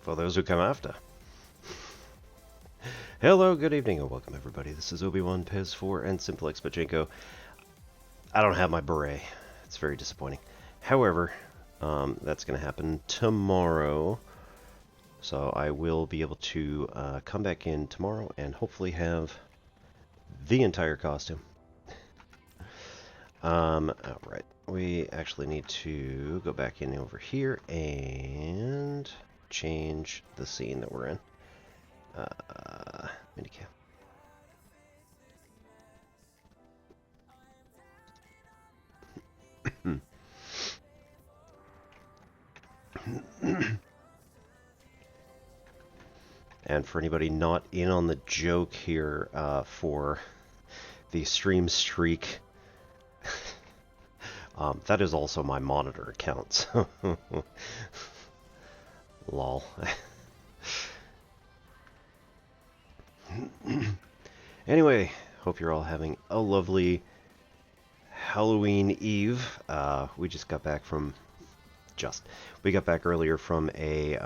for those who come after. Hello, good evening, and welcome everybody. This is Obi-Wan Pez 4 and Simplex Pachinko. I don't have my beret. It's very disappointing. However, that's going to happen tomorrow. So I will be able to come back in tomorrow and hopefully have the entire costume. Alright. We actually need to go back in over here and change the scene that we're in. Minicam. And for anybody not in on the joke here, for the stream streak, that is also my monitor account, so lol. Anyway, hope you're all having a lovely Halloween Eve. We just got back from, we got back earlier from a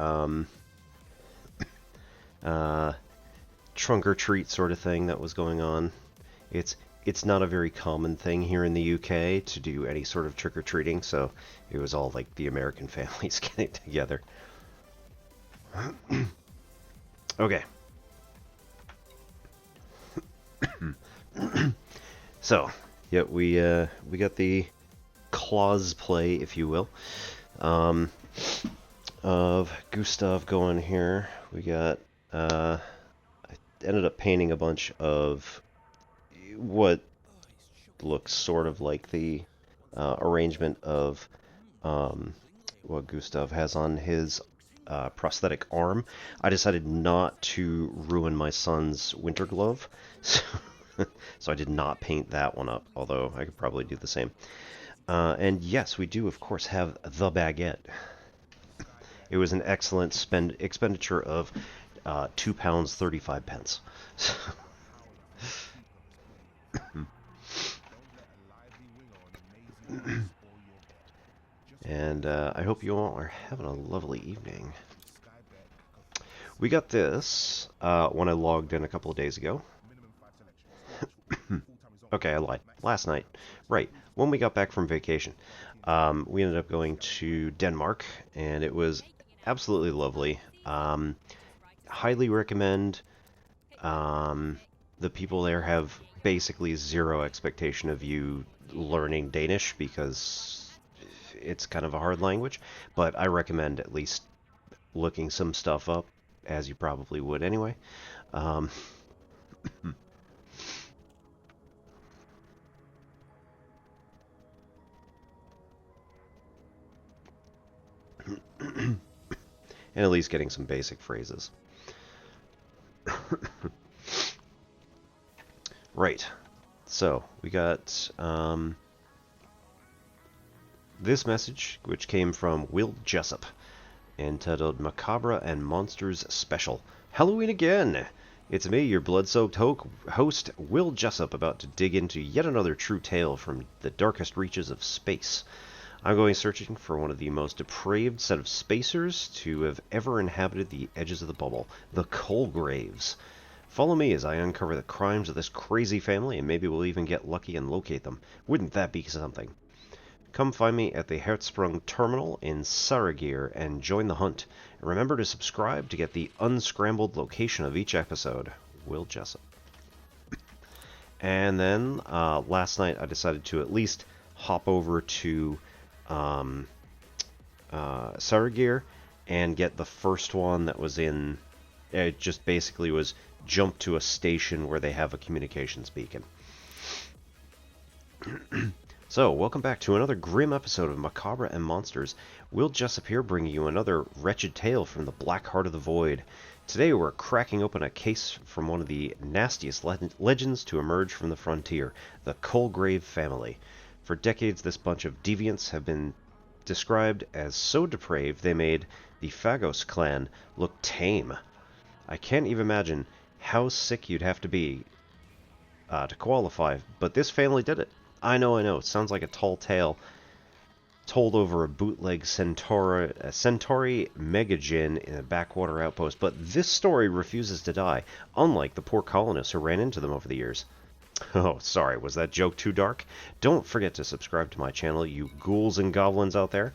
trunk or treat sort of thing that was going on. It's not a very common thing here in the UK to do any sort of trick-or-treating, so it was all like the American families getting together. Okay. So, yeah, we got the claws play, if you will, of Gustave going here. We got, I ended up painting a bunch of what looks sort of like the arrangement of what Gustave has on his prosthetic arm. I decided not to ruin my son's winter glove, so I did not paint that one up, although I could probably do the same. And yes, we do, of course, have the Baguette. It was an excellent expenditure of £2.35. And I hope you all are having a lovely evening. We got this when I logged in a couple of days ago. Okay, I lied. Last night. Right, when we got back from vacation. We ended up going to Denmark, and it was absolutely lovely. Highly recommend. The people there have basically zero expectation of you learning Danish because it's kind of a hard language, but I recommend at least looking some stuff up, as you probably would anyway. And at least getting some basic phrases. Right, so we got this message, which came from Will Jessup, entitled Macabre and Monsters Special. Halloween again! It's me, your blood-soaked host, Will Jessup, about to dig into yet another true tale from the darkest reaches of space. I'm going searching for one of the most depraved set of spacers to have ever inhabited the edges of the bubble, the Colgraves. Follow me as I uncover the crimes of this crazy family, and maybe we'll even get lucky and locate them. Wouldn't that be something? Come find me at the Hertzsprung Terminal in Saragir and join the hunt. And remember to subscribe to get the unscrambled location of each episode. Will Jessup. And then, last night I decided to at least hop over to Saragir and get the first one that was in... It just basically was jump to a station where they have a communications beacon. So, welcome back to another grim episode of Macabre and Monsters. Will Jessup here, bringing you another wretched tale from the black heart of the void. Today we're cracking open a case from one of the nastiest legends to emerge from the frontier, the Colgrave family. For decades this bunch of deviants have been described as so depraved they made the Phagos clan look tame. I can't even imagine how sick you'd have to be to qualify, but this family did it. I know, it sounds like a tall tale, told over a bootleg Centauri Mega Gin in a backwater outpost, but this story refuses to die, unlike the poor colonists who ran into them over the years. Oh, sorry, was that joke too dark? Don't forget to subscribe to my channel, you ghouls and goblins out there.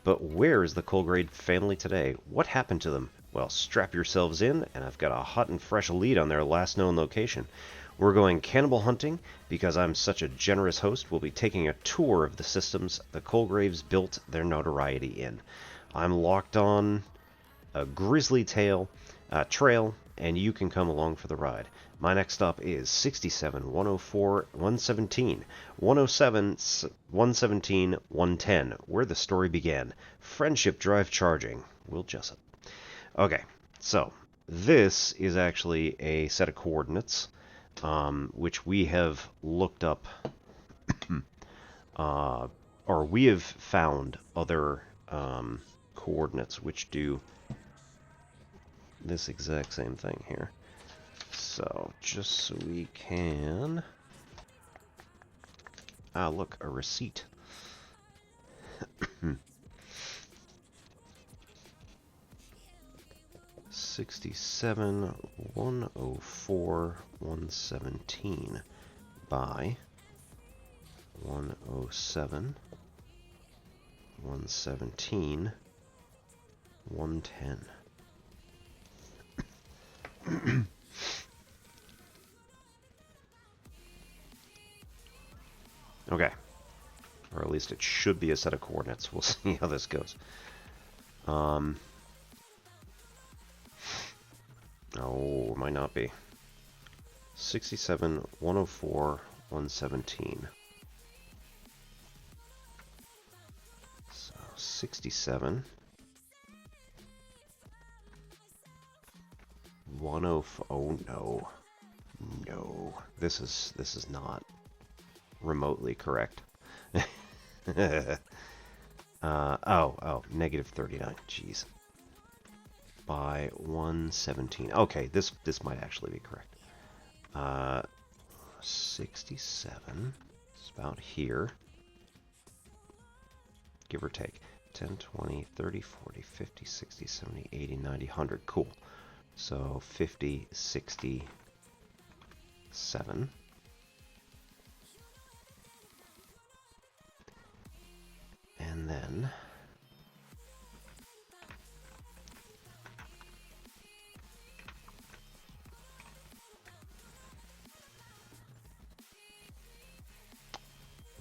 But where is the Colgrade family today? What happened to them? Well, strap yourselves in, and I've got a hot and fresh lead on their last known location. We're going cannibal hunting, because I'm such a generous host. We'll be taking a tour of the systems the Colgraves built their notoriety in. I'm locked on a grisly trail, and you can come along for the ride. My next stop is 67, 104, 117, 107, 117, 110, where the story began. Friendship Drive charging. Will Jessup. Okay, so this is actually a set of coordinates, which we have looked up, or we have found other coordinates which do this exact same thing here. So, just so we can... Ah, look, a receipt. 67, 104, 117 by 107, 117, 110. Okay. Or at least it should be a set of coordinates. We'll see how this goes. Oh, it might not be. 67, 104, 117. So 67, 104. Oh no, no. This is not remotely correct. Negative 39. Jeez. By 117. Okay, this might actually be correct. 67. It's about here. Give or take. 10, 20, 30, 40, 50, 60, 70, 80, 90, 100. Cool. So 50, 60, 7. And then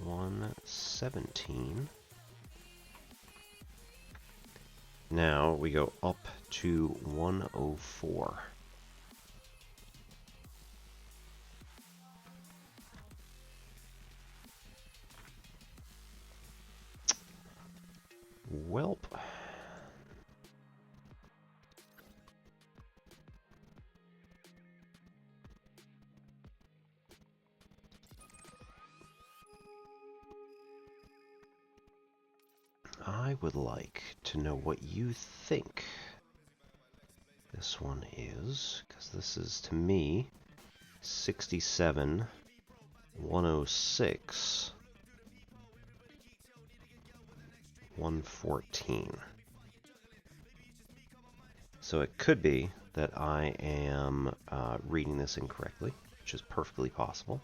117. Now we go up to 104. Welp. I would like to know what you think this one is, because this is, to me, 67, 106, 114. So it could be that I am reading this incorrectly, which is perfectly possible.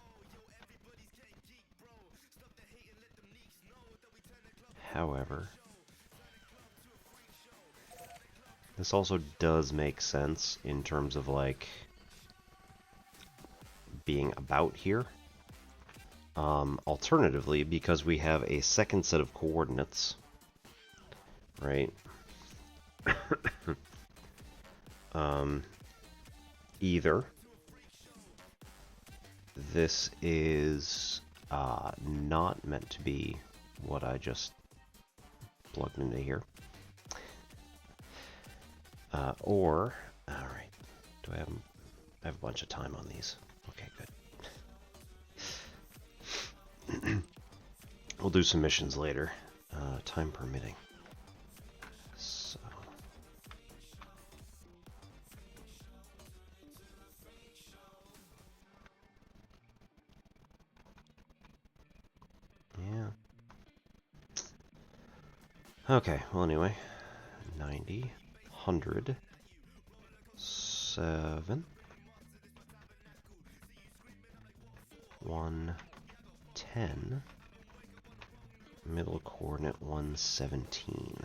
However, this also does make sense in terms of, like, being about here. Alternatively, because we have a second set of coordinates, right? Either this is not meant to be what I just plugged into here. Or, alright, do I have a bunch of time on these. Okay, good. We'll do some missions later, time permitting. So. Yeah. Okay, well anyway, 90, 100, 7, 110, middle coordinate 117.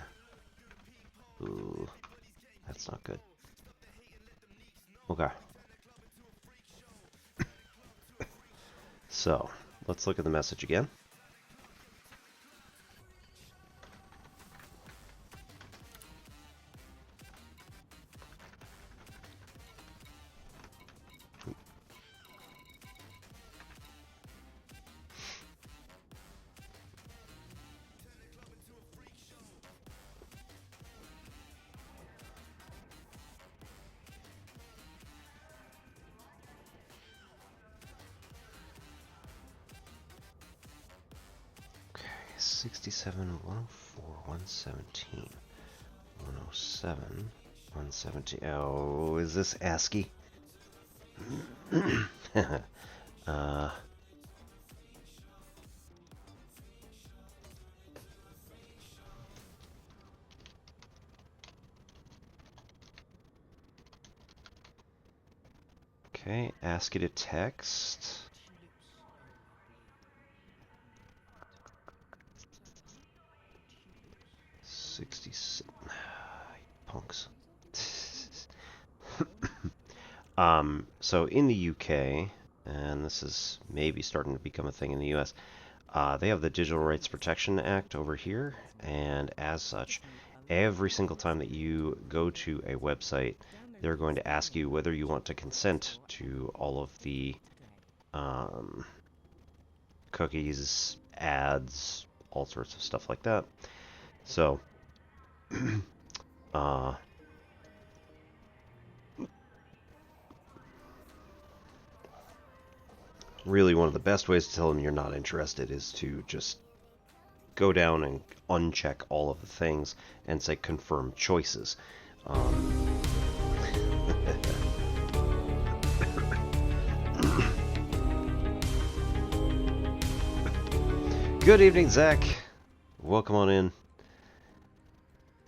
Ooh, that's not good. Okay. So, let's look at the message again. Okay, 67, 104, 117, 107, 117. Oh, is this ASCII? Okay, ASCII to text. 66. Punks. So in the UK, and this is maybe starting to become a thing in the US, they have the Digital Rights Protection Act over here, and as such, every single time that you go to a website, they're going to ask you whether you want to consent to all of the cookies, ads, all sorts of stuff like that. So, really one of the best ways to tell them you're not interested is to just go down and uncheck all of the things and say confirm choices. Good evening, Zach. Welcome on in.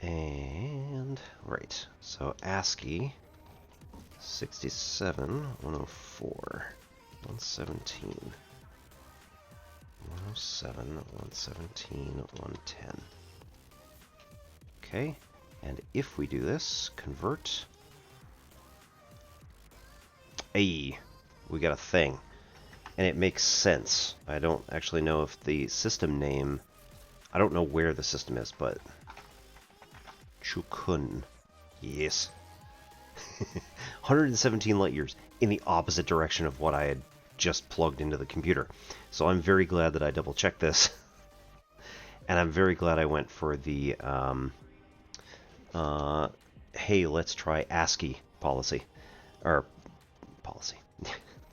And, right, so ASCII 67, 104, 117, 107, 117, 110. Okay, and if we do this, convert. Hey, we got a thing. And it makes sense. I don't actually know if the system name... I don't know where the system is, but... Chukun. Yes. 117 light years in the opposite direction of what I had just plugged into the computer. So I'm very glad that I double-checked this. And I'm very glad I went for the, hey, let's try ASCII policy. Or, policy.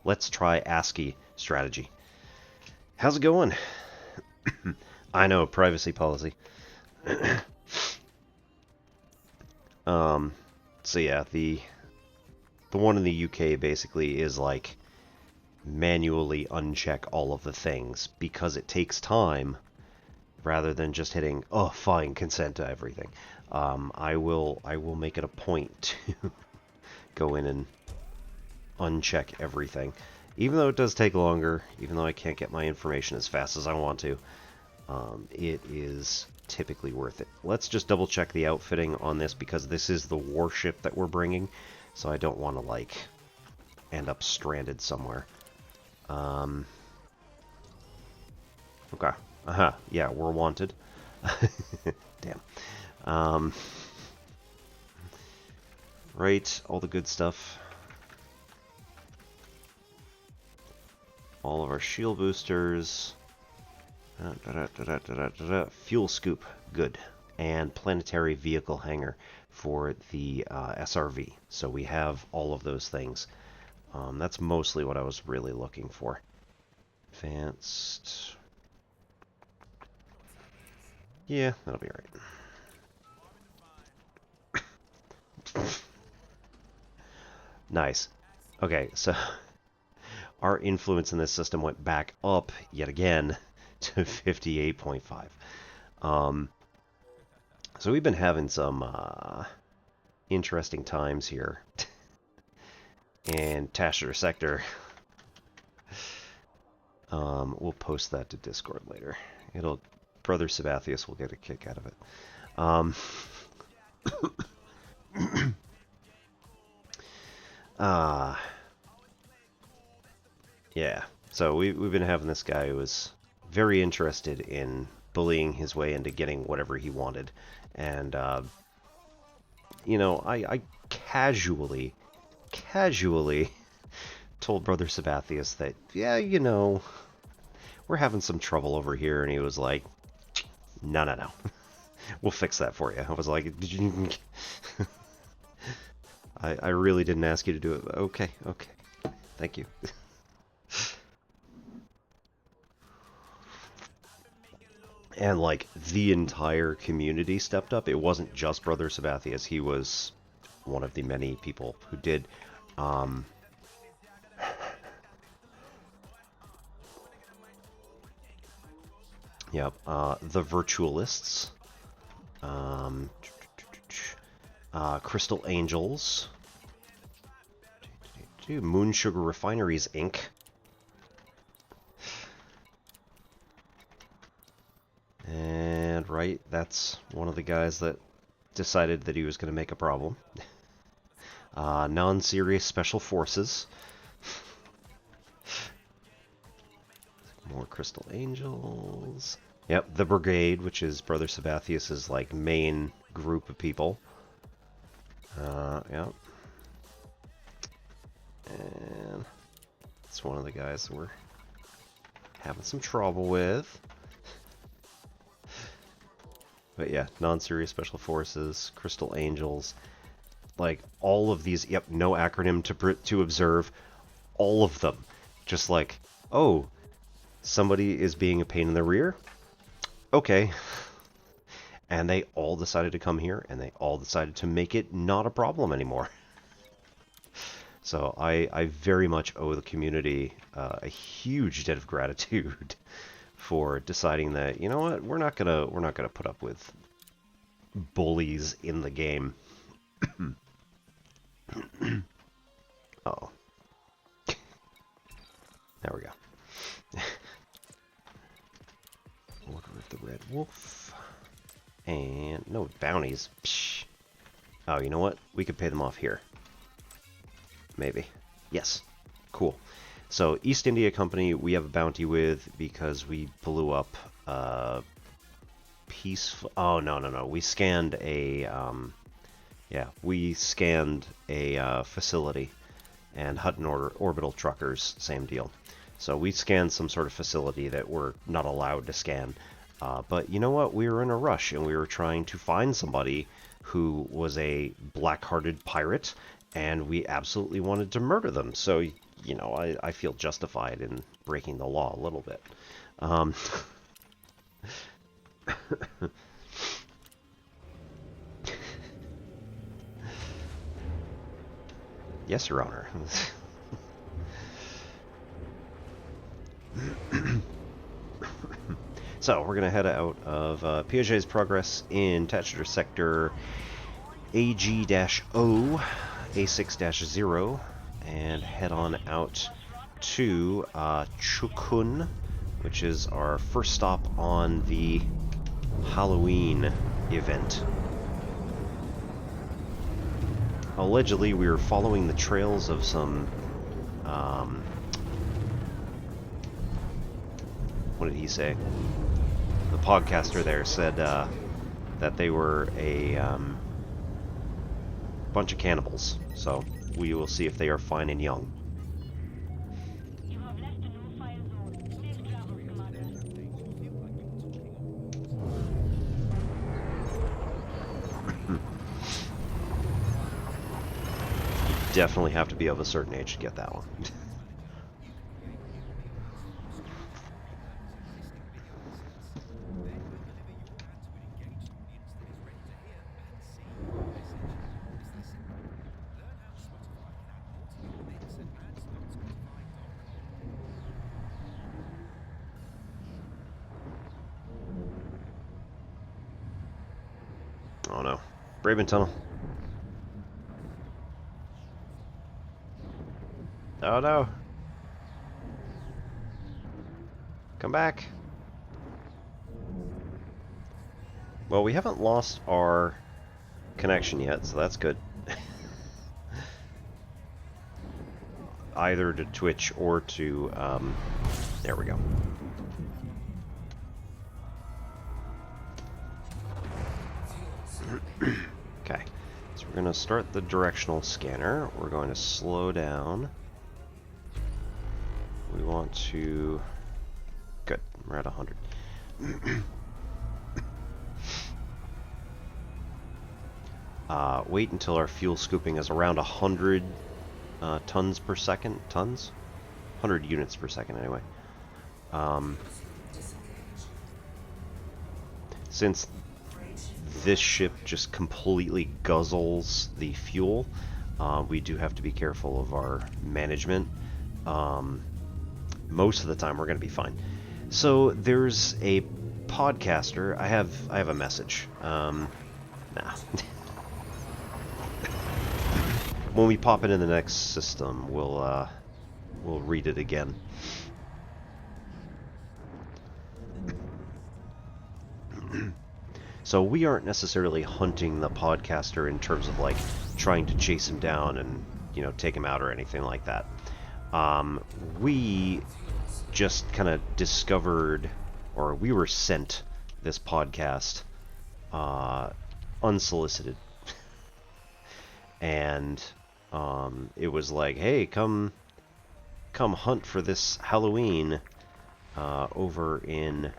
Let's try ASCII strategy. How's it going? I know, privacy policy. So yeah, the one in the UK basically is like manually uncheck all of the things because it takes time rather than just hitting fine, consent to everything. I will make it a point to go in and uncheck everything, even though it does take longer, even though I can't get my information as fast as I want to. It is typically worth it. Let's just double check the outfitting on this because this is the warship that we're bringing, so I don't want to like end up stranded somewhere. Okay. Yeah, we're wanted. Damn. Right, all the good stuff. All of our shield boosters. Fuel scoop, good. And planetary vehicle hangar for the SRV. So we have all of those things. That's mostly what I was really looking for. Advanced. Yeah, that'll be alright. Nice. Okay, so our influence in this system went back up yet again to 58.5. So we've been having some interesting times here in Tashter Sector. We'll post that to Discord later. Brother Sabathius will get a kick out of it. Yeah. So we've been having this guy who was very interested in bullying his way into getting whatever he wanted, and you know, I casually told Brother Sabathius that, yeah, you know, we're having some trouble over here, and he was like, no, we'll fix that for you. I was like, did you? I really didn't ask you to do it. Okay, thank you. And like the entire community stepped up. It wasn't just Brother Sabathius. He was one of the many people who did. Yep. The Virtualists. Crystal Angels. Moon Sugar Refineries, Inc. And right, that's one of the guys that decided that he was going to make a problem. Non-serious Special Forces. More Crystal Angels. Yep, the Brigade, which is Brother Sabathius' like main group of people. Yep. And it's one of the guys that we're having some trouble with. But yeah, non-serious Special Forces, Crystal Angels, like all of these, yep, no acronym to observe, all of them. Just like, oh, somebody is being a pain in the rear? Okay. And they all decided to come here, and they all decided to make it not a problem anymore. So I very much owe the community a huge debt of gratitude for deciding that, you know what, we're not gonna put up with bullies in the game. Uh-oh. There we go. Order of the Red Wolf. And no bounties. Psh. Oh, you know what? We could pay them off here. Maybe. Yes. Cool. So, East India Company, we have a bounty with because we blew up peaceful. Oh, no. We scanned a we scanned a facility, and Hutton Orbital Truckers, same deal. So we scanned some sort of facility that we're not allowed to scan. But you know what? We were in a rush, and we were trying to find somebody who was a black-hearted pirate, and we absolutely wanted to murder them. So, you know, I feel justified in breaking the law a little bit. Yes, Your Honor. So, we're going to head out of Piaget's Progress in Tashter Sector AG-O, A6-0, and head on out to Chukun, which is our first stop on the Halloween event. Allegedly, we were following the trails of some, what did he say? The podcaster there said that they were a bunch of cannibals, so we will see if they are fine and young. Definitely have to be of a certain age to get that one. Oh no. Braven Tunnel. Oh no. Come back. Well, we haven't lost our connection yet, so that's good. Either to Twitch or to, there we go. Okay, so we're going to start the directional scanner. We're going to slow down. We want to... Good, we're at 100. Wait until our fuel scooping is around 100 tons per second. Tons? 100 units per second, anyway. Since this ship just completely guzzles the fuel, we do have to be careful of our management. Most of the time, we're going to be fine. So there's a podcaster. I have a message. Nah. When we pop it in the next system, we'll read it again. So we aren't necessarily hunting the podcaster in terms of like trying to chase him down and, you know, take him out or anything like that. We just kind of discovered, or we were sent this podcast unsolicited. And it was like, hey, come hunt for this Halloween over in,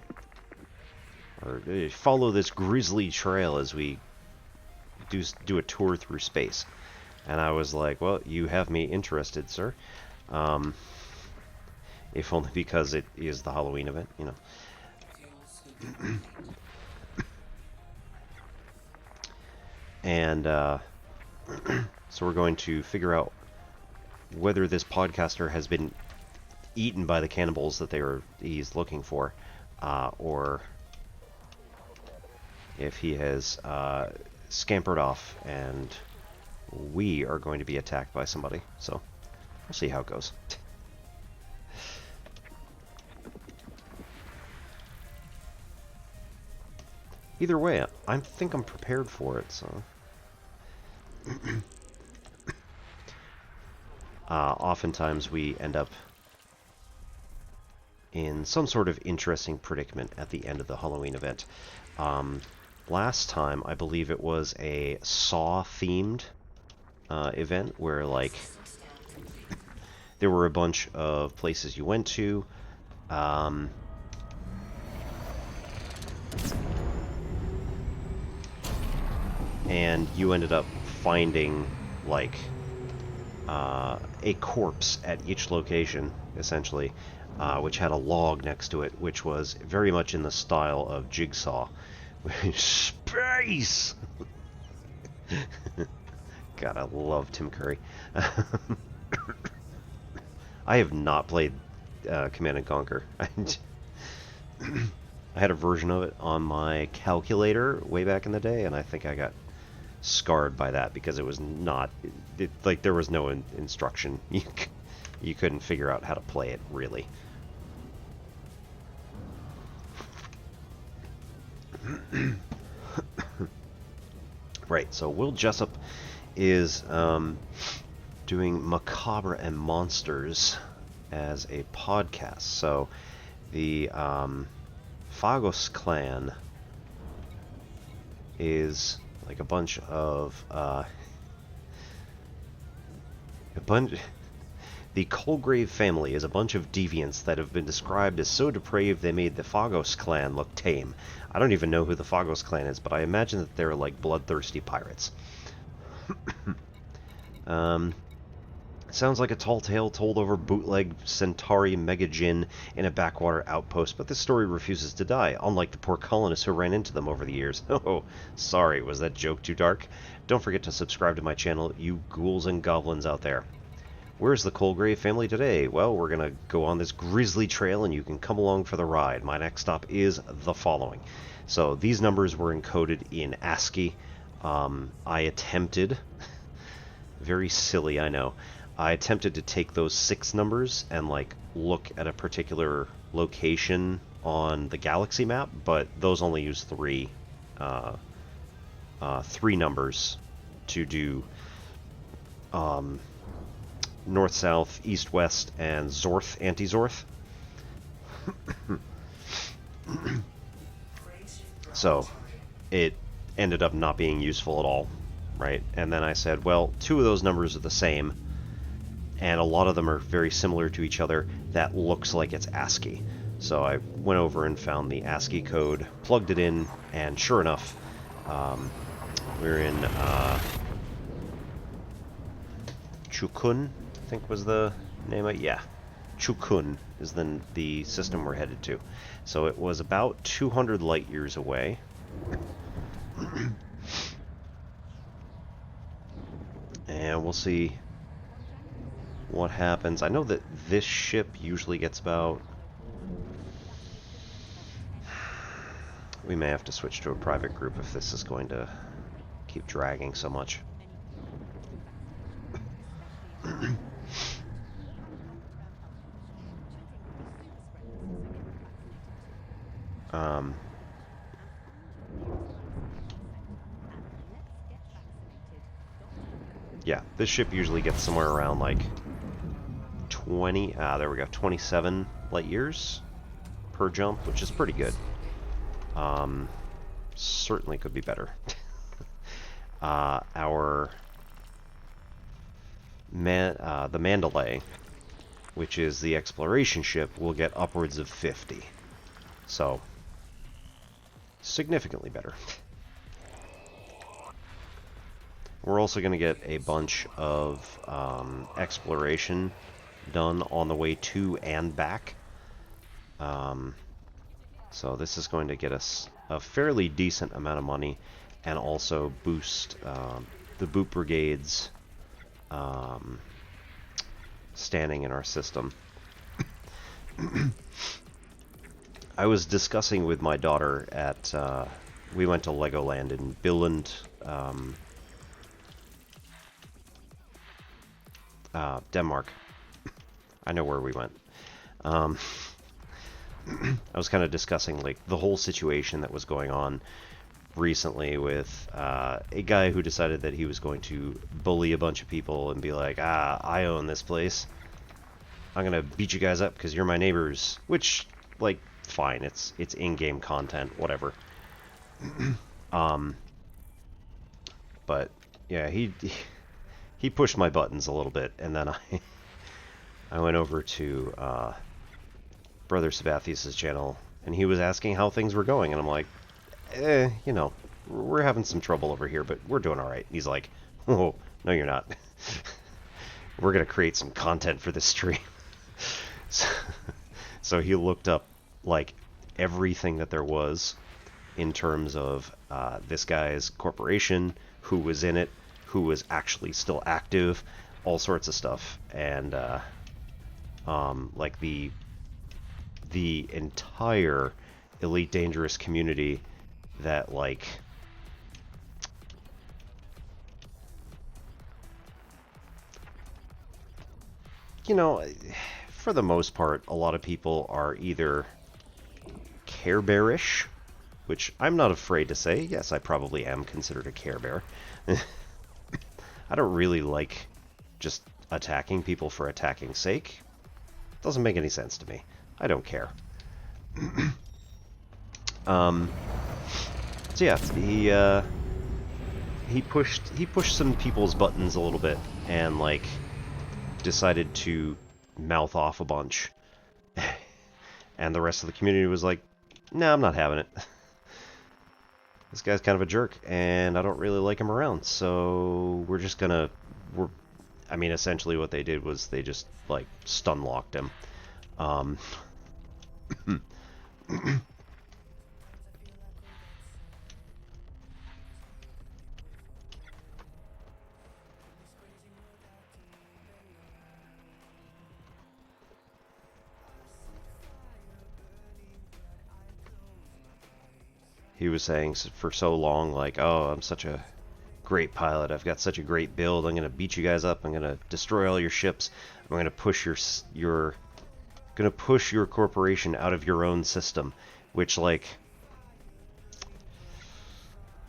or follow this grisly trail as we do a tour through space. And I was like, well, you have me interested, sir. If only because it is the Halloween event, you know. And so we're going to figure out whether this podcaster has been eaten by the cannibals that he's looking for, or if he has scampered off and we are going to be attacked by somebody. So we'll see how it goes. Either way, I think I'm prepared for it, so... Oftentimes we end up in some sort of interesting predicament at the end of the Halloween event. Last time, I believe it was a Saw-themed event where, like, there were a bunch of places you went to, and you ended up finding, like, a corpse at each location, essentially, which had a log next to it, which was very much in the style of Jigsaw. Space! God, I love Tim Curry. I have not played Command & Conquer. I had a version of it on my calculator way back in the day, and I think I got scarred by that because it was not... like, there was no instruction. You couldn't figure out how to play it, really. Right, so Will Jessup is doing Macabre and Monsters as a podcast. So the Phagos clan is like a bunch of the Colgrave family is a bunch of deviants that have been described as so depraved they made the Phagos clan look tame. I don't even know who the Phagos clan is, but I imagine that they're like bloodthirsty pirates. Sounds like a tall tale told over bootleg Centauri Mega Gin in a backwater outpost, but this story refuses to die, unlike the poor colonists who ran into them over the years. Oh, sorry, was that joke too dark? Don't forget to subscribe to my channel, you ghouls and goblins out there. Where's the Colgrave family today? Well, we're going to go on this grisly trail and you can come along for the ride. My next stop is the following. So these numbers were encoded in ASCII. I attempted, very silly, I know, I attempted to take those 6 numbers and like look at a particular location on the galaxy map, but those only use 3 numbers to do north, south, east, west, and Zorth, anti-Zorth. So it ended up not being useful at all, right? And then I said, well, 2 of those numbers are the same, and a lot of them are very similar to each other. That looks like it's ASCII. So I went over and found the ASCII code, plugged it in, and sure enough, we're in Chukun, I think was the name of it. Yeah, Chukun is the system we're headed to. So it was about 200 light years away. And we'll see what happens. I know that this ship usually gets about... We may have to switch to a private group if this is going to keep dragging so much. Yeah, this ship usually gets somewhere around like 20, there we go, 27 light years per jump, which is pretty good. Certainly could be better. The Mandalay, which is the exploration ship, will get upwards of 50. So, significantly better. We're also going to get a bunch of exploration done on the way to and back. So this is going to get us a fairly decent amount of money and also boost the boot brigade's standing in our system. I was discussing with my daughter at... we went to Legoland in Billund, Denmark. I know where we went. I was kind of discussing like the whole situation that was going on recently with a guy who decided that he was going to bully a bunch of people and be like, I own this place. I'm gonna beat you guys up because you're my neighbors. Which, like, fine. It's in-game content, whatever. But yeah, he pushed my buttons a little bit, and then I went over to Brother Sabathius' channel, and he was asking how things were going, and I'm like, you know, we're having some trouble over here, but we're doing all right. He's like, oh, no, you're not. We're gonna create some content for this stream. So he looked up like everything that there was in terms of this guy's corporation, who was in it, who was actually still active, all sorts of stuff, and like the entire Elite Dangerous community that, like, you know, for the most part, a lot of people are either Care Bearish, which I'm not afraid to say. Yes, I probably am considered a Care Bear. I don't really like just attacking people for attacking sake. Doesn't make any sense to me. I don't care. So yeah, he pushed some people's buttons a little bit and like decided to mouth off a bunch. And the rest of the community was like, "No, I'm not having it. This guy's kind of a jerk, and I don't really like him around, so we're just gonna..." I mean, essentially what they did was they just, like, stun-locked him. He was saying for so long, like, oh, I'm such a great pilot. I've got such a great build. I'm gonna beat you guys up. I'm gonna destroy all your ships. I'm gonna push your corporation out of your own system, which, like,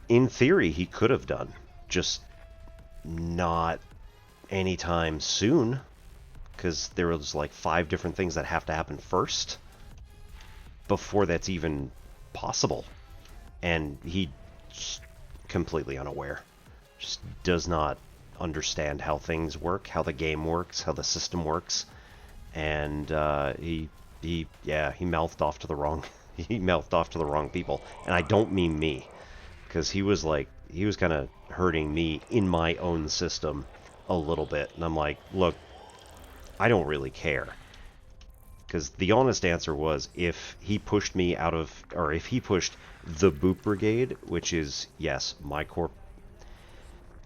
in theory he could have done, just not anytime soon, because there was like 5 different things that have to happen first before that's even possible, and he just completely unaware, just does not understand how things work, how the game works, how the system works, and he mouthed off to the wrong he mouthed off to the wrong people, and I don't mean me, because he was kind of hurting me in my own system a little bit, and I'm like, look, I don't really care. Because the honest answer was, if he pushed me out of, or if he pushed the Boop Brigade, which is, yes,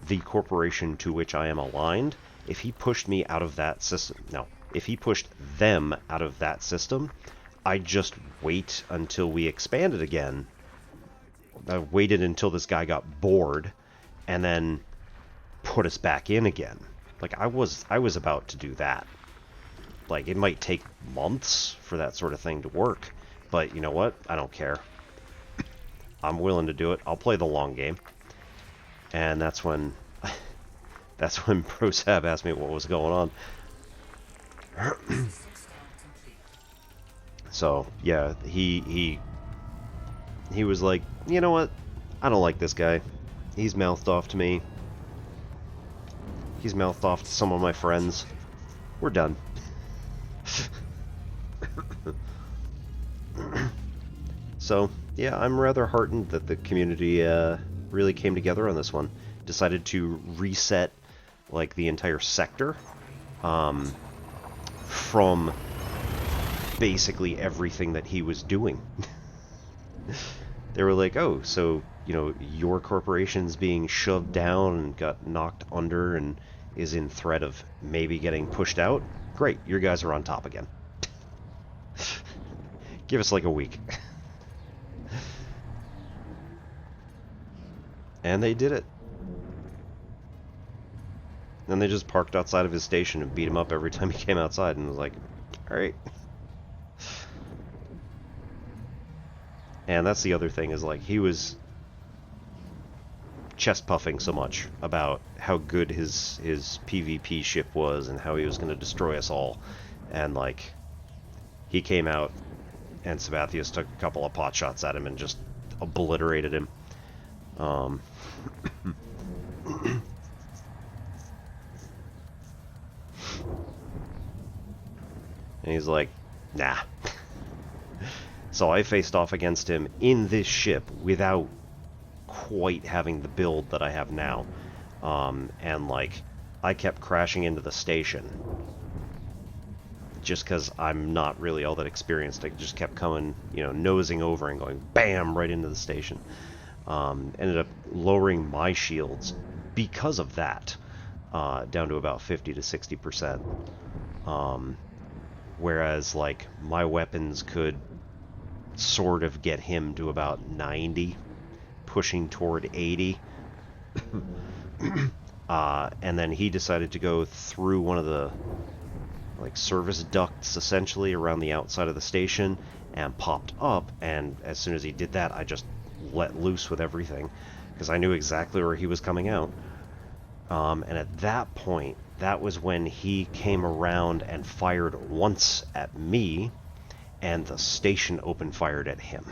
the corporation to which I am aligned, if he pushed me out of that system, no, if he pushed them out of that system, I'd just wait until we expanded again. I waited until this guy got bored, and then put us back in again. Like, I was about to do that. Like, it might take months for that sort of thing to work, but you know what? I don't care. I'm willing to do it. I'll play the long game. And that's when ProSab asked me what was going on. So, yeah, he was like, you know what? I don't like this guy. He's mouthed off to me. He's mouthed off to some of my friends. We're done. So, yeah, I'm rather heartened that the community really came together on this one. Decided to reset, like, the entire sector from basically everything that he was doing. They were like, oh, so, you know, your corporation's being shoved down and got knocked under and is in threat of maybe getting pushed out? Great, your guys are on top again. Give us like a week. And they did it. Then they just parked outside of his station and beat him up every time he came outside, and was like, alright. And that's the other thing, is like, he was chest puffing so much about how good his PvP ship was and how he was going to destroy us all. And like, he came out and Sabathius took a couple of pot shots at him and just obliterated him. And he's like, nah. So I faced off against him in this ship without quite having the build that I have now. And like, I kept crashing into the station just because I'm not really all that experienced. I just kept coming, you know, nosing over and going bam right into the station. Ended up lowering my shields because of that, down to about 50 to 60%. Whereas like, my weapons could sort of get him to about 90, pushing toward 80. And then he decided to go through one of the like service ducts essentially around the outside of the station and popped up, and as soon as he did that, I just let loose with everything because I knew exactly where he was coming out. And at that point, that was when he came around and fired once at me, and the station open fired at him.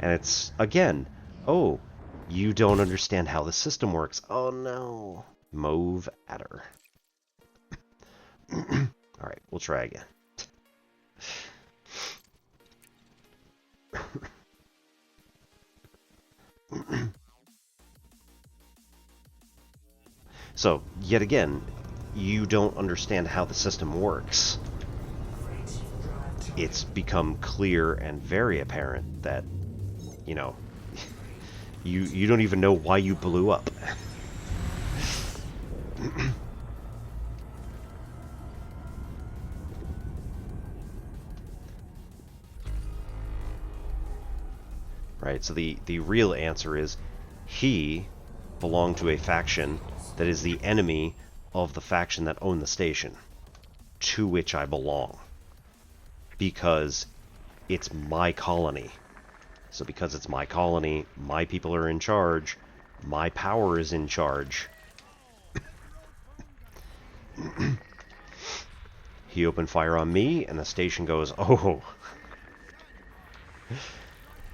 And it's, again, oh, you don't understand how the system works. Oh no. Mauve Adder. Alright, we'll try again. So, yet again, you don't understand how the system works. It's become clear and very apparent that, you know, you don't even know why you blew up. Right, so the real answer is he belong to a faction that is the enemy of the faction that own the station, to which I belong. Because it's my colony. So because it's my colony, my people are in charge, my power is in charge. He opened fire on me, and the station goes, oh,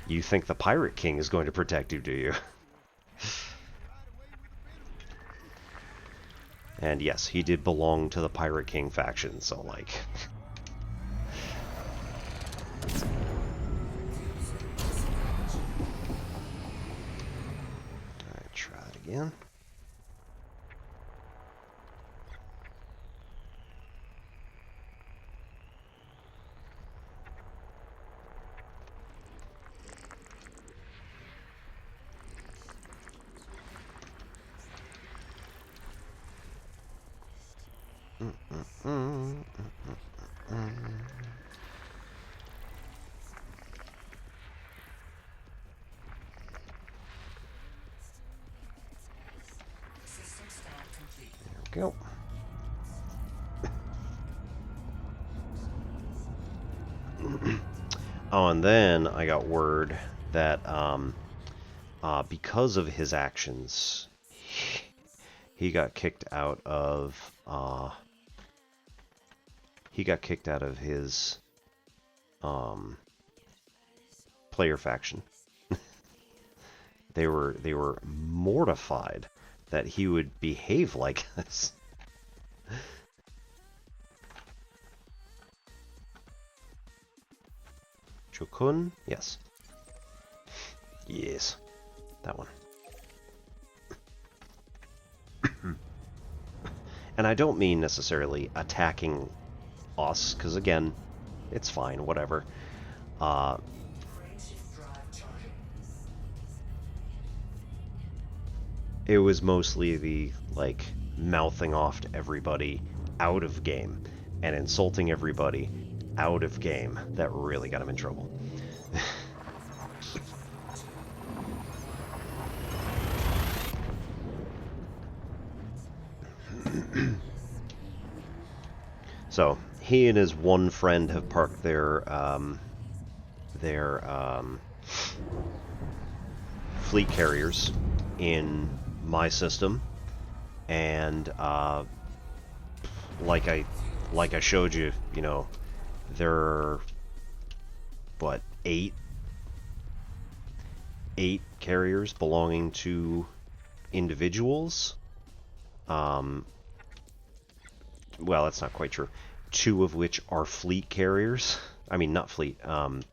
you think the Pirate King is going to protect you, do you? And yes, he did belong to the Pirate King faction, so like... Alright, try it again. There we go. Oh, and then I got word that because of his actions, he got kicked out of his player faction. They were mortified that he would behave like this. Chokun? Yes. Yes. That one. And I don't mean necessarily attacking us, because again, it's fine, whatever. It was mostly the, like, mouthing off to everybody out of game and insulting everybody out of game that really got him in trouble. So, he and his one friend have parked their fleet carriers in my system, and like I showed you, you know, there are what, eight carriers belonging to individuals. Well, that's not quite true. 2 of which are fleet carriers. I mean, not fleet.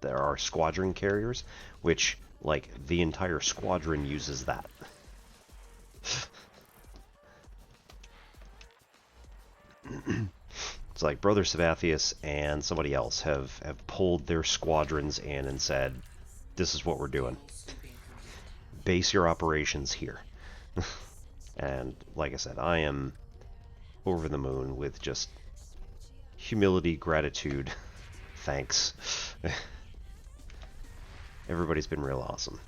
There are squadron carriers, which, like, the entire squadron uses that. It's like Brother Sabathius and somebody else have pulled their squadrons in and said, this is what we're doing. Base your operations here. And like I said, I am over the moon with just humility, gratitude, thanks. Everybody's been real awesome.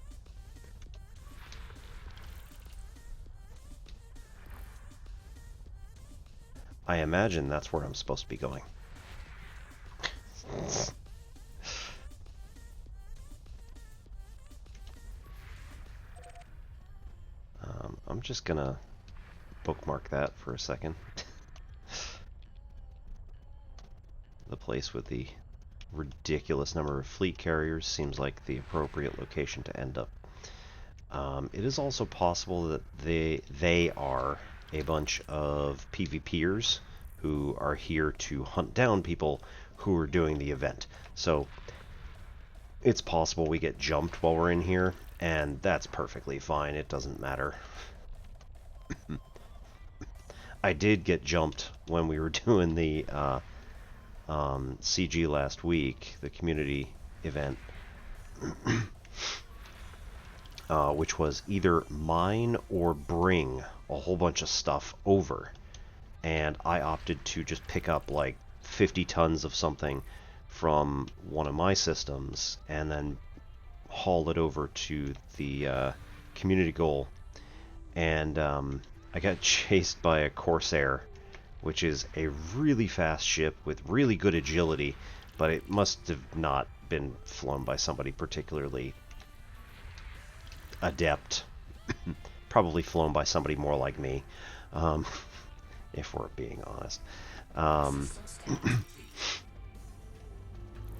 I imagine that's where I'm supposed to be going. I'm just gonna bookmark that for a second. The place with the ridiculous number of fleet carriers seems like the appropriate location to end up. It is also possible that they are a bunch of PvPers who are here to hunt down people who are doing the event. So it's possible we get jumped while we're in here, and that's perfectly fine. It doesn't matter. I did get jumped when we were doing the CG last week, the community event, which was either mine or bring a whole bunch of stuff over. And I opted to just pick up like 50 tons of something from one of my systems and then haul it over to the community goal. and I got chased by a Corsair, which is a really fast ship with really good agility, but it must have not been flown by somebody particularly adept. Probably flown by somebody more like me, if we're being honest.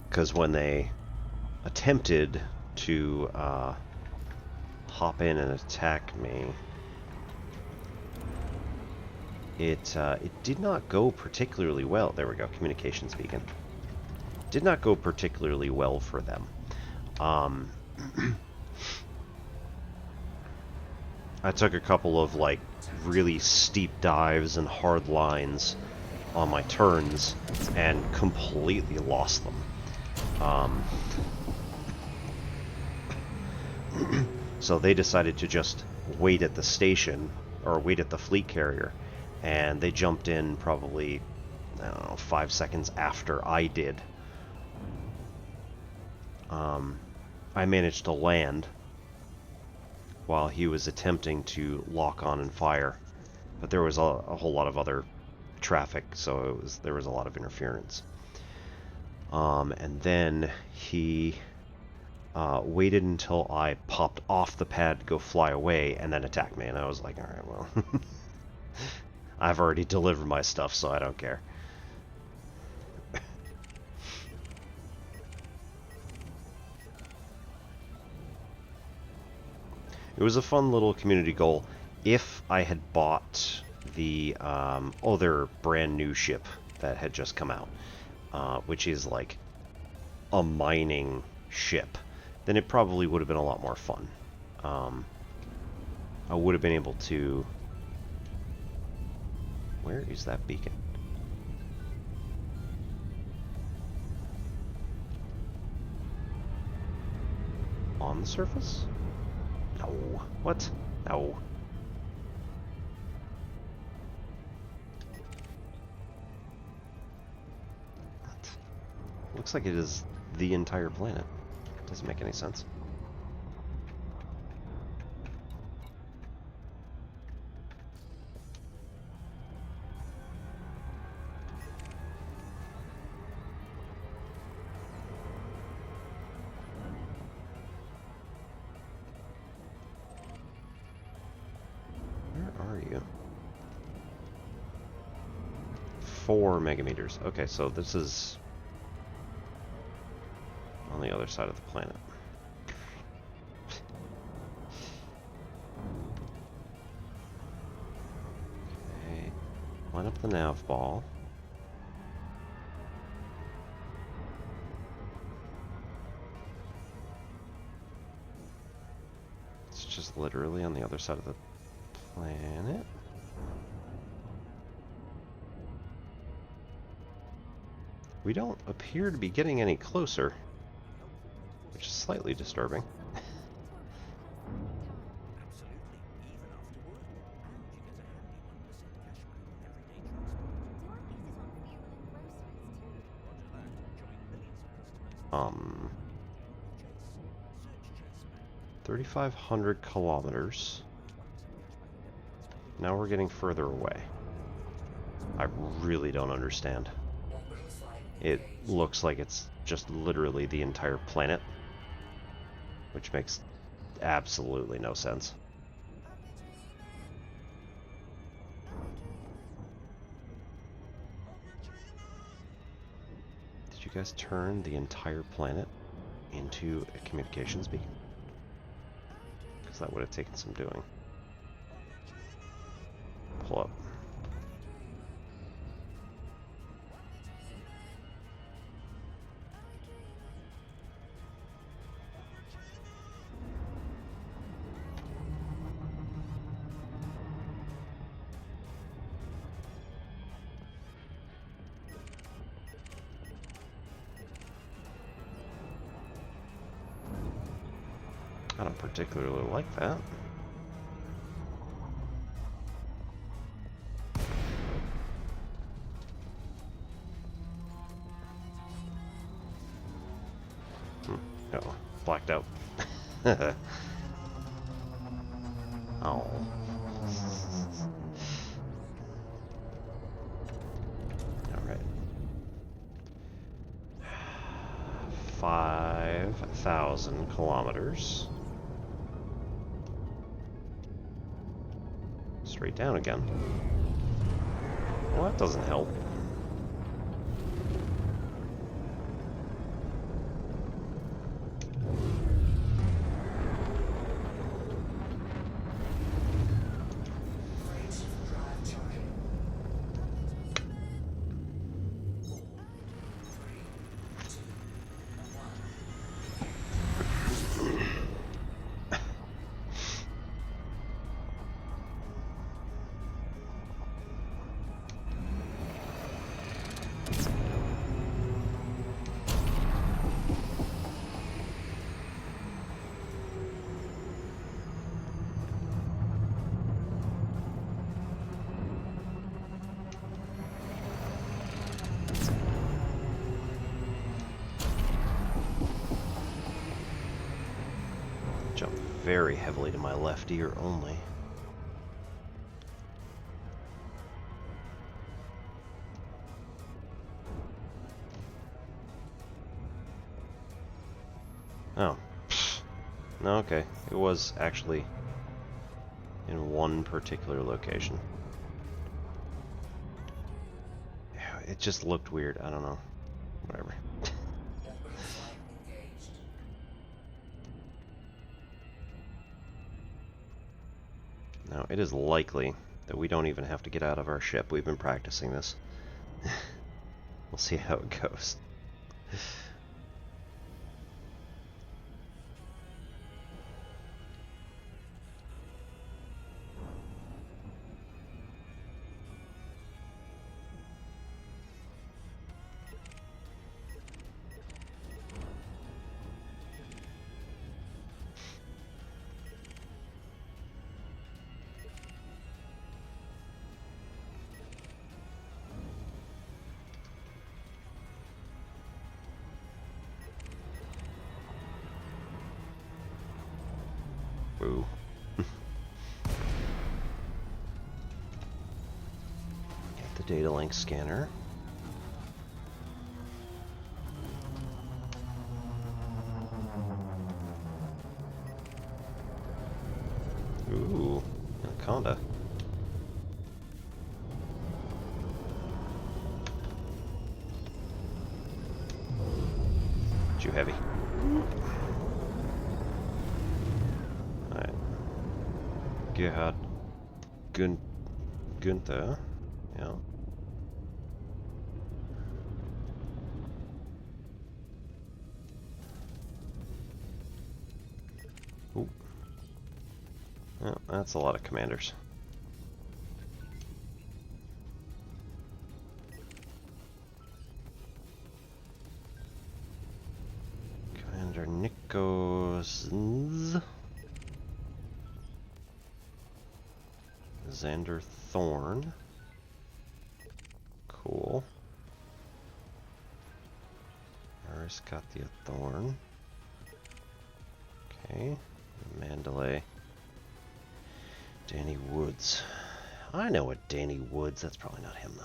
Because when they attempted to hop in and attack me, it did not go particularly well. There we go, communications beacon. Did not go particularly well for them. I took a couple of like really steep dives and hard lines on my turns and completely lost them. So they decided to just wait at the station, or wait at the fleet carrier, and they jumped in probably, I don't know, 5 seconds after I did. I managed to land while he was attempting to lock on and fire, but there was a whole lot of other traffic, so there was a lot of interference. And then he waited until I popped off the pad to go fly away, and then attacked me, and I was like, alright, well, I've already delivered my stuff, so I don't care. It was a fun little community goal. If I had bought the other brand new ship that had just come out, which is like a mining ship, then it probably would have been a lot more fun. I would have been able to... Where is that beacon? On the surface? No. What? No. What? Looks like it is the entire planet. Doesn't make any sense. Where are you? 4 megameters. Okay, so this is on the other side of the planet. Okay, line up the nav ball. It's just literally on the other side of the planet. We don't appear to be getting any closer, which is slightly disturbing. Um, 3,500 kilometers. Now we're getting further away. I really don't understand. It looks like it's just literally the entire planet, which makes absolutely no sense. Did you guys turn the entire planet into a communications beacon? Because that would have taken some doing. Pull up. I don't particularly like that. Oh, blacked out. Oh. 1,000 kilometers. Straight down again. Well, that doesn't help. Jump very heavily to my left ear only. Oh. No, okay. It was actually in one particular location. It just looked weird. I don't know. Whatever. Now, it is likely that we don't even have to get out of our ship. We've been practicing this. We'll see how it goes. Ooh. Get the data link scanner. Ooh, anaconda. Too heavy. Gerhard Gunther, yeah. Ooh. Oh, that's a lot of commanders. Commander Nikos Xander Thorn. Cool. Ariskathia Thorn. Okay. Mandalay. Danny Woods. I know a Danny Woods. That's probably not him, though.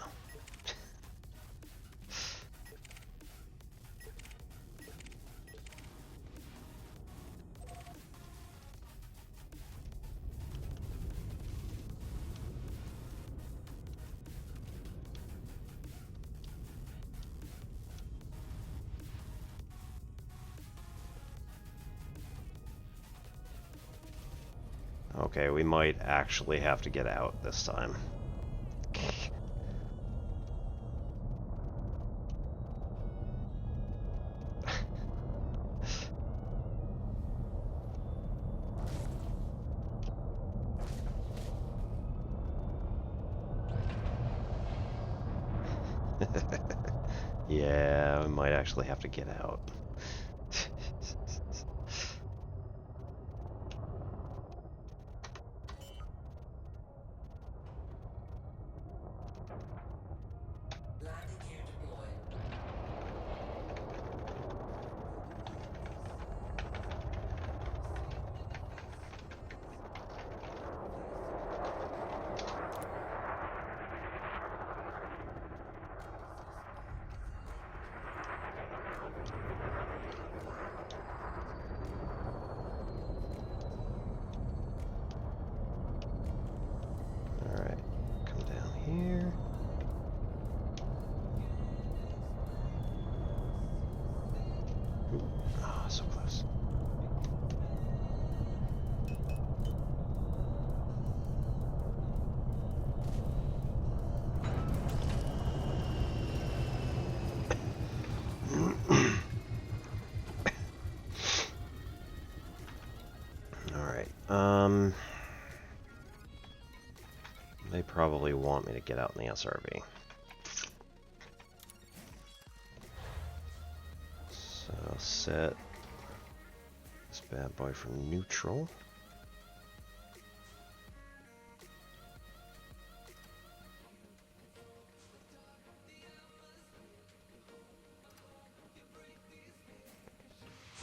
Okay, we might actually have to get out this time. Yeah, we might actually have to get out. They probably want me to get out in the SRV. So set this bad boy for neutral.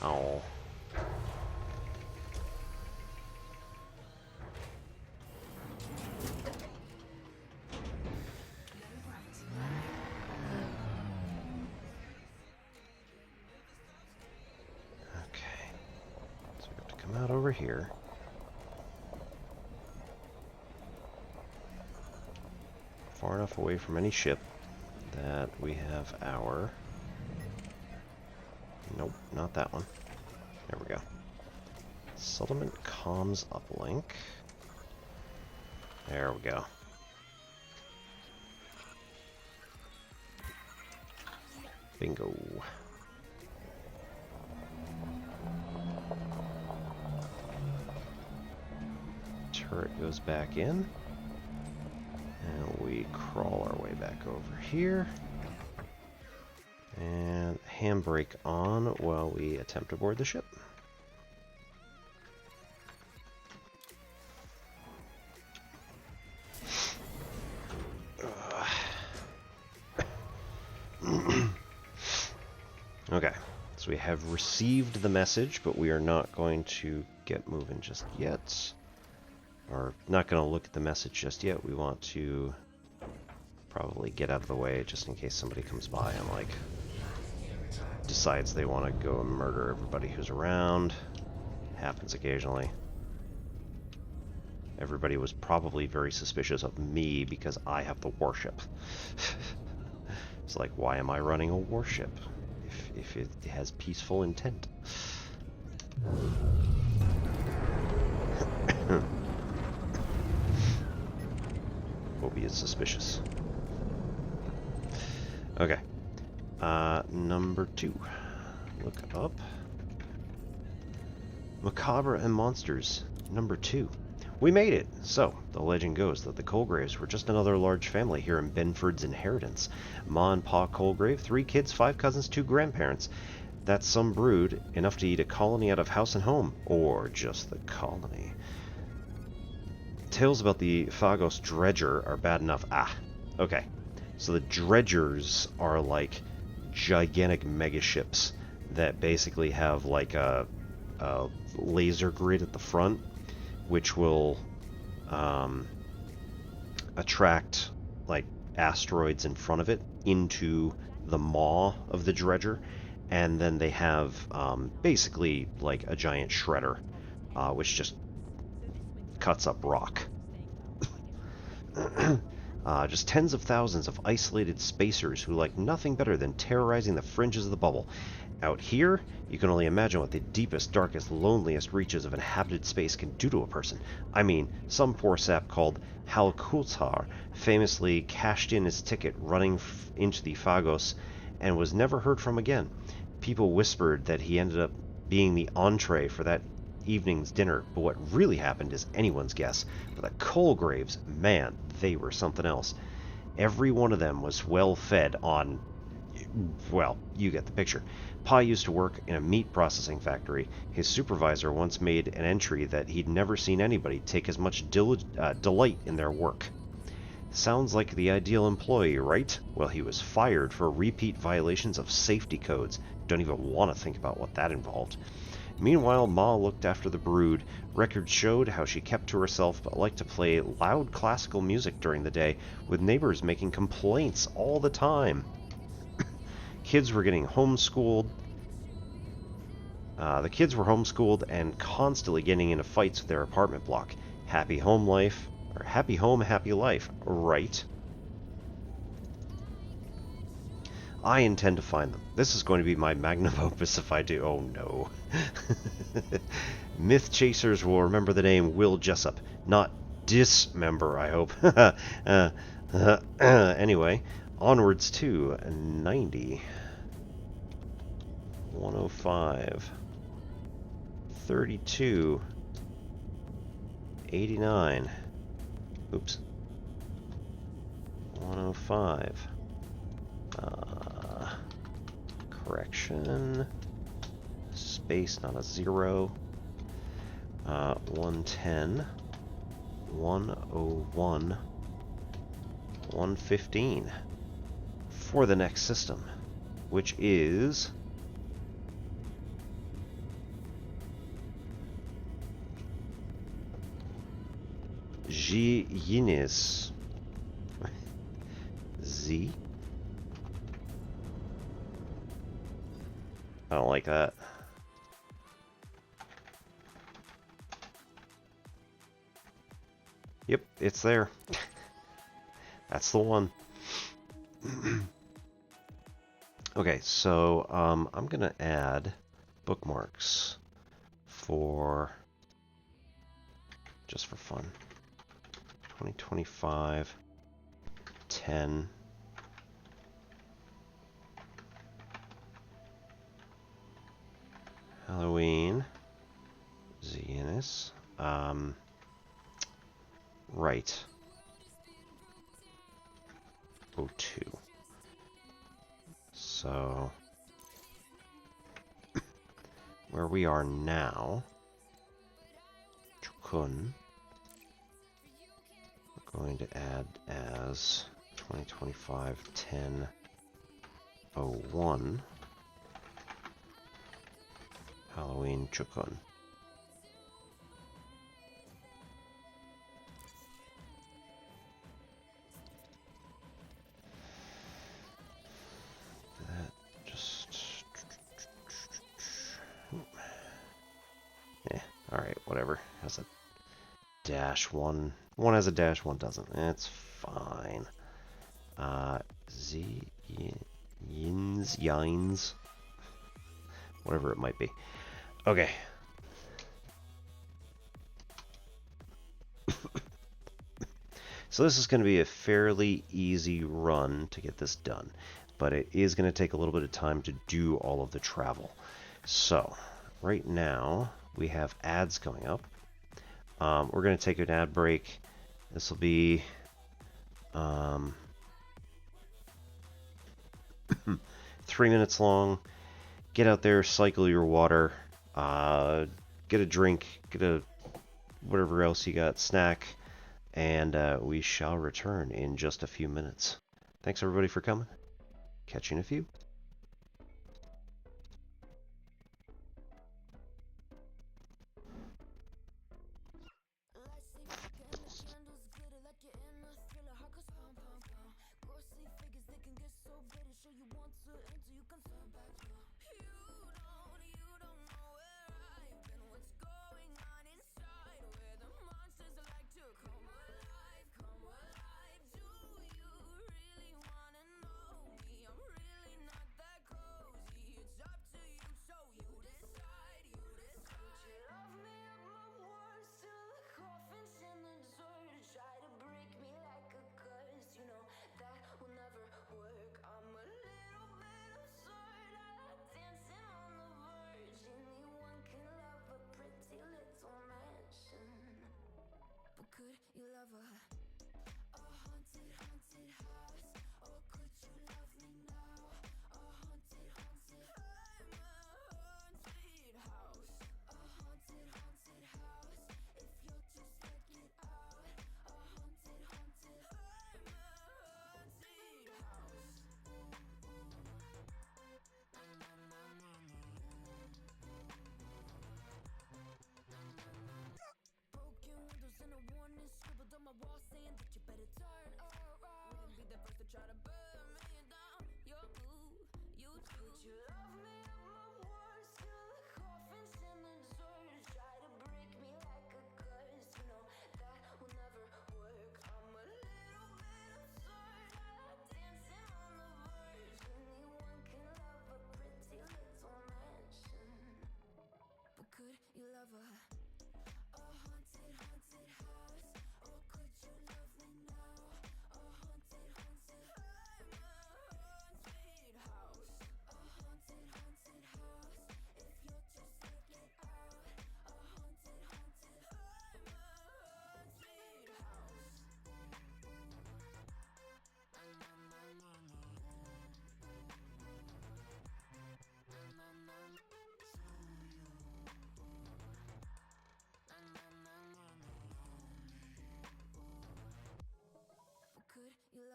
Oh. Out over here. Far enough away from any ship that we have our... Nope, not that one. There we go. Settlement comms uplink. There we go. Bingo. Turret goes back in, and we crawl our way back over here, and handbrake on while we attempt to board the ship. Okay, so we have received the message, but we are not going to get moving just yet. Or not going to look at the message just yet. We want to probably get out of the way just in case somebody comes by and, like, decides they want to go and murder everybody who's around. Happens occasionally. Everybody was probably very suspicious of me because I have the warship. It's like, why am I running a warship if it has peaceful intent? Albeit suspicious. Okay. Number 2. Look up. Macabre and Monsters, number 2. We made it! So, the legend goes that the Colgraves were just another large family here in Benford's inheritance. Ma and Pa Colgrave, 3 kids, 5 cousins, 2 grandparents. That's some brood, enough to eat a colony out of house and home. Or just the colony. Tales about the Phagos Dredger are bad enough. Ah, okay. So the Dredgers are like gigantic megaships that basically have like a laser grid at the front, which will attract like asteroids in front of it into the maw of the Dredger, and then they have basically like a giant shredder, which just cuts up rock. Just tens of thousands of isolated spacers who like nothing better than terrorizing the fringes of the bubble. Out here, you can only imagine what the deepest, darkest, loneliest reaches of inhabited space can do to a person. I mean, some poor sap called Hal Kulzar famously cashed in his ticket running into the Phagos and was never heard from again. People whispered that he ended up being the entree for that evening's dinner, but what really happened is anyone's guess. But the Colgraves, man, they were something else. Every one of them was well fed on, well, you get the picture. Pa used to work in a meat processing factory. His supervisor once made an entry that he'd never seen anybody take as much delight in their work. Sounds like the ideal employee, right? Well, he was fired for repeat violations of safety codes. Don't even want to think about what that involved. Meanwhile, Ma looked after the brood. Records showed how she kept to herself but liked to play loud classical music during the day, with neighbors making complaints all the time. Kids were getting homeschooled. The kids were homeschooled and constantly getting into fights with their apartment block. Happy home life, or happy home, happy life, right? I intend to find them. This is going to be my magnum opus if I do. Oh no. Myth chasers will remember the name Will Jessup, not dismember, I hope. Anyway, onwards to 90, 105, 32, 89. Oops. 105. Correction. Space, not a 0. 110. 101. 115. For the next system, which is Yinis. Z. I don't like that. Yep, it's there. That's the one. Okay, so I'm gonna add bookmarks for just for fun. 2025 10 Halloween Zenus right 02. So where we are now, Chukun, we're going to add as 2025 10/01 Halloween Chukun. That just... alright, whatever. Has a -1. One has a dash, one doesn't. It's fine. Yins, whatever it might be. Okay. So this is going to be a fairly easy run to get this done, but it is going to take a little bit of time to do all of the travel. So right now we have ads coming up. We're going to take an ad break. This will be 3 minutes long. Get out there, cycle your water, get a drink, get a whatever else you got, snack, and we shall return in just a few minutes. Thanks everybody for coming. Catch you in a few. Broken windows and a warning scribbled on my wall.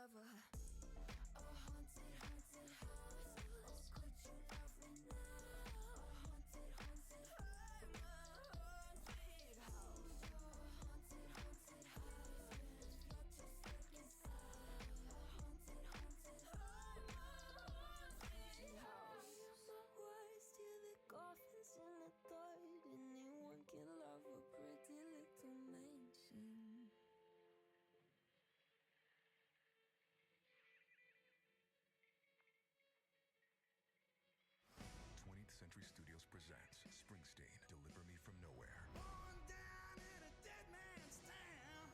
lover. A haunted, haunted house. Oh, could you love me now? A haunted, haunted house. I'm a haunted house. A haunted, haunted house. You're just like inside. A haunted, haunted house. I'm a haunted house. My words, till the coffins in the thought. Anyone can love a pretty little mansion. 20th Century Studios presents Springsteen, Deliver Me From Nowhere. Born down in a dead man's town.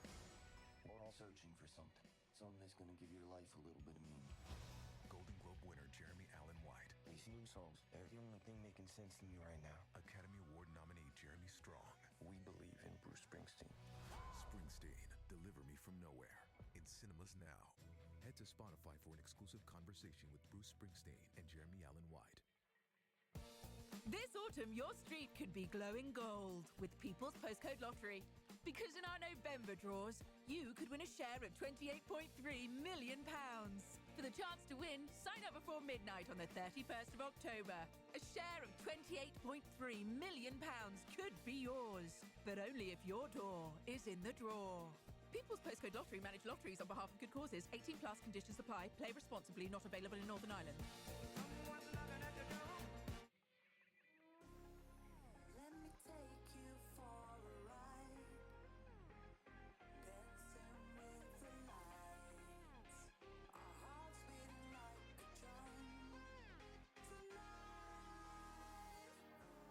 We're all searching for something. Something that's gonna give your life a little bit of meaning. Golden Globe winner Jeremy Allen White. These new songs, they're the only thing making sense to me right now. Academy Award nominee Jeremy Strong. We believe in Bruce Springsteen. Springsteen, Deliver Me From Nowhere. In cinemas now. Head to Spotify for an exclusive conversation with Bruce Springsteen and Jeremy Allen White. This autumn, your street could be glowing gold with People's Postcode Lottery. Because in our November draws, you could win a share of £28.3 million. For the chance to win, sign up before midnight on the 31st of October. A share of £28.3 million could be yours, but only if your door is in the draw. People's Postcode Lottery manage lotteries on behalf of good causes. 18 plus conditions apply. Play responsibly. Not available in Northern Ireland. Someone knocking at the door. Let me take you for a ride. Dancing with the lights. Our hearts beating like a drum. Tonight. Tonight.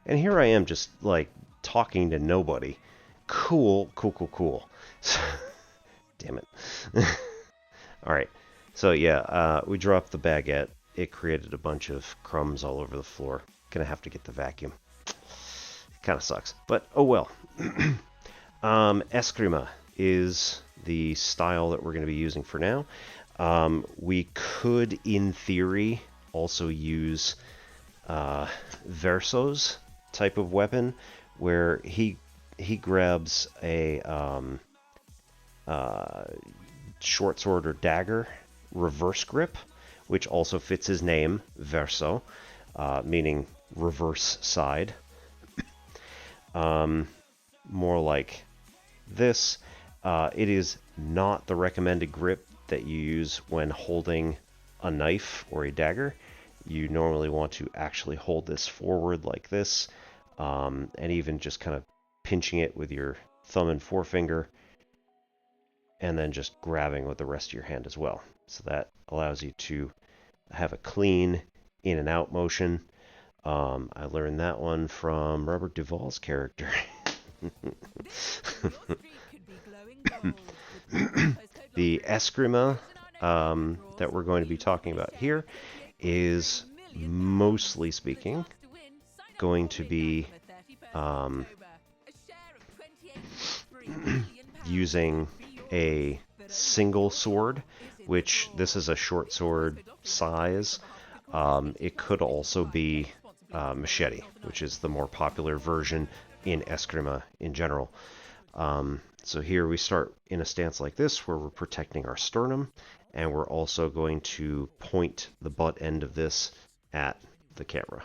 And here I am just, like, talking to nobody. Cool, cool, cool, cool. Damn it. Alright, so yeah, we dropped the baguette. It created a bunch of crumbs all over the floor. Gonna have to get the vacuum. Kind of sucks, but oh well. Eskrima is the style that we're going to be using for now. We could, in theory, also use Verso's type of weapon, where he grabs a short sword or dagger reverse grip, which also fits his name, Verso, meaning reverse side. More like this. It is not the recommended grip that you use when holding a knife or a dagger. You normally want to actually hold this forward like this, and even just kind of pinching it with your thumb and forefinger, and then just grabbing with the rest of your hand as well. So that allows you to have a clean in and out motion. I learned that one from Robert Duvall's character. The Eskrima that we're going to be talking about here is, mostly speaking, going to be using a single sword, which this is a short sword size. It could also be machete, which is the more popular version in Eskrima in general. So here we start in a stance like this, where we're protecting our sternum, and we're also going to point the butt end of this at the camera,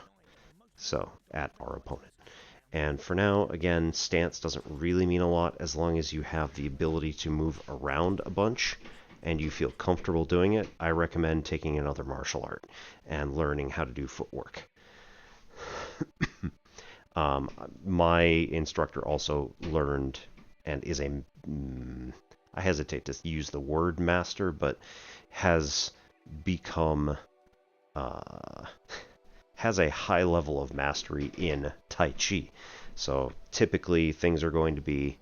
so at our opponent. And for now, again, stance doesn't really mean a lot as long as you have the ability to move around a bunch and you feel comfortable doing it. I recommend taking another martial art and learning how to do footwork. My instructor also learned and is a, I hesitate to use the word master, but has become, has a high level of mastery in Tai Chi. So typically things are going to be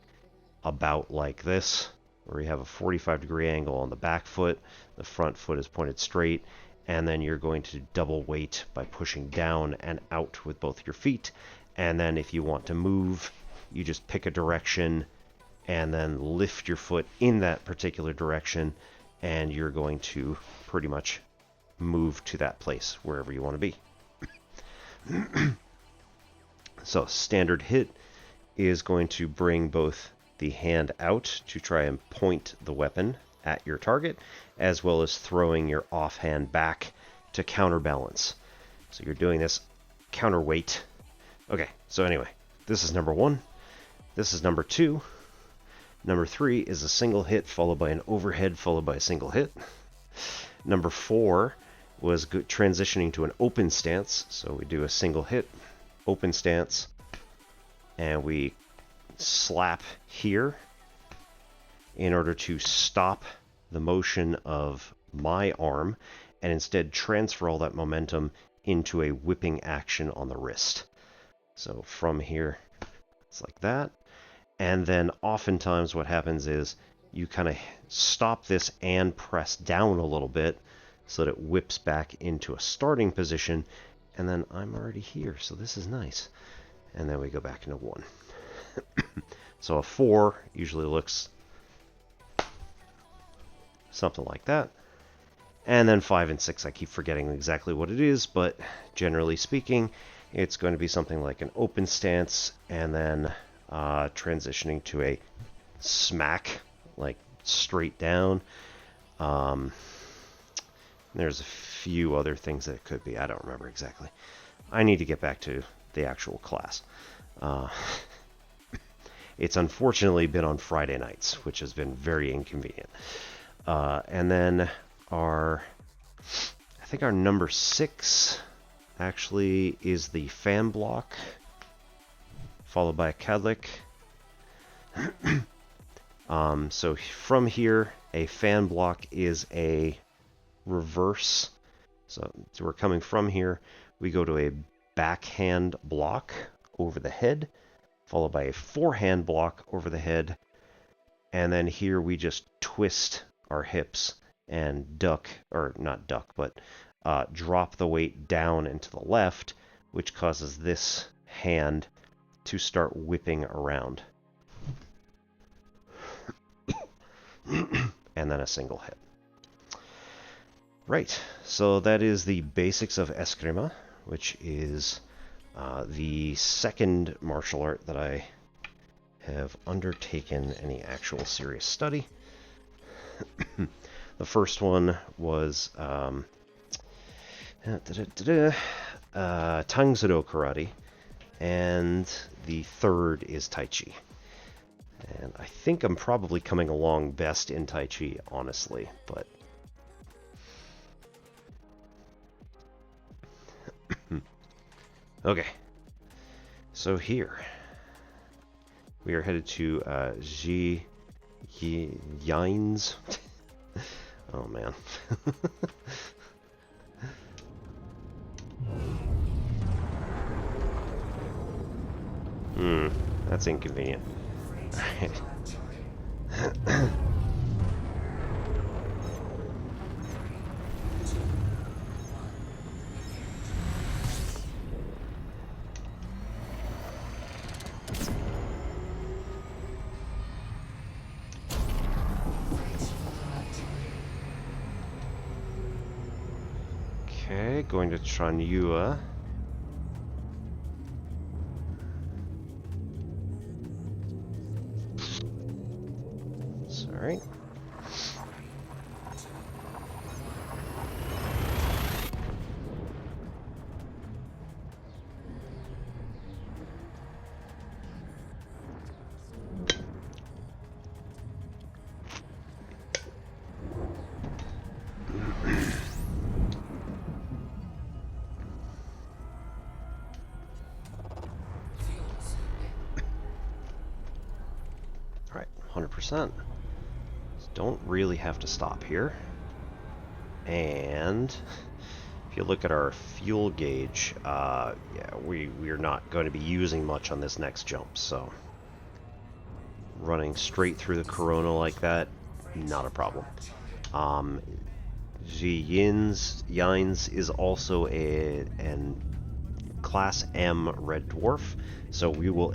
about like this, where you have a 45-degree angle on the back foot, the front foot is pointed straight, and then you're going to double weight by pushing down and out with both your feet. And then if you want to move, you just pick a direction and then lift your foot in that particular direction, and you're going to pretty much move to that place wherever you want to be. So standard hit is going to bring both the hand out to try and point the weapon at your target, as well as throwing your offhand back to counterbalance. So you're doing this counterweight. Okay, so anyway, this is number 1. This is number 2. Number 3 is a single hit followed by an overhead followed by a single hit. Number 4 was transitioning to an open stance. So we do a single hit, open stance, and we slap here in order to stop the motion of my arm and instead transfer all that momentum into a whipping action on the wrist. So from here, it's like that. And then oftentimes what happens is you kind of stop this and press down a little bit so that it whips back into a starting position, and then I'm already here, so this is nice. And then we go back into 1. So a 4 usually looks something like that. And then 5 and 6, I keep forgetting exactly what it is, but generally speaking, it's going to be something like an open stance, and then transitioning to a smack, like straight down. There's a few other things that it could be. I don't remember exactly. I need to get back to the actual class. It's unfortunately been on Friday nights, which has been very inconvenient. And then I think our number 6 actually is the fan block, followed by a kadlik. So from here, a fan block is a reverse. So we're coming from here, we go to a backhand block over the head, followed by a forehand block over the head, and then here we just twist our hips and duck, or not duck, but drop the weight down into the left, which causes this hand to start whipping around. And then a single hit. Right, so that is the basics of Eskrima, which is the second martial art that I have undertaken any actual serious study. The first one was Tangzado Karate, and the third is Tai Chi. And I think I'm probably coming along best in Tai Chi, honestly, but... Okay, so here we are headed to Yines. Oh man. That's inconvenient. Alright. Okay, going to Tranyua. Sorry. Alright, 100%. Don't really have to stop here. And if you look at our fuel gauge, yeah, we're not going to be using much on this next jump, so running straight through the Corona like that, not a problem. Yines is also an Class M Red Dwarf, so we will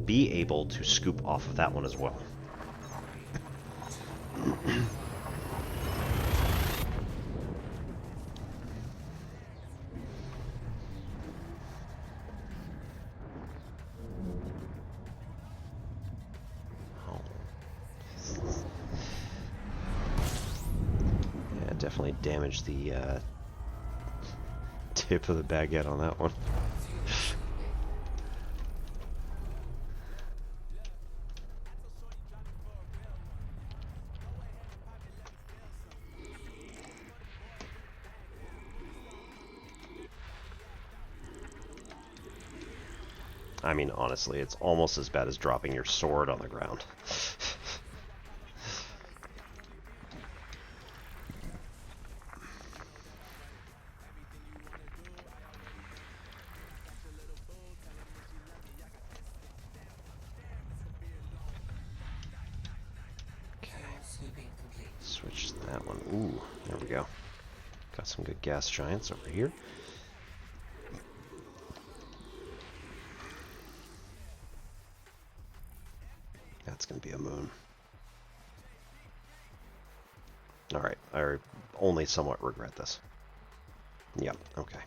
be able to scoop off of that one as well. Yeah, definitely damaged the tip of the baguette on that one. I mean, honestly, it's almost as bad as dropping your sword on the ground. Switch that one. Ooh, there we go. Got some good gas giants over here. That's gonna be a moon. Alright, I only somewhat regret this. Yep, okay.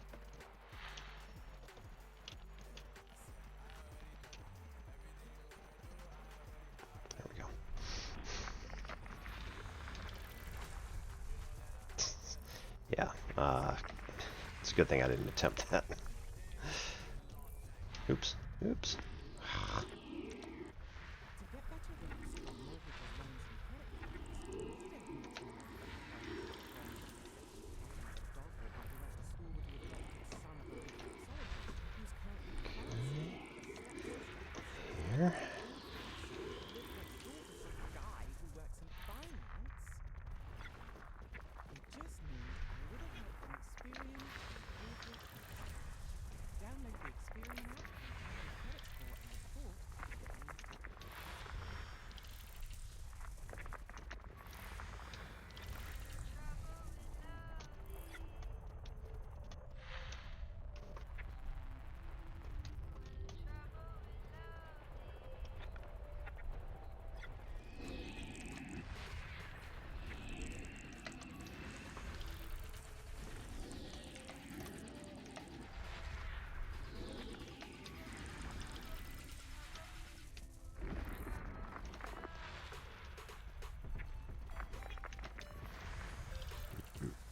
There we go. Yeah, it's a good thing I didn't attempt that. Oops, oops. Here. Download the experience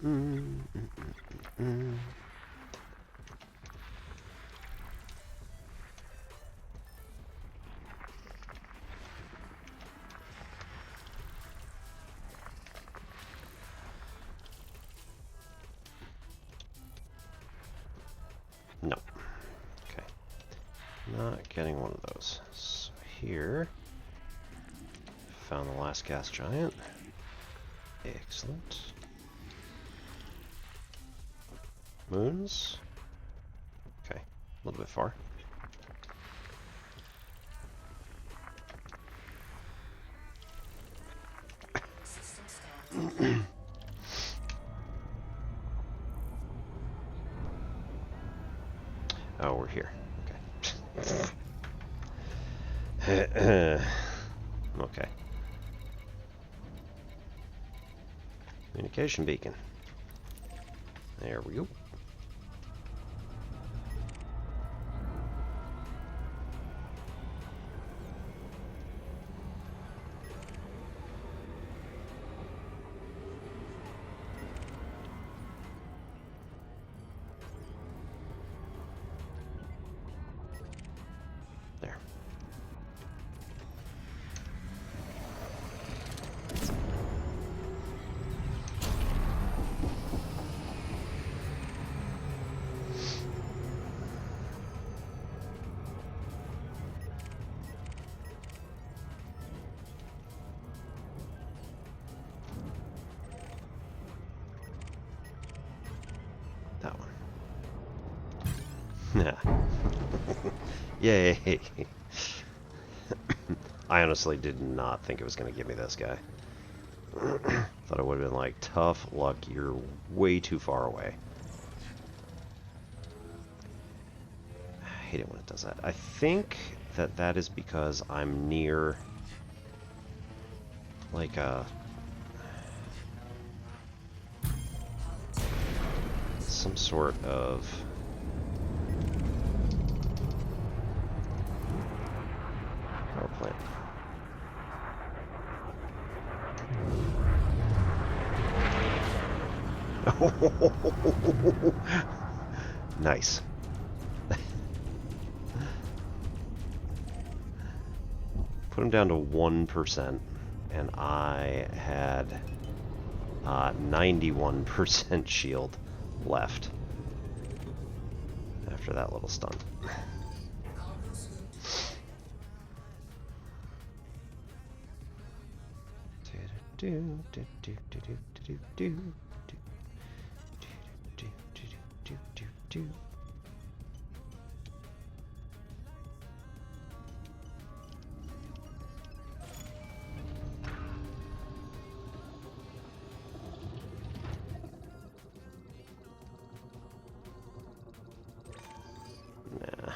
No. Okay. Not getting one of those. So here. Found the last gas giant. Excellent. Moons. Okay. A little bit far. Oh, we're here. Okay. Okay. Communication beacon. There we go. There. That one. Yay! I honestly did not think it was going to give me this guy. Thought it would have been like, tough luck, you're way too far away. I hate it when it does that. I think that that is because I'm near like some sort of power plant. Nice. Put him down to 1%, and I had 91% shield left after that little stun. Nah.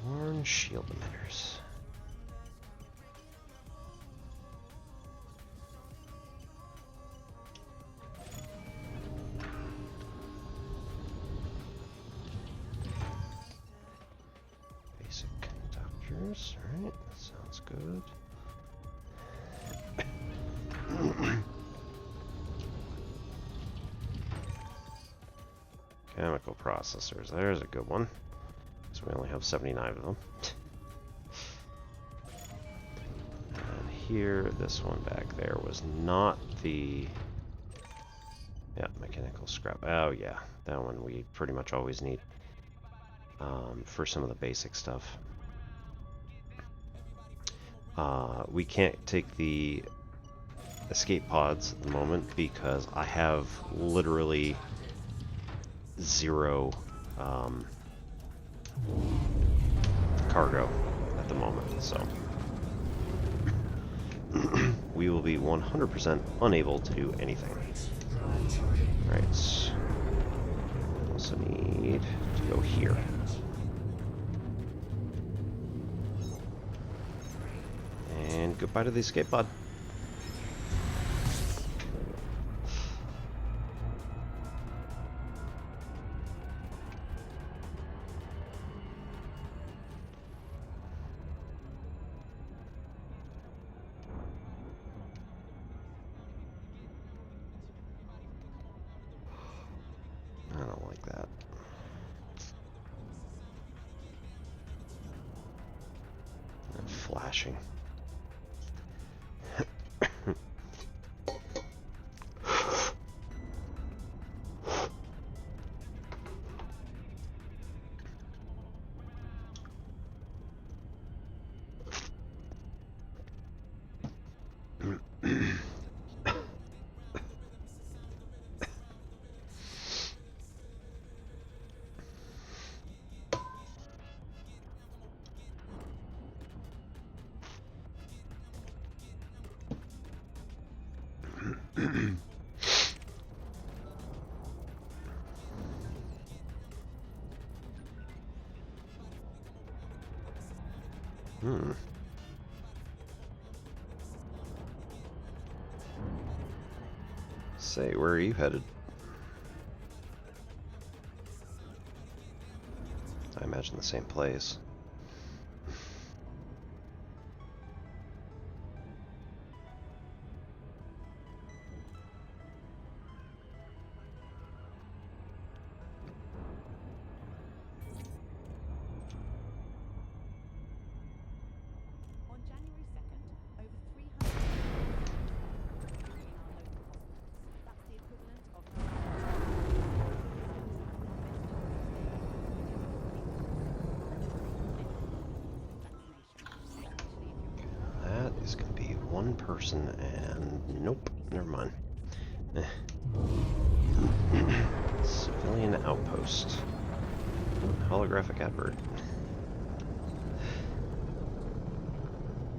Worn shield emitters. Basic conductors, alright, that sounds good. Chemical processors, there's a good one. So we only have 79 of them. And here, this one back there was not the... Yeah, mechanical scrap. Oh yeah, that one we pretty much always need for some of the basic stuff. We can't take the escape pods at the moment because I have literally zero cargo at the moment, so we will be 100% unable to do anything. Right, so we also need to go here. And goodbye to the escape pod. flashing. Say, where are you headed? I imagine the same place. On January 2nd, over 300 in our local hospitals. That's the equivalent of That is going to be one person, and nope, never mind. Civilian outpost. Holographic advert.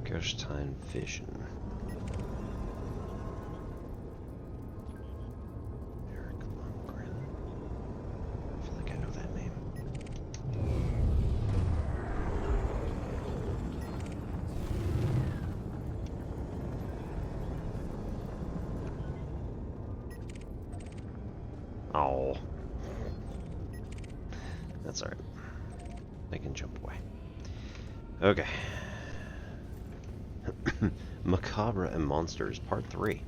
Gustave vision. Eric Lundgren. I feel like I know that name. Oh. That's alright. I can jump away. Okay. Macabre and Monsters, Part 3.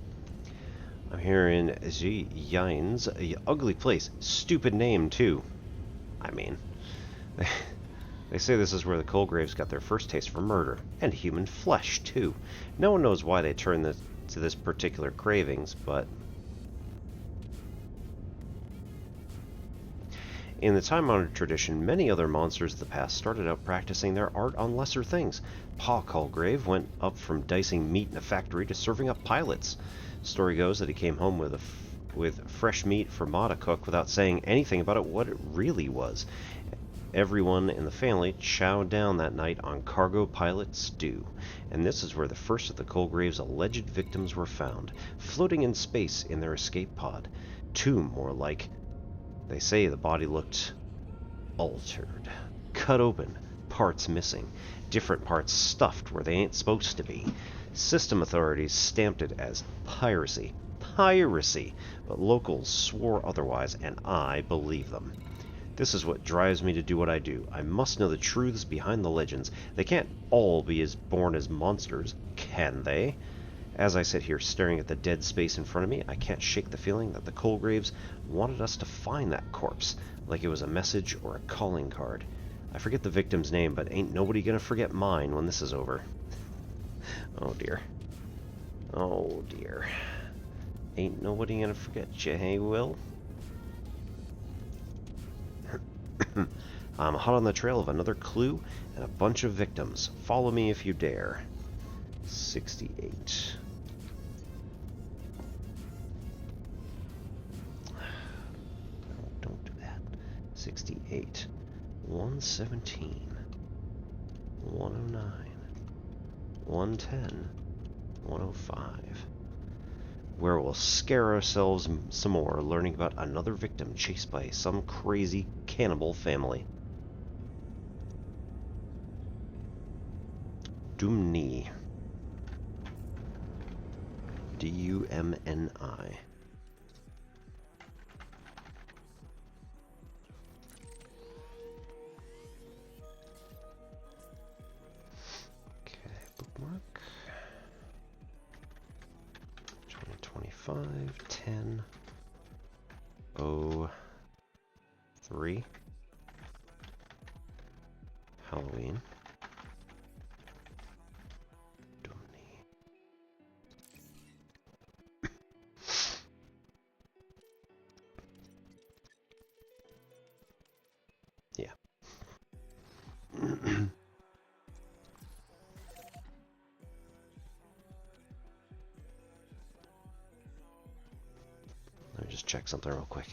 I'm here in Yines, a ugly place. Stupid name, too. I mean, they say this is where the Colgraves got their first taste for murder, and human flesh, too. No one knows why they turned to this particular cravings, but in the time-honored tradition, many other monsters of the past started out practicing their art on lesser things. Pa Colgrave went up from dicing meat in a factory to serving up pilots. Story goes that he came home with fresh meat for Ma to cook without saying anything about it, what it really was. Everyone in the family chowed down that night on cargo pilot stew. And this is where the first of the Colgraves' alleged victims were found, floating in space in their escape pod. Two, more like. They say the body looked altered, cut open, parts missing, different parts stuffed where they ain't supposed to be. System authorities stamped it as piracy. Piracy! But locals swore otherwise, and I believe them. This is what drives me to do what I do. I must know the truths behind the legends. They can't all be born as monsters, can they? As I sit here staring at the dead space in front of me, I can't shake the feeling that the Colgraves wanted us to find that corpse, like it was a message or a calling card. I forget the victim's name, but ain't nobody gonna forget mine when this is over. Oh dear. Oh dear. Ain't nobody gonna forget you, hey Will? I'm hot on the trail of another clue and a bunch of victims. Follow me if you dare. 68. Don't do that. 68. 117. 109. 110. 105. Where we'll scare ourselves some more learning about another victim chased by some crazy cannibal family. Dumni. D-U-M-N-I. Okay, bookmark. 2025, 10, 03. Halloween. Let me just check something real quick.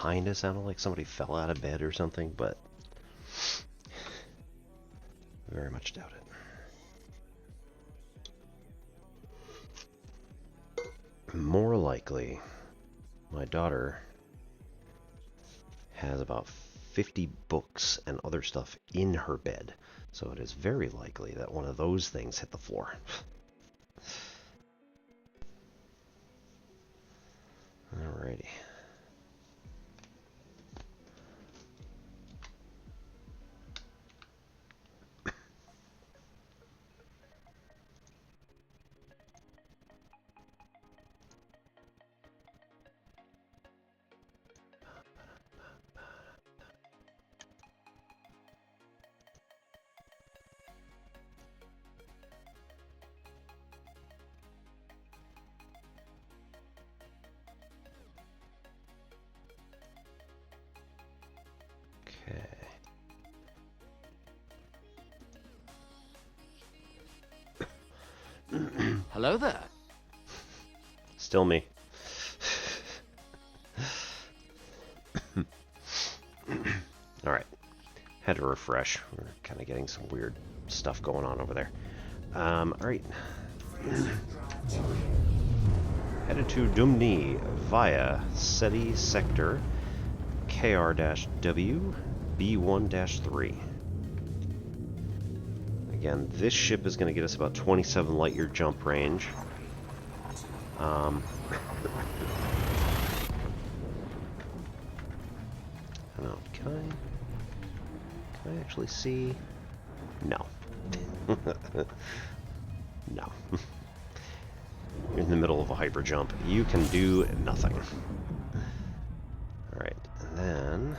Kinda sounded like somebody fell out of bed or something, but very much doubt it. More likely, my daughter has about 50 books and other stuff in her bed, so it is very likely that one of those things hit the floor. Alrighty. Hello there. Still me. Alright. Had to refresh. We're kind of getting some weird stuff going on over there. Alright. Headed to Dumni via SETI Sector KR-W B1-3. Again, this ship is going to get us about 27 light year jump range. I don't know, can I actually see? No. No. You're in the middle of a hyper jump. You can do nothing. Alright, and then...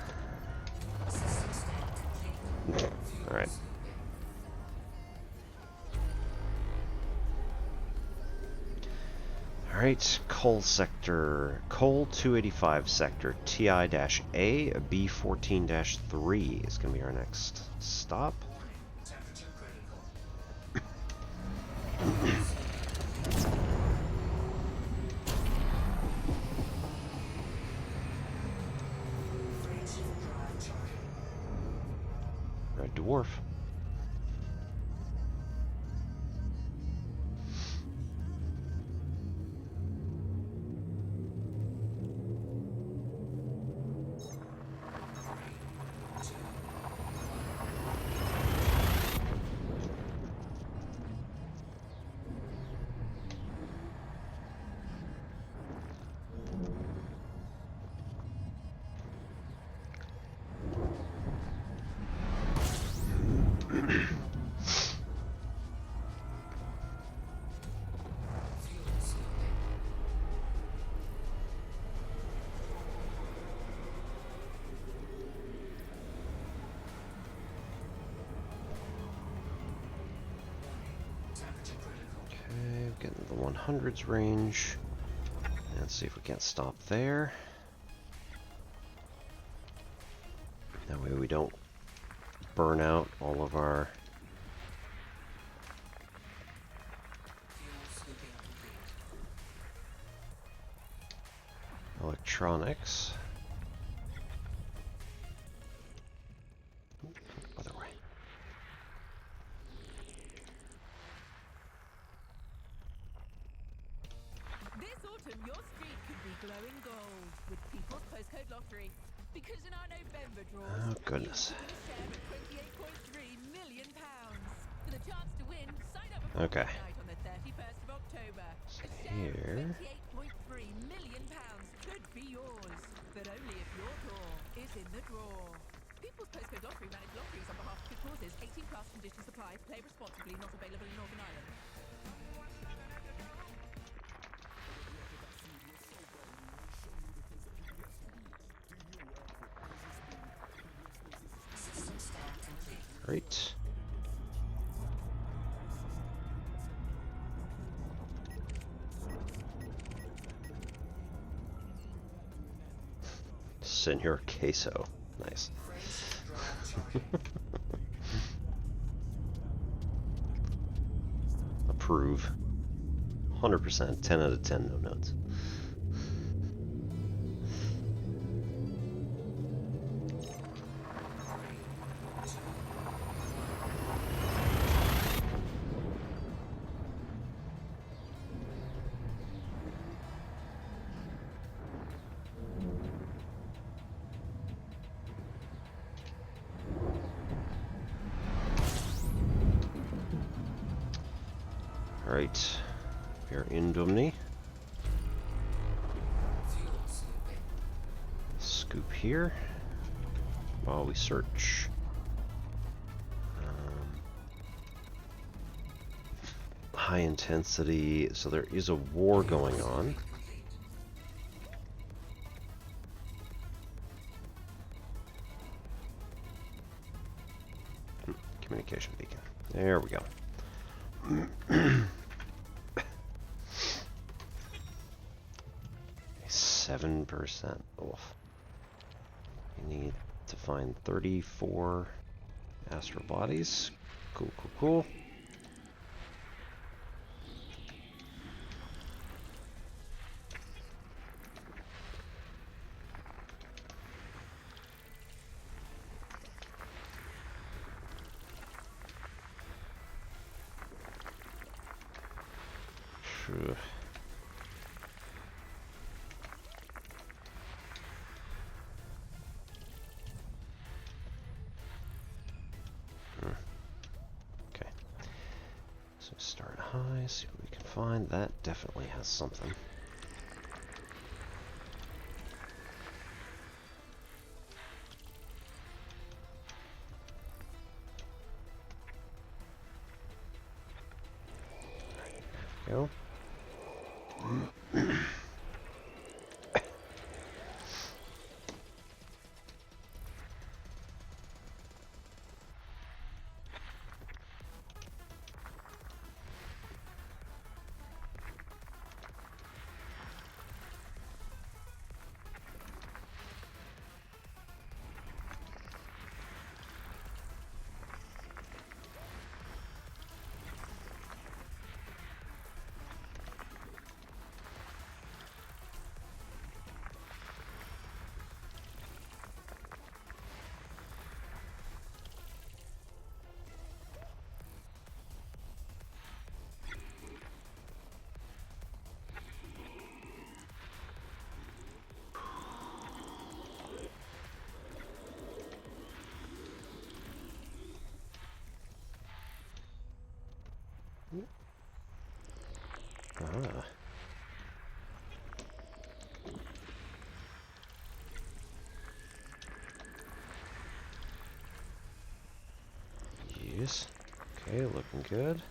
Alright. Alright, Coal Sector, Coal 285 Sector, TI-A, B14-3 is going to be our next stop. Red Dwarf. Getting the 100s range. Let's see if we can't stop there. That way we don't burn out all of our electronics. Other way. This autumn, your street could be glowing gold with People's Postcode Lottery. Because in our November draws, Oh, goodness. you could win a share of £28.3 million. For the chance to win, sign up before Okay. midnight on the 31st of October. So A share here. of £28.3 million could be yours, but only if your tour is in the draw. People's Postcode Lottery manage lotteries on behalf of good causes. 18 plus conditions apply. Play responsibly. Not available in Northern Ireland. Senor Queso. Nice. Approve. 100%. 10 out of 10, no notes. Alright, we are in Dumney. Scoop here while we search. High intensity, so there is a war going on. Communication beacon. There we go. 7% off. You need to find 34 astral bodies. Cool, cool, cool. Sure. Okay. So start high, see what we can find. That definitely has something. There we go. Ah. Yes. Okay, looking good.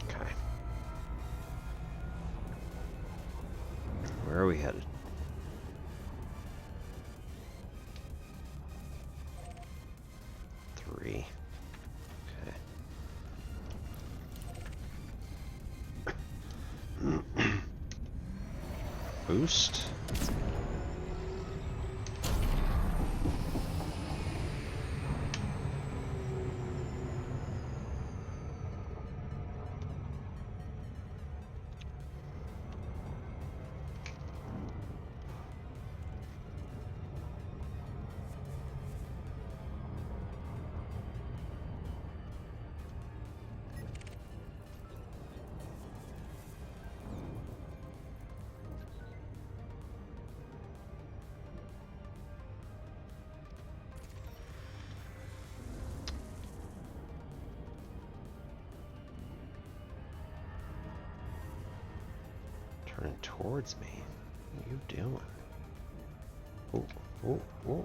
Okay. Where are we headed? Three. Okay. boost. Turning towards me. What are you doing? Oh, oh, oh.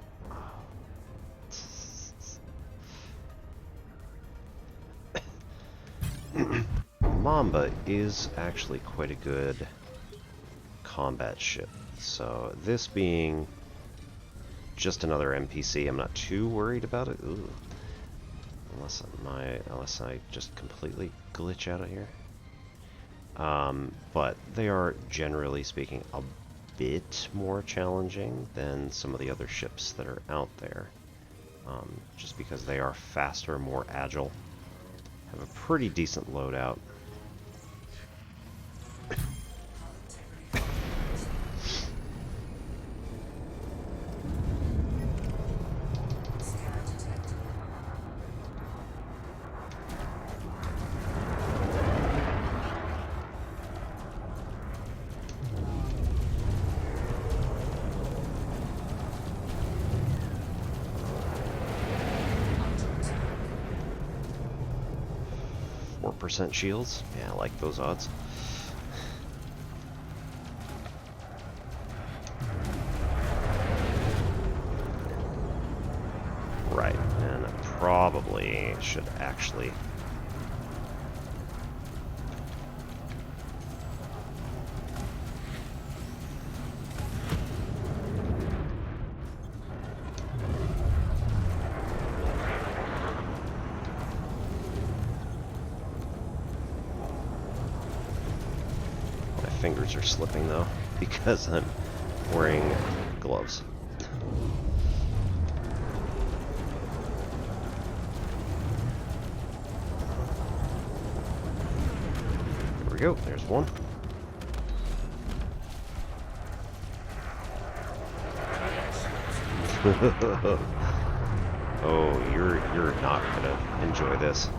Mamba is actually quite a good combat ship. So this being just another NPC, I'm not too worried about it. Ooh. Unless I just completely glitch out of here. But they are, generally speaking, a bit more challenging than some of the other ships that are out there. Just because they are faster, more agile, have a pretty decent loadout. 4% shields? Yeah, I like those odds. Right, and I probably should actually... fingers are slipping though, because I'm wearing gloves. There we go, there's one. Oh, you're not gonna enjoy this.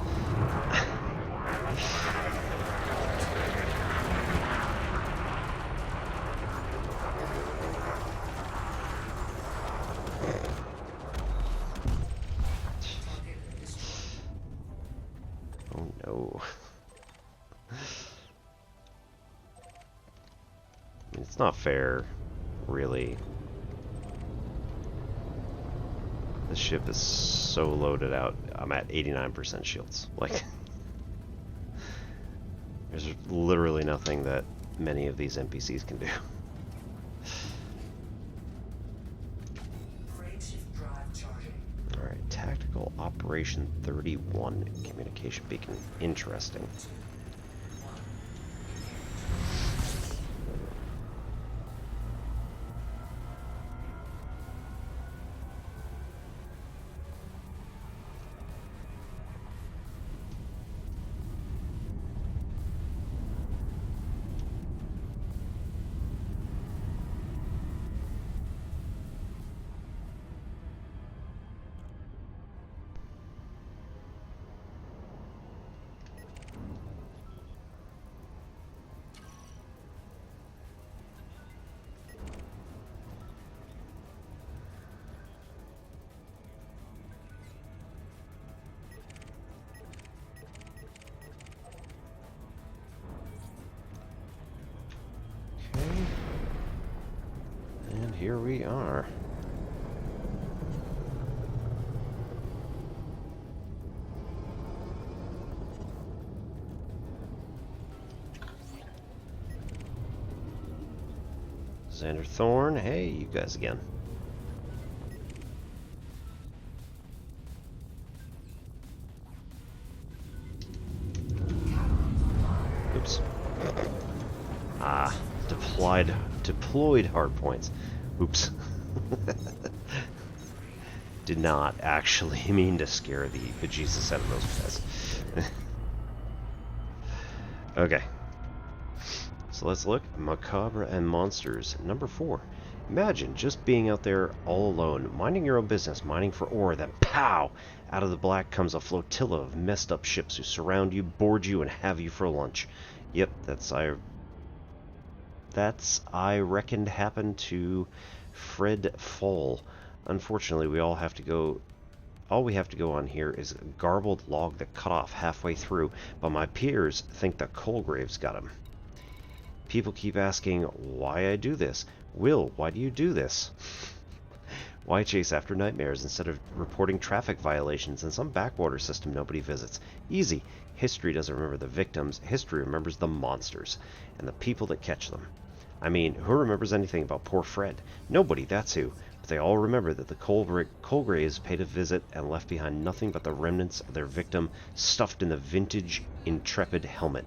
It's not fair, really. This ship is so loaded out. I'm at 89% shields. Like, there's literally nothing that many of these NPCs can do. Alright, Tactical Operation 31 Communication Beacon. Interesting. And here we are. Xander Thorne, hey, you guys again. Oops. Ah, Deployed hard points. Oops. Did not actually mean to scare the bejesus out of those guys. Okay. So let's look. Macabre and Monsters. Number 4. Imagine just being out there all alone, minding your own business, mining for ore, then pow! Out of the black comes a flotilla of messed up ships who surround you, board you, and have you for lunch. Yep, I reckoned happened to Fred Fall. Unfortunately, all we have to go on here is a garbled log that cut off halfway through, but my peers think the Colgraves got him. People keep asking why I do this. Will, why do you do this? Why chase after nightmares instead of reporting traffic violations in some backwater system nobody visits? Easy. History doesn't remember the victims. History remembers the monsters and the people that catch them. I mean, who remembers anything about poor Fred? Nobody, that's who. But they all remember that the Colgraves paid a visit and left behind nothing but the remnants of their victim stuffed in the vintage Intrepid helmet.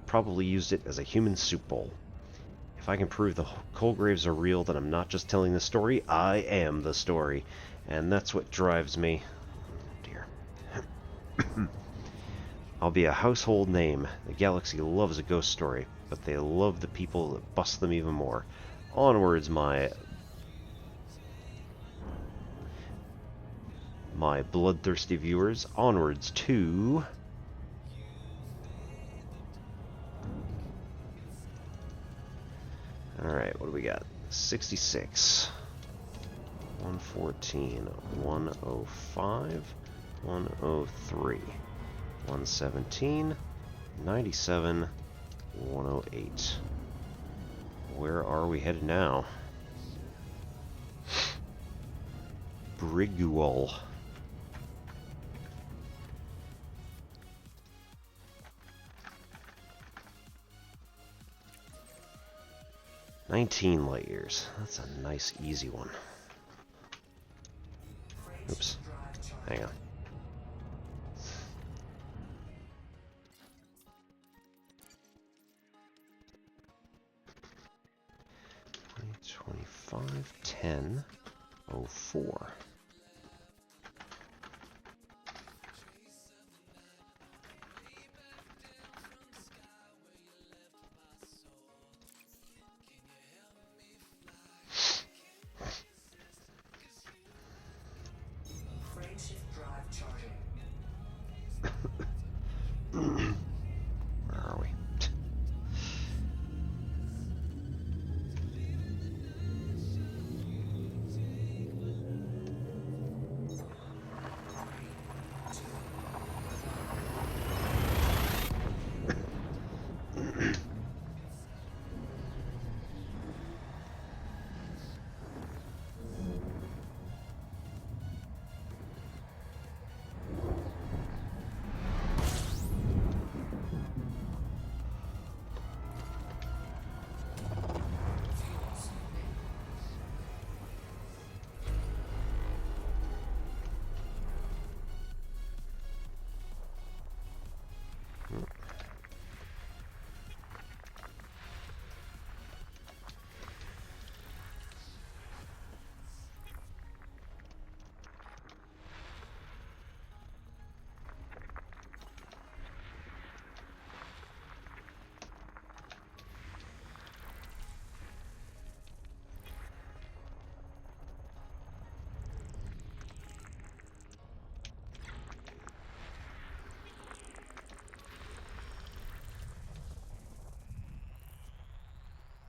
Probably used it as a human soup bowl. If I can prove the Colgraves are real, then I'm not just telling the story, I am the story. And that's what drives me. Oh, dear. I'll be a household name. The galaxy loves a ghost story, but they love the people that bust them even more. Onwards, my bloodthirsty viewers. Onwards to... Alright, what do we got? 66, 114, 105, 103, 117, 97, 108. Where are we headed now? Brigual. "19 light years. That's a nice, easy one. Oops. Hang on. "25, 10, 04. Where are we?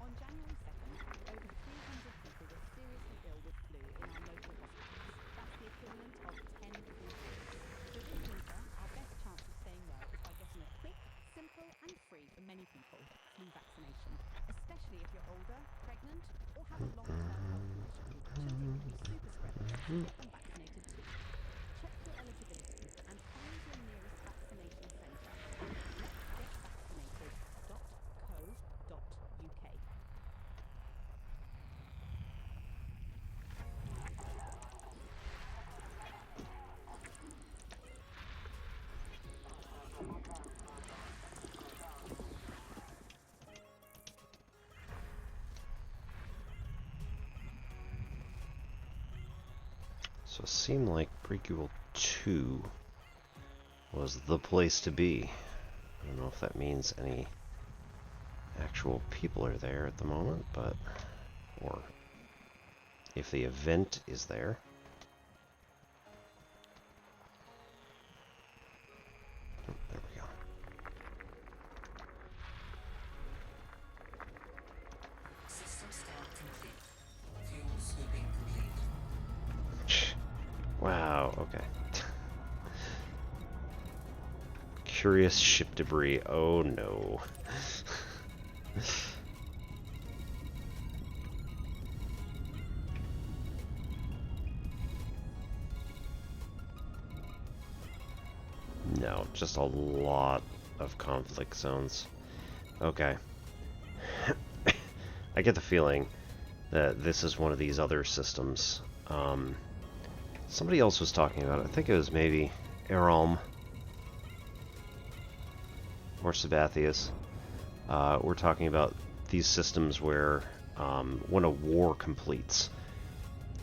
On January 2nd, over 300 people were seriously ill with flu in our local hospitals. That's the equivalent of 10 flu days. So this winter, our best chance of staying well is by getting a quick, simple and free for many people flu vaccination, especially if you're older, pregnant or have a long-term health condition. Children can be super spreaders, so get them vaccinated too. Check your eligibility and find your nearest vaccination centre at letsgetvaccinated.co.uk. So it seemed like Prequel 2 was the place to be. I don't know if that means any actual people are there at the moment, but... or if the event is there. Oh, there we go. System scan complete. Fuel sweeping complete. Wow, okay. Curious ship debris. Oh no. No, just a lot of conflict zones. Okay. I get the feeling that this is one of these other systems. Somebody else was talking about it. I think it was maybe Aram or Sabathius. We're talking about these systems where when a war completes,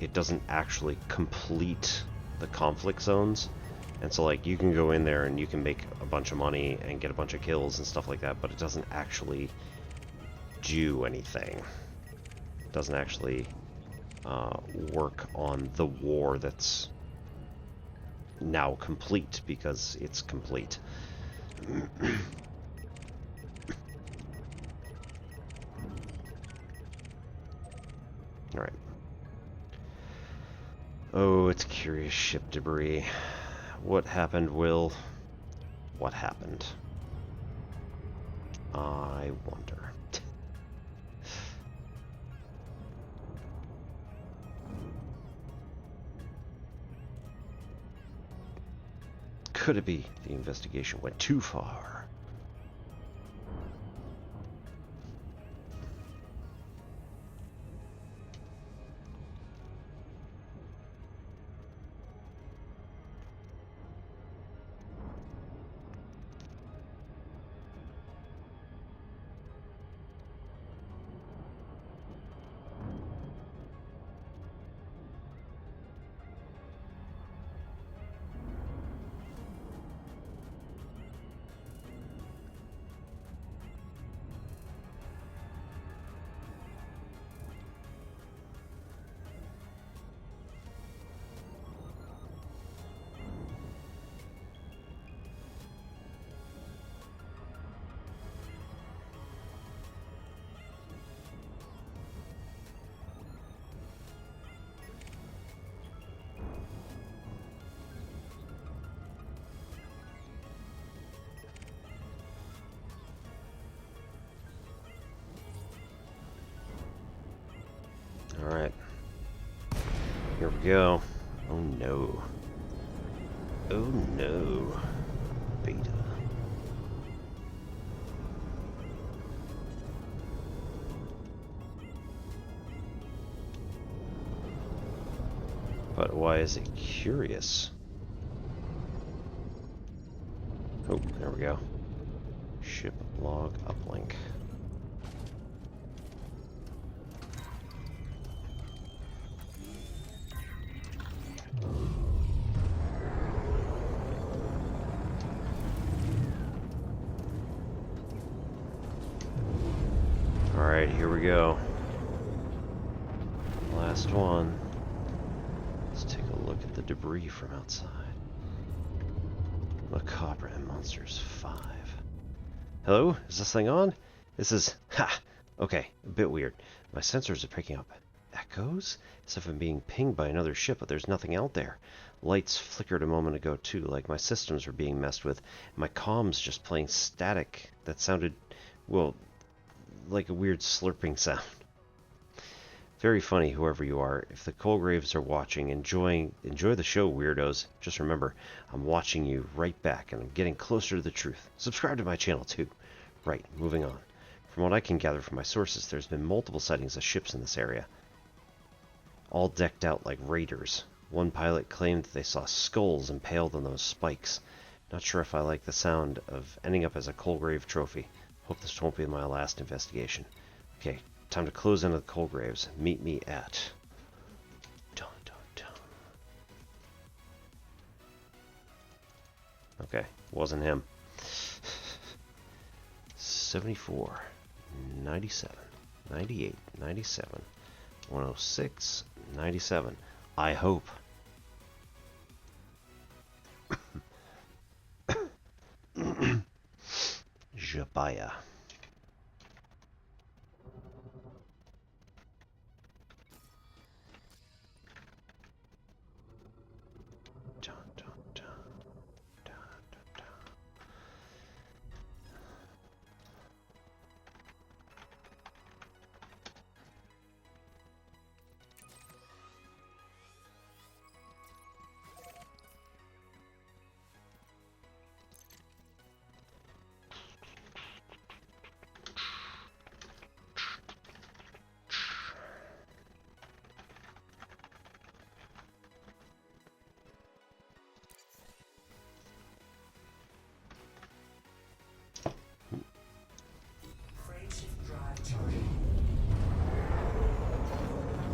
it doesn't actually complete the conflict zones. And so, like, you can go in there and you can make a bunch of money and get a bunch of kills and stuff like that, but it doesn't actually do anything. It doesn't actually work on the war that's now complete, because it's complete. Alright. Oh, it's curious ship debris. What happened, Will? What happened? I wonder. Could it be the investigation went too far? Alright. Here we go. Oh no. Oh no. Beta. But why is it curious? Oh, there we go. Ship log uplink. Alright, here we go. Last one. Let's take a look at the debris from outside. Macabre and Monsters 5. Hello? Is this thing on? This is... Ha! Okay, a bit weird. My sensors are picking up echoes? As if I'm being pinged by another ship, but there's nothing out there. Lights flickered a moment ago too, like my systems were being messed with. My comms just playing static that sounded, well, like a weird slurping sound. Very funny, whoever you are. If the Colgraves are watching, enjoy the show, weirdos. Just remember, I'm watching you right back, and I'm getting closer to the truth. Subscribe to my channel, too. Right, moving on. From what I can gather from my sources, there's been multiple sightings of ships in this area, all decked out like raiders. One pilot claimed that they saw skulls impaled on those spikes. Not sure if I like the sound of ending up as a Colgrave trophy. Hope this won't be my last investigation. Okay, time to close into the Colgraves. Meet me at... Dun, dun, dun. Okay, wasn't him. 74, 97, 98, 97, 106, 97. I hope. Jabaya. Dun, dun, dun. Dun, dun, dun.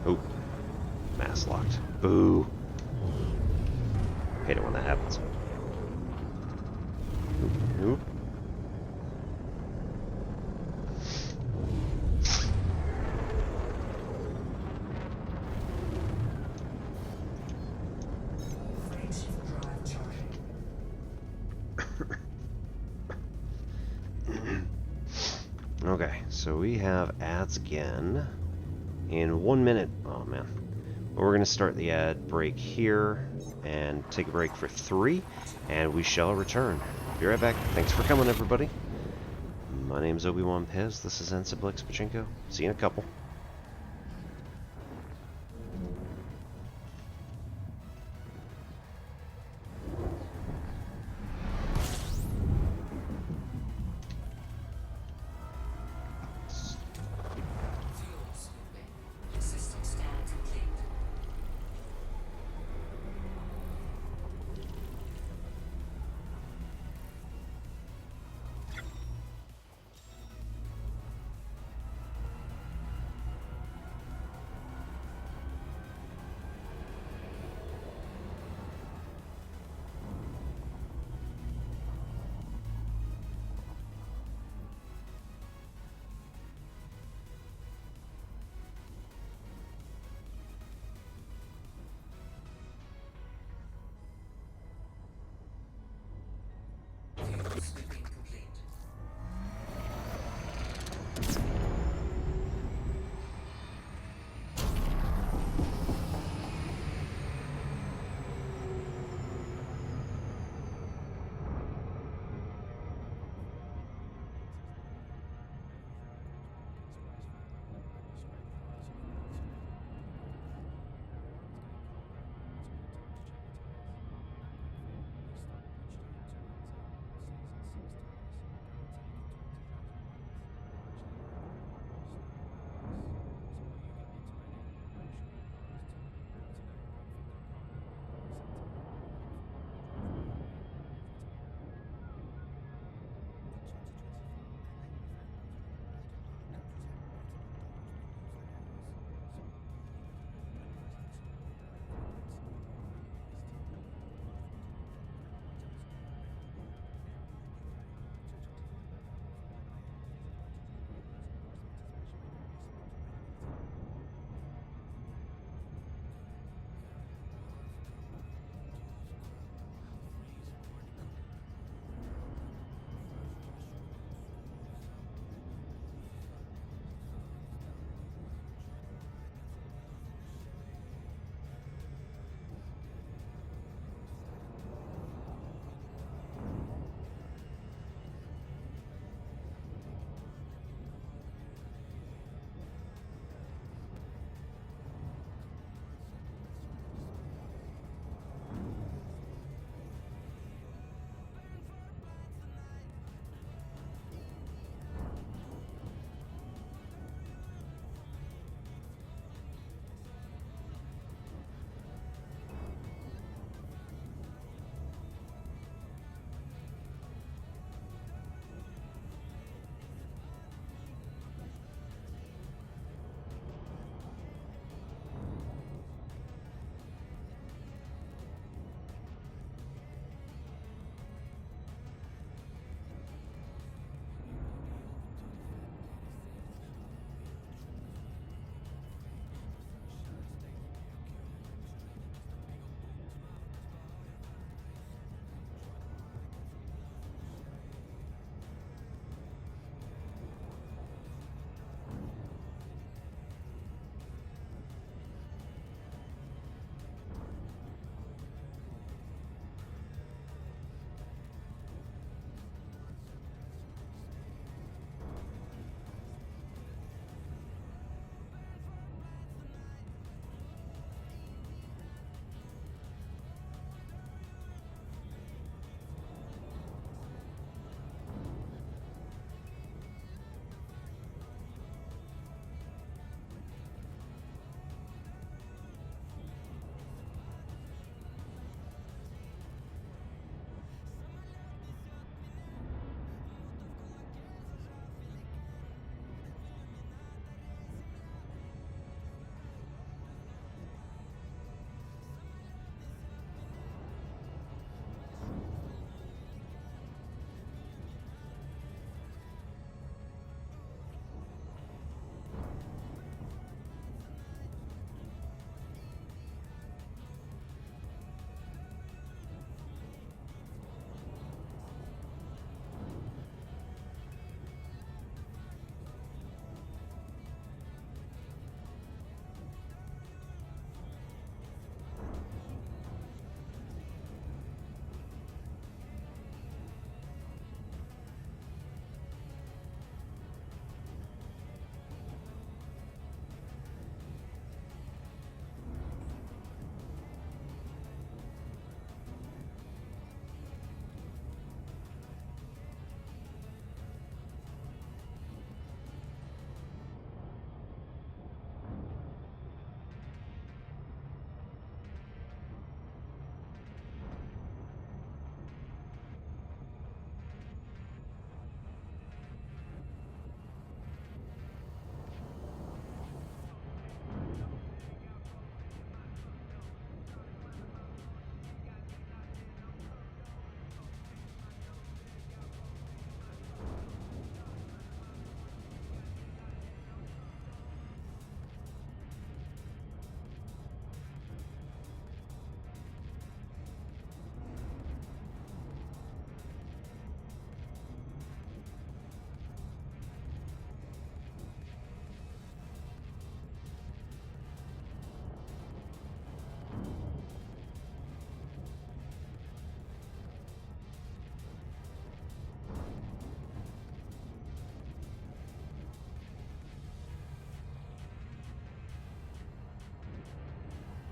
Oh, mass locked. Boo. Hate it when that happens. Oop, oop. Okay, so we have ads again in 1 minute. Oh man. Well, we're going to start the ad break here and take a break for 3, and we shall return. Be right back. Thanks for coming, everybody. My name's Obi-Wan Pez. This is Ensiblix Pachinko. See you in a couple.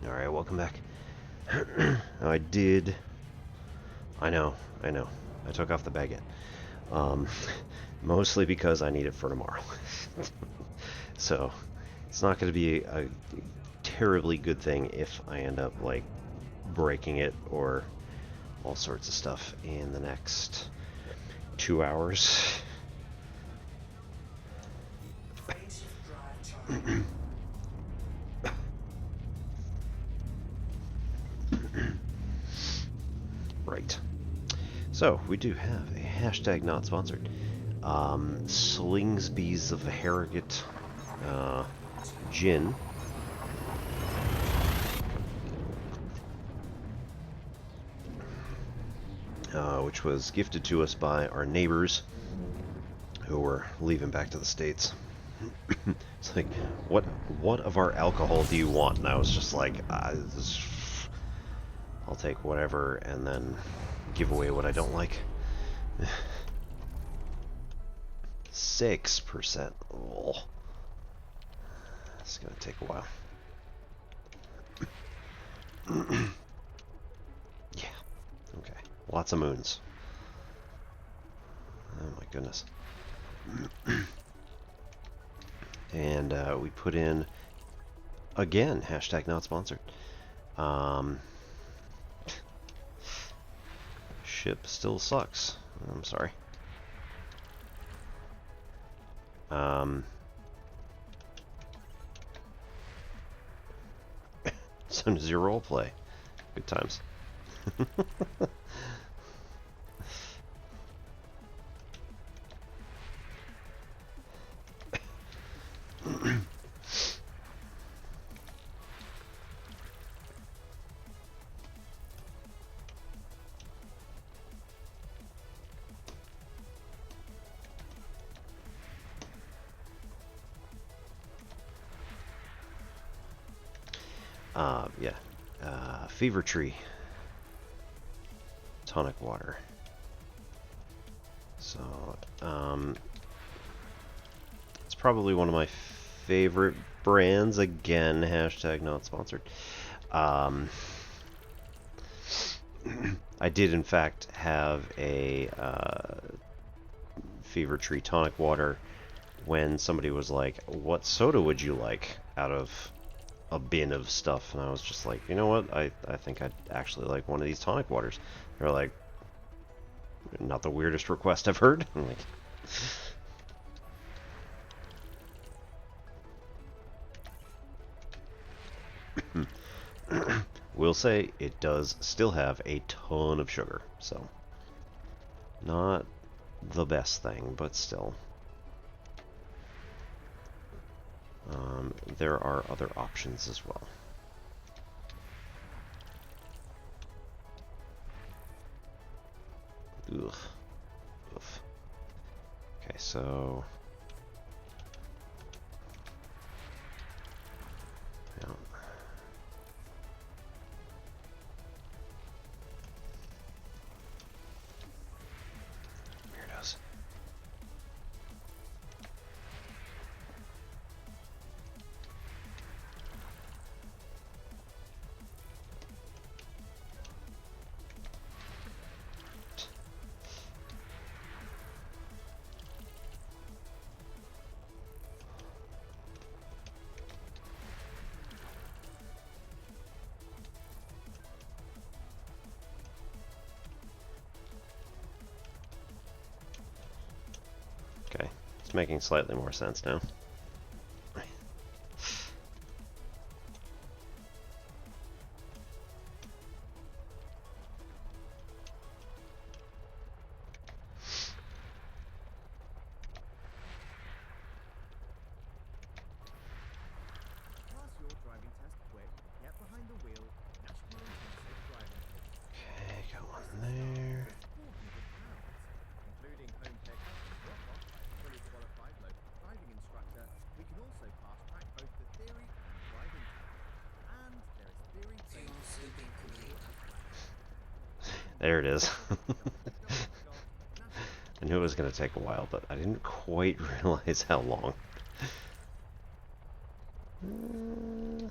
Alright, welcome back. I know. I took off the baguette. Mostly because I need it for tomorrow. So, it's not going to be a terribly good thing if I end up, like, breaking it or all sorts of stuff in the next 2 hours. Right. So, we do have a hashtag not sponsored. Slingsby's of Harrogate gin. Which was gifted to us by our neighbors who were leaving back to the States. It's like, what of our alcohol do you want? And I was just like, I'll take whatever and then give away what I don't like. 6%. Oh. It's gonna take a while. Yeah. Okay. Lots of moons. Oh my goodness. And we put in, again, hashtag not sponsored. Ship still sucks. I'm sorry. So does your role play. Good times. Yeah. Fever Tree. Tonic water. So, it's probably one of my favorite brands. Again, hashtag not sponsored. I did, in fact, have a Fever Tree tonic water when somebody was like, what soda would you like out of a bin of stuff? And I was just like, you know what, I think I'd actually like one of these tonic waters. They're like, not the weirdest request I've heard. I'm like, will say it does still have a ton of sugar, so not the best thing, but still. There are other options as well. Ugh. Oof. Okay, so... yeah. Weirdos. Okay, it's making slightly more sense now. Pass your driving test quick. Get behind the wheel. National Intensive Driving Course. Okay, got one there. £400, including home pickup, drop-off, fully qualified local driving instructor. We can also fast-track both the theory and driving test. And there is theory training. There it is. I knew it was going to take a while, but I didn't quite realize how long. Nah.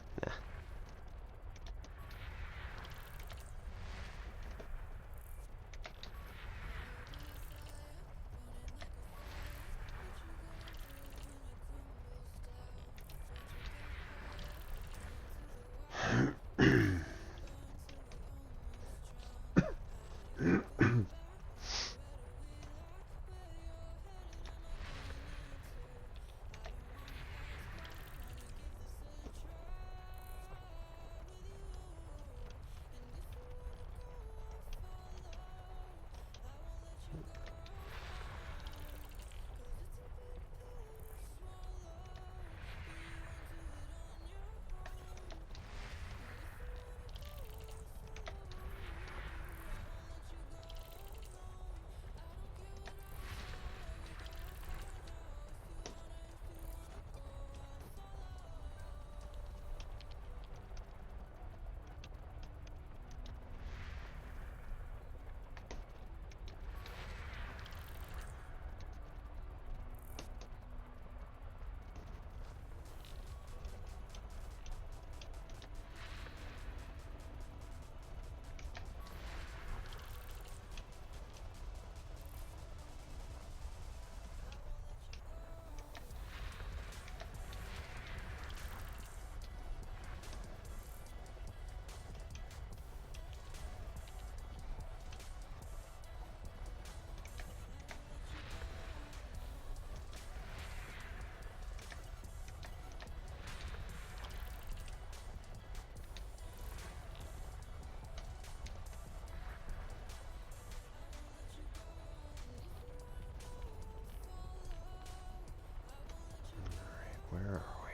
Where are we?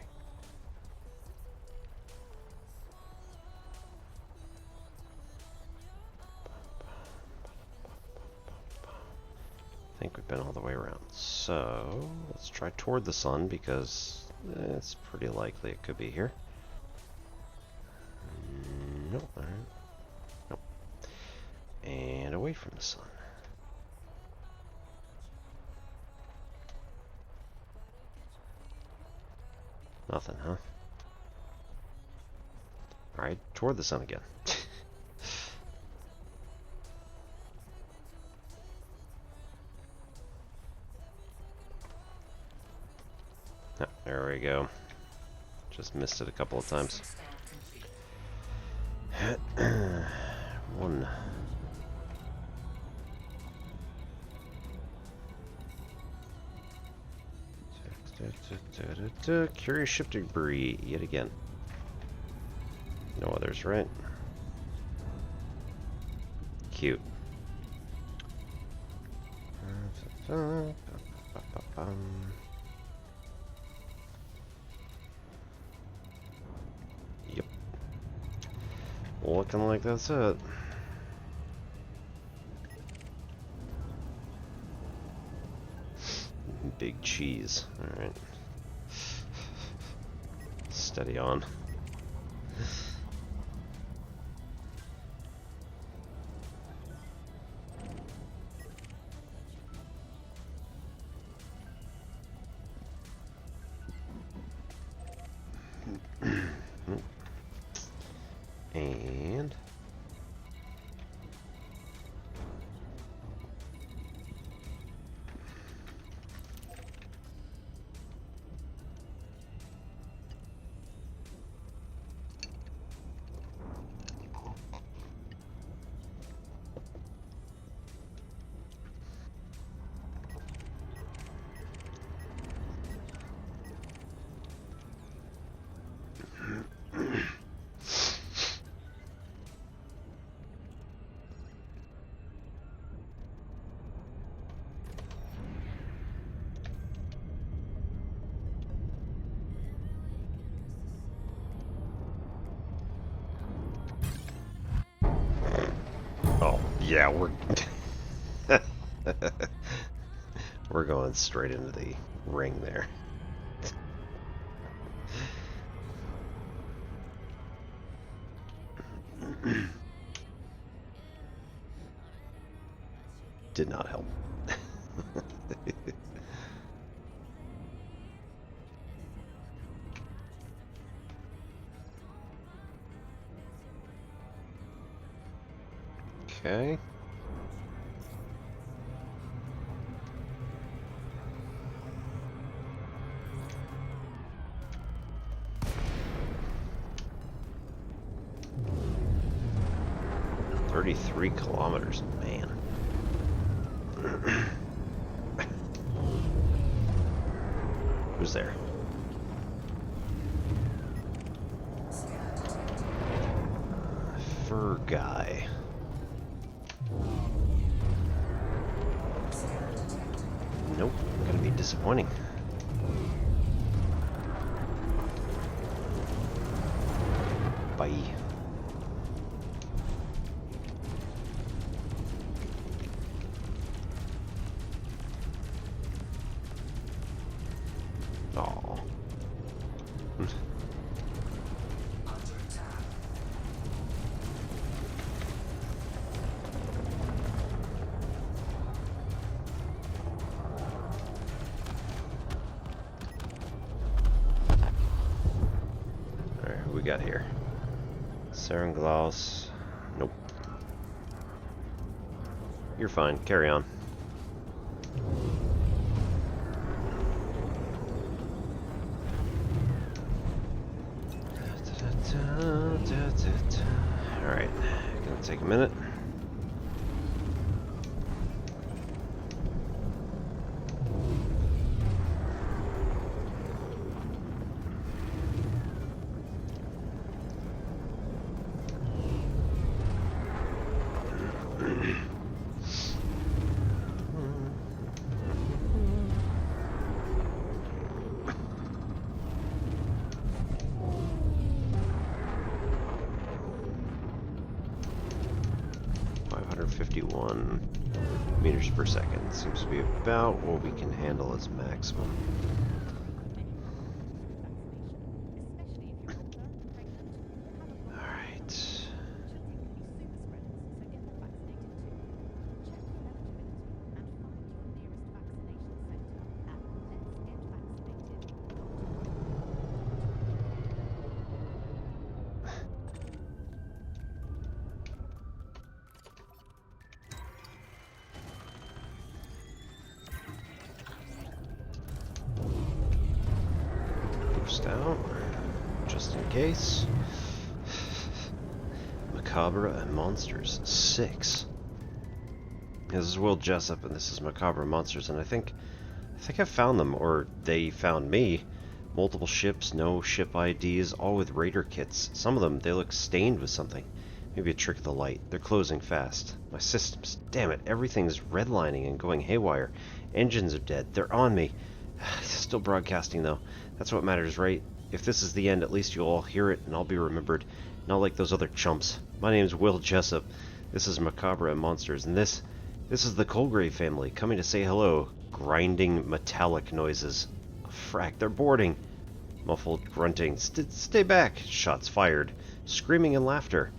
I think we've been all the way around. So let's try toward the sun because it's pretty likely it could be here. Nope. All right. Nope. And away from the sun. Nothing, huh? Alright, toward the sun again. Oh, there we go. Just missed it a couple of times. One. Curious ship debris yet again. No others, right? Cute. Yep. Looking like that's it. Big cheese. Alright. Steady on. And yeah, we're going straight into the ring there. Did not help. Okay. "33 kilometers, man." Who's there? Fur guy. Nope, gonna be disappointing. Bye. Aw. Alright, who we got here? Serenglaus. Nope. You're fine. Carry on. Alright, gonna take a minute. meters per second. Seems to be about what we can handle as maximum. Especially if you're older, pregnant, or have a chronic Alright. children can be super spreaders, so get them vaccinated too. Check your eligibility and find your nearest vaccination centre at Boost out, just in case. Macabre and Monsters 6. This is Will Jessup, and this is Macabre and Monsters, and I think I found them, or they found me. Multiple ships, no ship IDs, all with raider kits. Some of them, they look stained with something. Maybe a trick of the light. They're closing fast. My systems, damn it, everything's redlining and going haywire. Engines are dead. They're on me. Still broadcasting, though. That's what matters, right? If this is the end, at least you'll all hear it, and I'll be remembered. Not like those other chumps. My name's Will Jessup. This is Macabre and Monsters, and this is the Colgrave family, coming to say hello. Grinding metallic noises. Frack, they're boarding. Muffled grunting. Stay back. Shots fired. Screaming and laughter.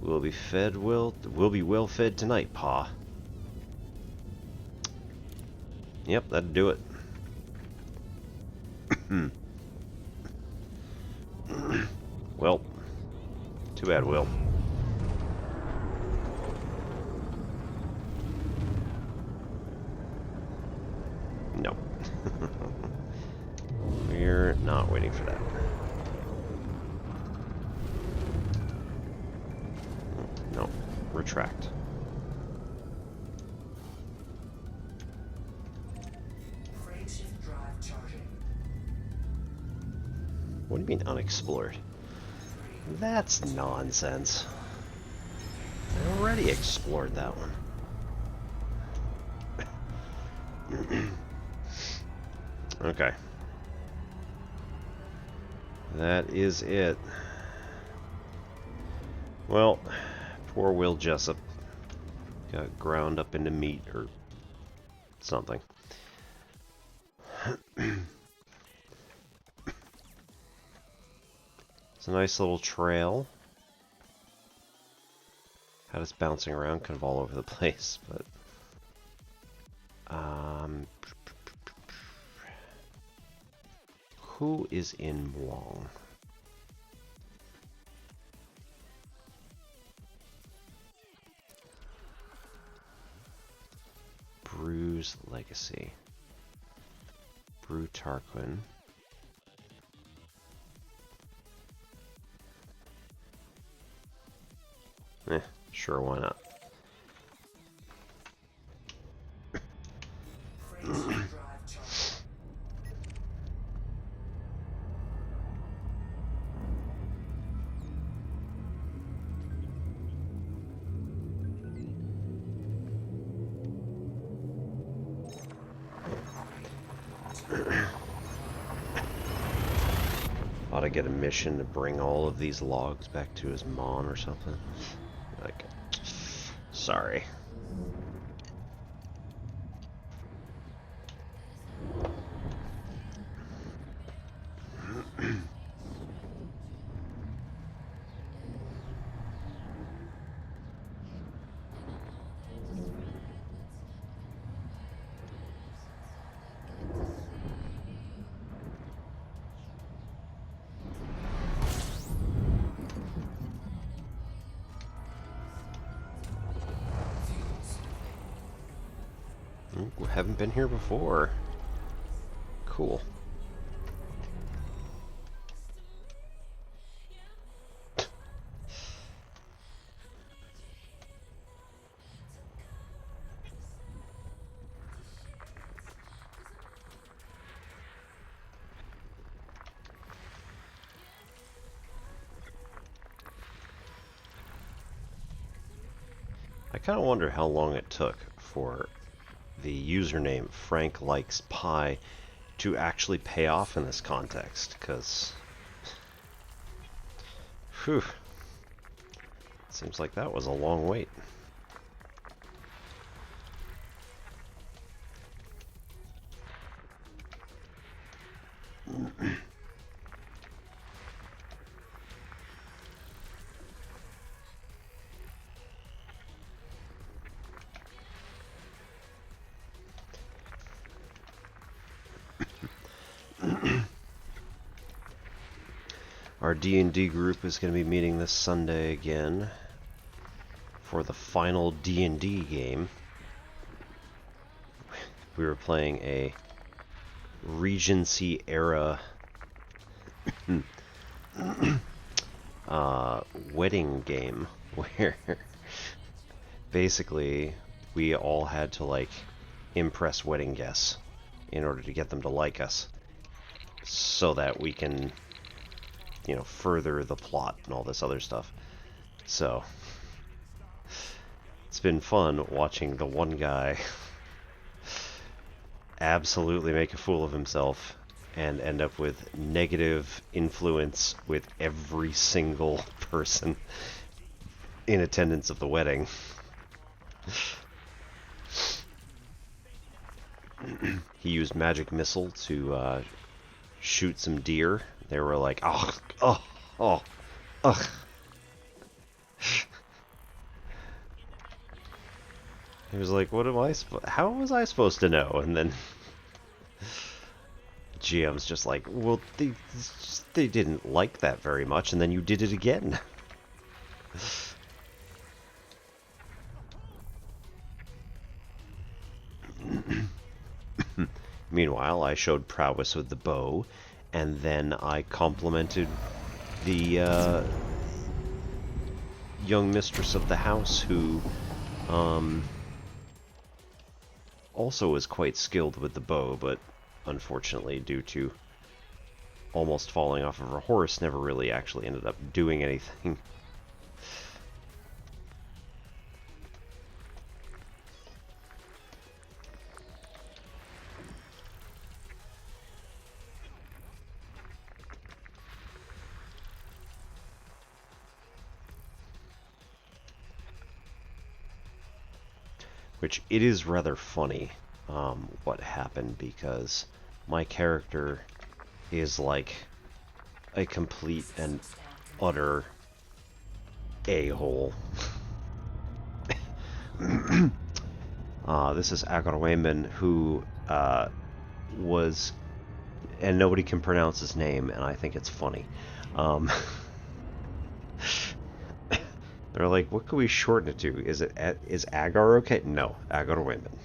We'll be well fed tonight, Pa. Yep, that'd do it. Well, too bad, Will. No. We're not waiting for that. No. Retract. Frameshift drive charging. What do you mean unexplored? That's nonsense. I already explored that one. Okay. That is it. Well, poor Will Jessup got ground up into meat or something. It's a nice little trail. Had us bouncing around kind of all over the place, but who is in Wong? Brew's Legacy. Brew Tarquin. Sure, why not? Frameshift drive charging. Ought to get a mission to bring all of these logs back to his mom or something. Like, sorry. Ooh, haven't been here before. Cool. I kind of wonder how long it took for the username Frank Likes Pie to actually pay off in this context, because whew, seems like that was a long wait. Our D&D group is going to be meeting this Sunday again for the final D&D game. We were playing a Regency era wedding game where basically we all had to like impress wedding guests in order to get them to like us so that we can, you know, further the plot and all this other stuff. So it's been fun watching the one guy absolutely make a fool of himself and end up with negative influence with every single person in attendance of the wedding. He used magic missile to shoot some deer. They were like, oh, oh, oh, ugh. He was like, what am I how was I supposed to know? And then GM's just like, well, they didn't like that very much, and then you did it again. Meanwhile, I showed prowess with the bow, and then I complimented the young mistress of the house who also was quite skilled with the bow, but unfortunately, due to almost falling off of her horse, never really actually ended up doing anything. Which, it is rather funny what happened, because my character is like a complete and utter a-hole. This is Agar Wayman, who was, and nobody can pronounce his name, and I think it's funny. They're like, what can we shorten it to? Is Agar okay? No, Agar Wayman.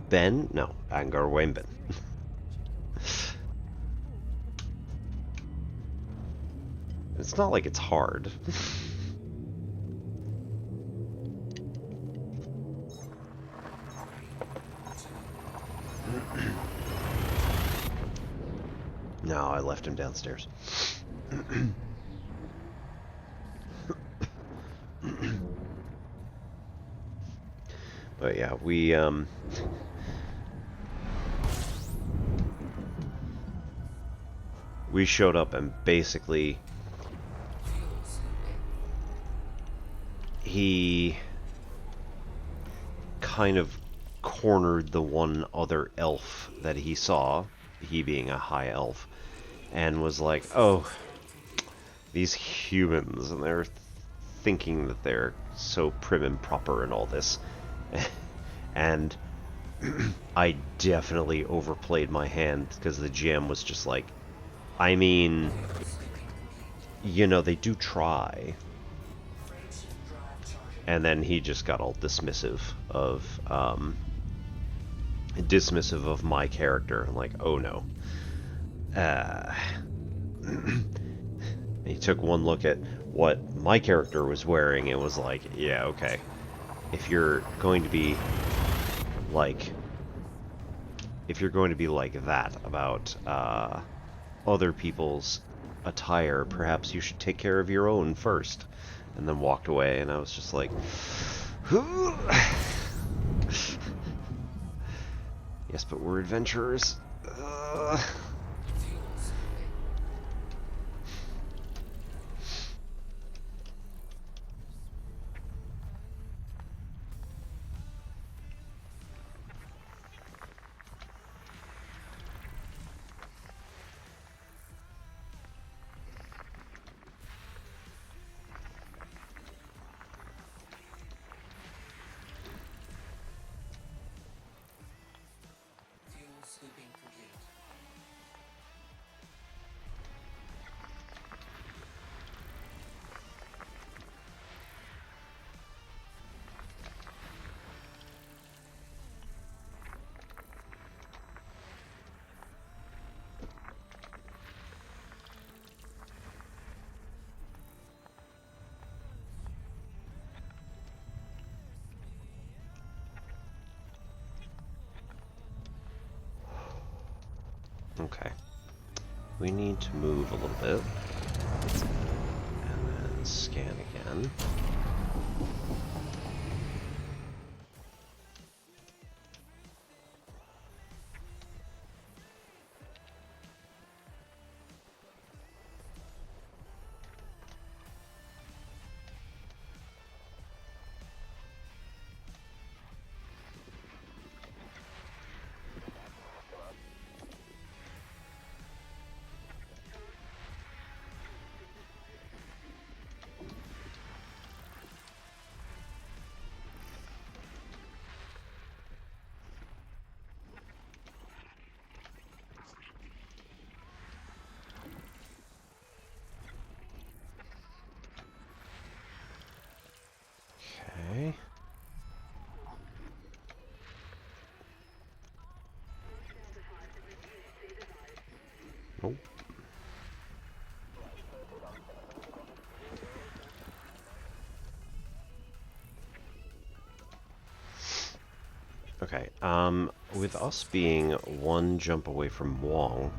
Ben? No, Agar Wayman. It's not like it's hard. No, I left him downstairs. But yeah, we showed up and basically he kind of cornered the one other elf that he saw, he being a high elf, and was like, oh, these humans, and they're thinking that they're so prim and proper and all this. And I definitely overplayed my hand, because the GM was just like, I mean, you know, they do try. And then he just got all dismissive of my character. I'm like, oh no. He took one look at what my character was wearing and was like, yeah, okay. If you're going to be like that about other people's attire, perhaps you should take care of your own first. And then walked away, and I was just like, yes, but we're adventurers. Okay. We need to move a little bit. And then scan again. Okay. Nope. Okay, with us being one jump away from Wong,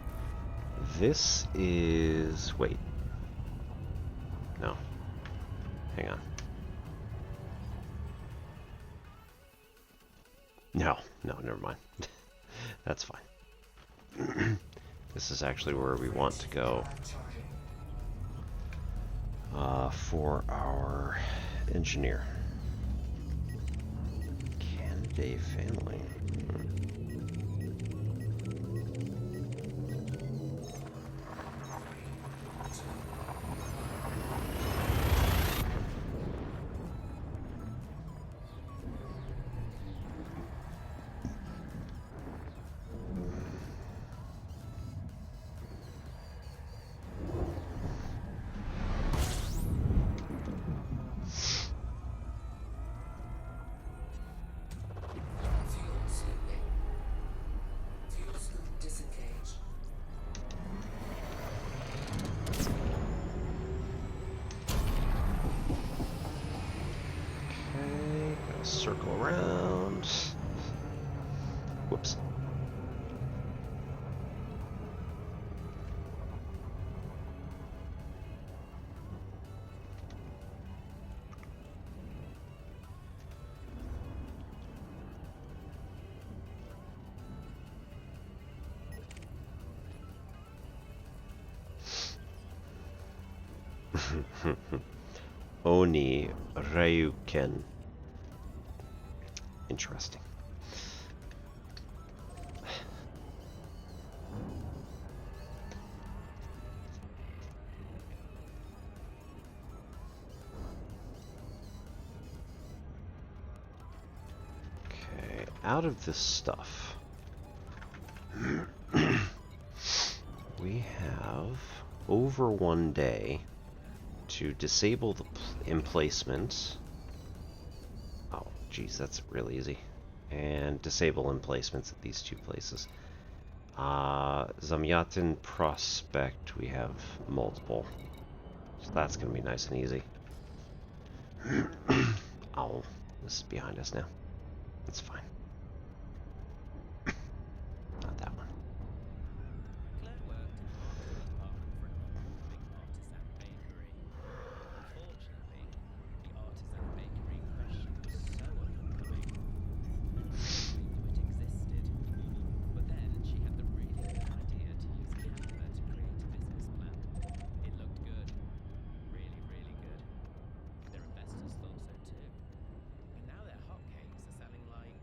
this is... wait. No. Hang on. No, never mind. That's fine. This is actually where we want to go for our engineer. Candidate family. Circle around. Whoops. Oni Ryuken. Interesting. Okay, out of this stuff, we have over 1 day to disable the emplacement. Oh, geez, that's really easy. And disable emplacements at these two places. Zamyatin Prospect, we have multiple. So that's going to be nice and easy. Oh, this is behind us now. That's fine. Not that one. Claire worked in the marketing department for another big artisan bakery. Unfortunately, the artisan bakery in question was so up-and-coming, nobody knew it existed. But then she had the really good idea to use Canva to create a business plan. It looked good. Really, really good. Their investors thought so too. And now their hotcakes are selling like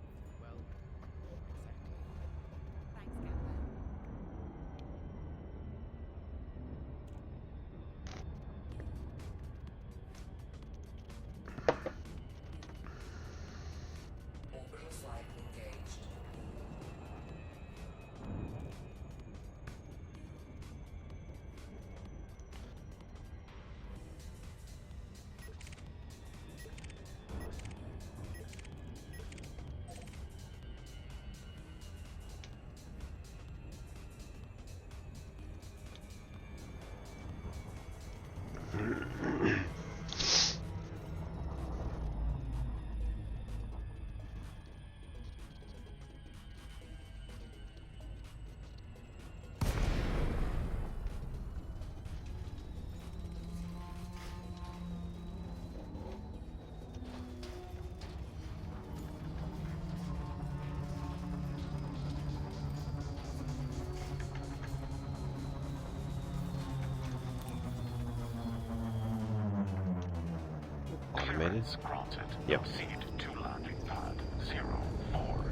Clearance granted. Yep. Proceed to landing pad 04.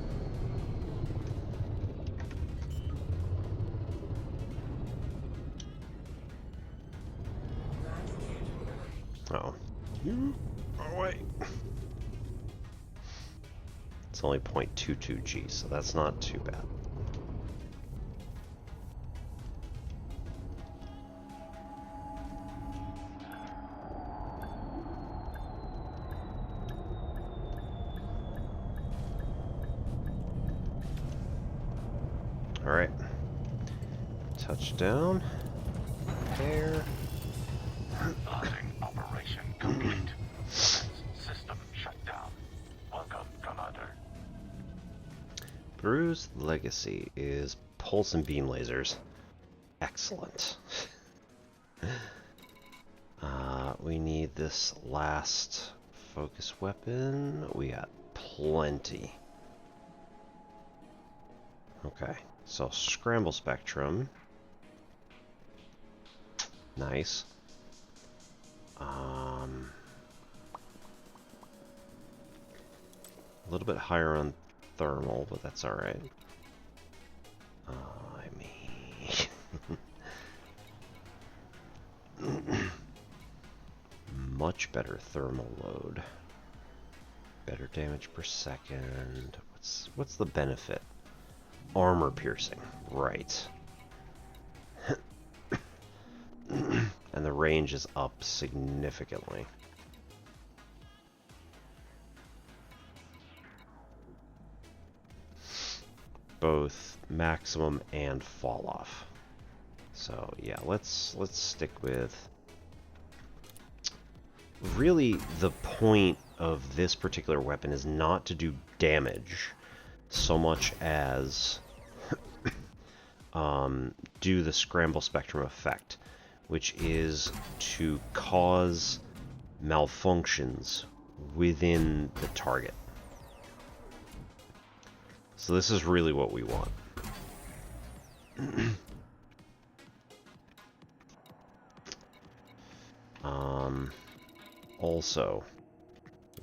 Uh-oh. Oh, wait. It's only 0.22 G, so that's not too bad. Alright. Touchdown. There. Landing operation complete. System shut down. Welcome, Commander. Brew's legacy is pulse and beam lasers. Excellent. We need this last focus weapon. We got plenty. Okay, so scramble spectrum. Nice. A little bit higher on thermal, but that's all right. I mean, much better thermal load, better damage per second. What's the benefit? Armor piercing, right? And the range is up significantly. Both maximum and fall off. So yeah, let's stick with. Really, the point of this particular weapon is not to do damage so much as do the scramble spectrum effect, which is to cause malfunctions within the target. So this is really what we want. Also,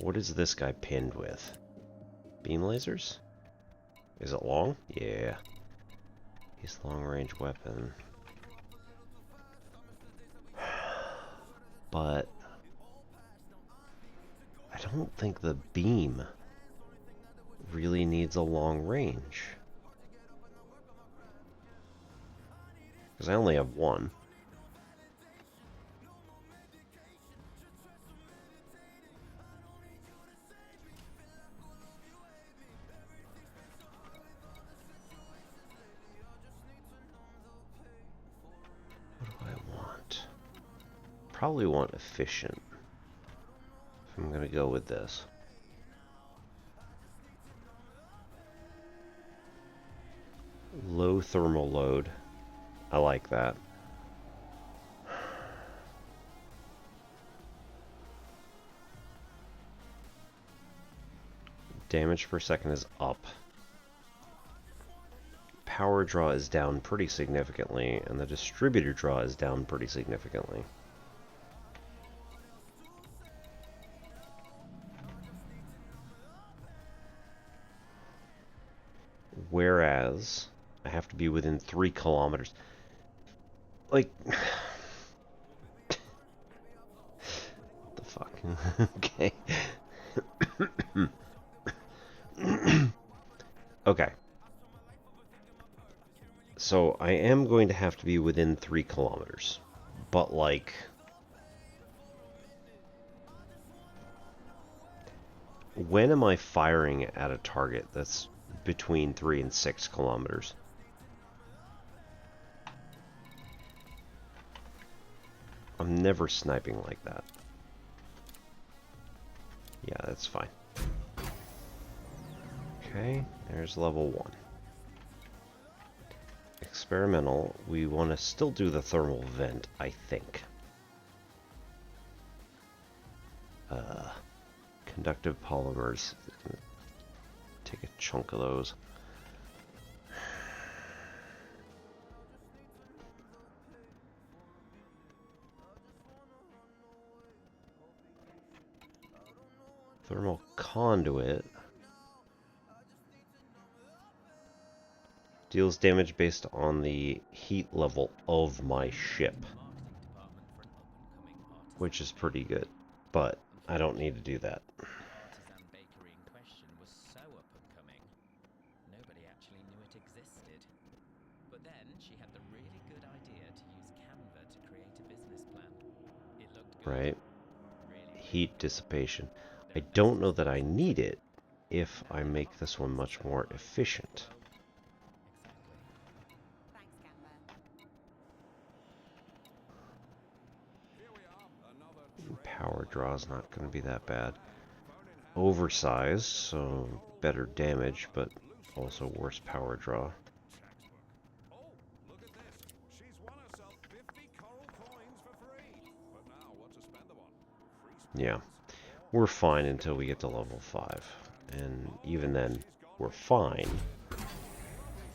what is this guy pinned with? Beam lasers? Is it long? Yeah. He's long-range weapon. But I don't think the beam really needs a long range. Because I only have one. What do I want? Probably want efficient. If I'm gonna go with this. Low thermal load. I like that. Damage per second is up. Power draw is down pretty significantly, and the distributor draw is down pretty significantly. Whereas I have to be within 3 kilometers. Like, what the fuck? Okay. Okay. So I am going to have to be within 3 kilometers. But like, when am I firing at a target that's between 3 and 6 kilometers? I'm never sniping like that. Yeah, that's fine. Okay, there's level 1. Experimental, we want to still do the thermal vent, I think. Conductive polymers. Take a chunk of those. Thermal conduit deals damage based on the heat level of my ship, which is pretty good, but I don't need to do that. The artisan bakery in question was so up and coming, nobody actually knew it existed. But then she had the really good idea to use Canva to create a business plan. It looked good. Right? Really, Heat dissipation. I don't know that I need it if I make this one much more efficient. exactly. Thanks, Canva. Power draw is not going to be that bad. Oversized, so better damage, but also worse power draw. Oh, look at this. She's won herself 50 coral coins for free. But now, what to spend them on? Free Yeah, we're fine until we get to level 5. And even then, we're fine. Lovely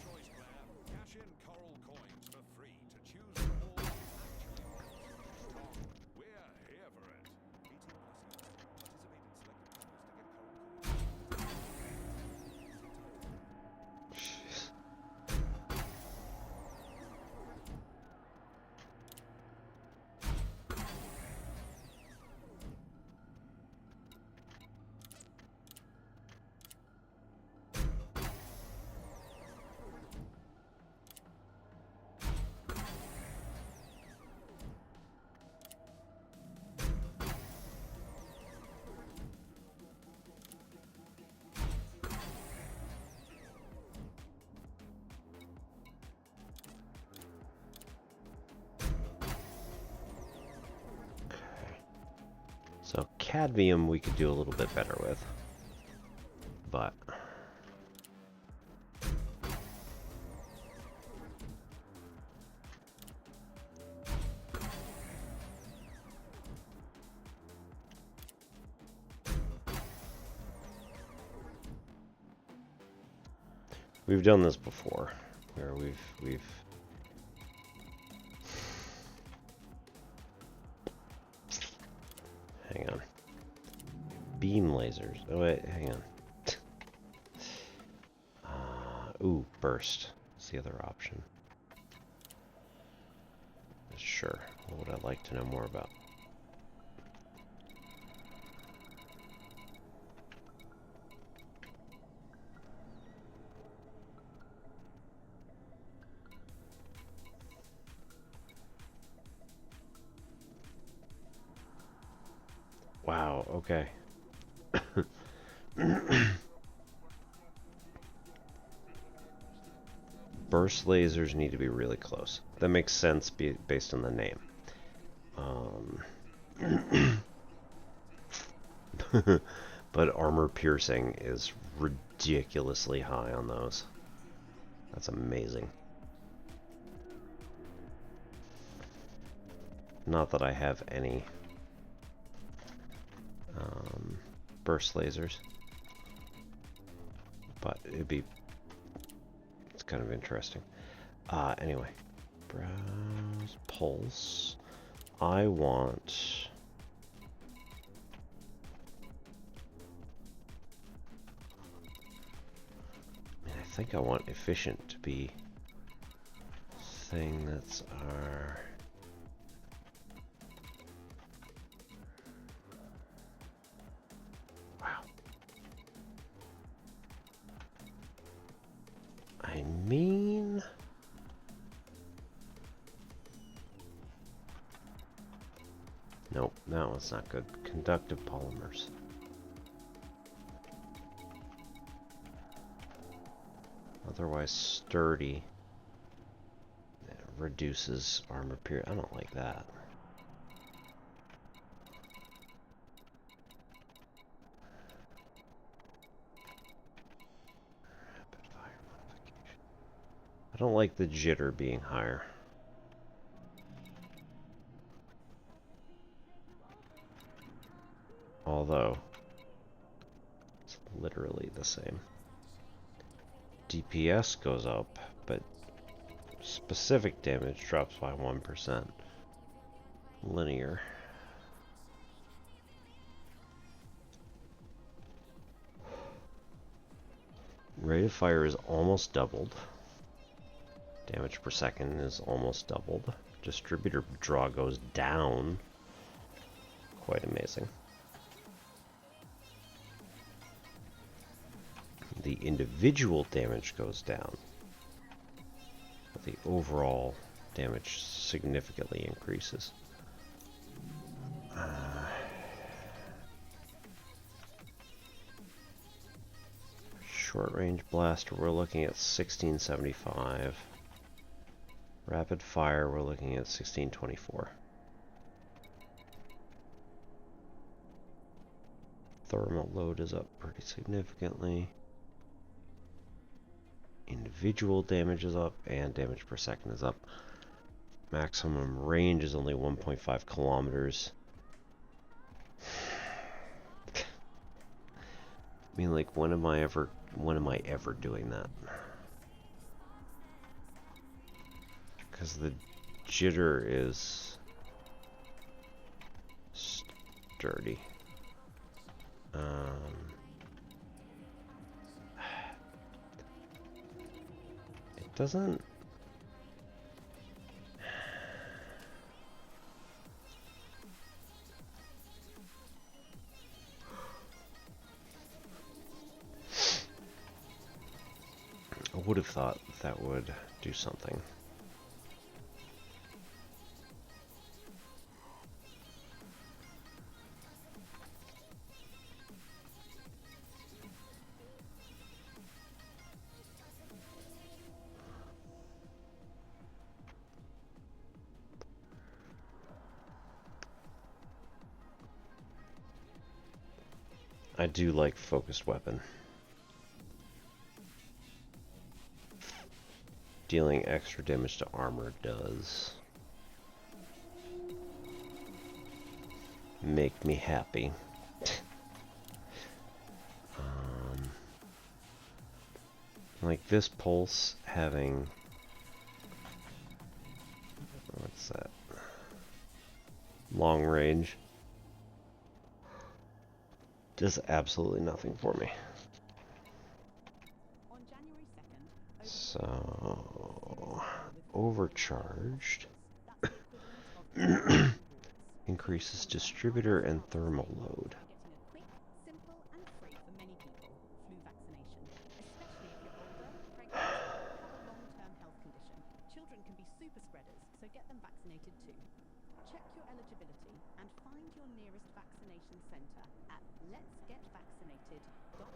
choice, Claire. Cash in coral coins for free to choose from all you actually want. Tom, we're here for it. 18 plus each. Participate in selected offers to get coral coins. Jeez. So cadmium we could do a little bit better with, but we've done this before, where we've hang on. Beam lasers. Oh wait, hang on. Ooh, burst. What's the other option? Sure. What would I like to know more about? Wow, okay. Burst lasers need to be really close. That makes sense based on the name. But armor piercing is ridiculously high on those. That's amazing. Not that I have any burst lasers, but it's kind of interesting. Anyway, browse pulse. I want I think I want efficient to be thing that's our I mean, nope, that one's not good. Conductive polymers. Otherwise sturdy. It reduces armor pierce. I don't like that. I don't like the jitter being higher. Although, it's literally the same. DPS goes up, but specific damage drops by 1%. Linear. Rate of fire is almost doubled. Damage per second is almost doubled. Distributor draw goes down. Quite amazing. The individual damage goes down, but the overall damage significantly increases. Short range blaster, we're looking at 1675. Rapid fire, we're looking at 1624. Thermal load is up pretty significantly. Individual damage is up, and damage per second is up. Maximum range is only 1.5 kilometers. I mean, like, when am I ever doing that? Because the jitter is sturdy. It doesn't. I would have thought that would do something. I do like focused weapon. Dealing extra damage to armor does make me happy. Like this pulse having, what's that? Long range does absolutely nothing for me. On January 2nd, So, overcharged that's the equivalent of increases distributor and thermal load. getting a quick, simple, and free for many people flu vaccination, especially if you're older, pregnant, or have a long-term health condition. Children can be super spreaders, so get them vaccinated too. Check your eligibility and find your nearest vaccination centre at letsgetvaccinated.co.uk.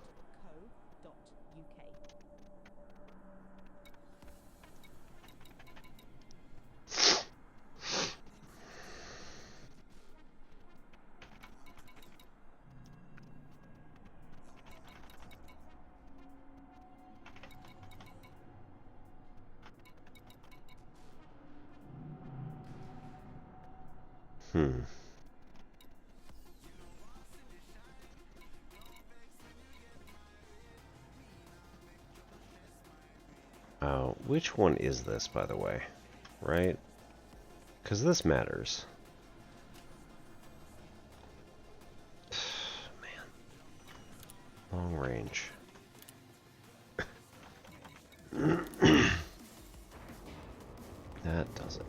Oh, which one is this, by the way? Right? Because this matters. Man. Long range. That does it.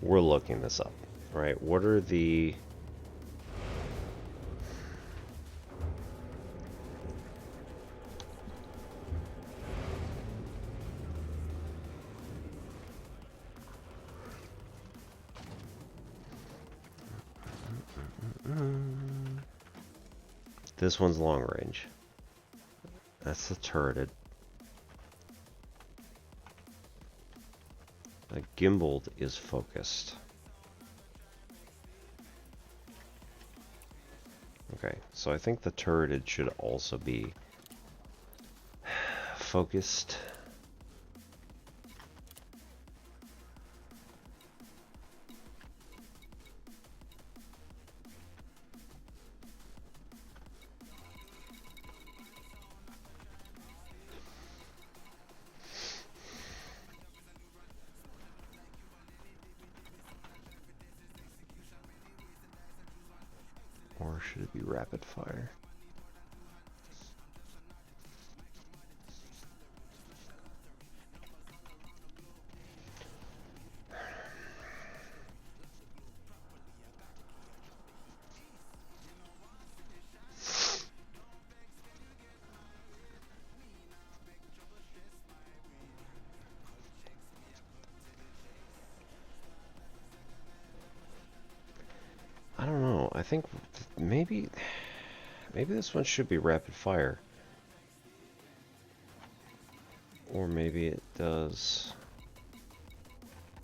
We're looking this up, right? What are the... This one's long range. That's the turreted. The gimbaled is focused. Okay, so I think the turreted should also be focused. Or Or should it be rapid fire? I don't know. I think maybe this one should be rapid fire. Or maybe it does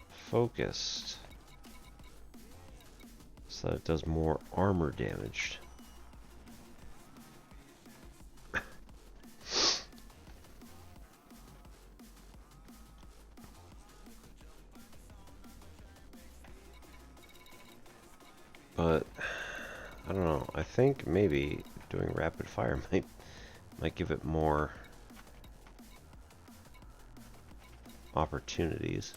focused, so that it does more armor damage. But I don't know. I think maybe doing rapid fire might give it more opportunities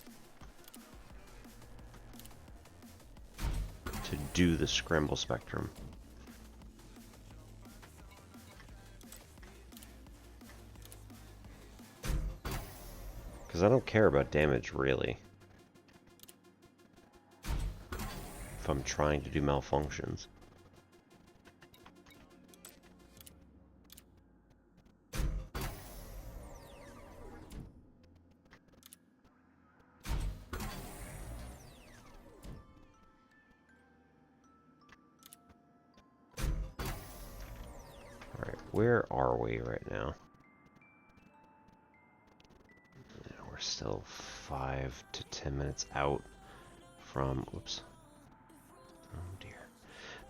to do the scramble spectrum. Because I don't care about damage really if I'm trying to do malfunctions. Where are we right now? Yeah, we're still 5 to 10 minutes out from, oops. Oh dear.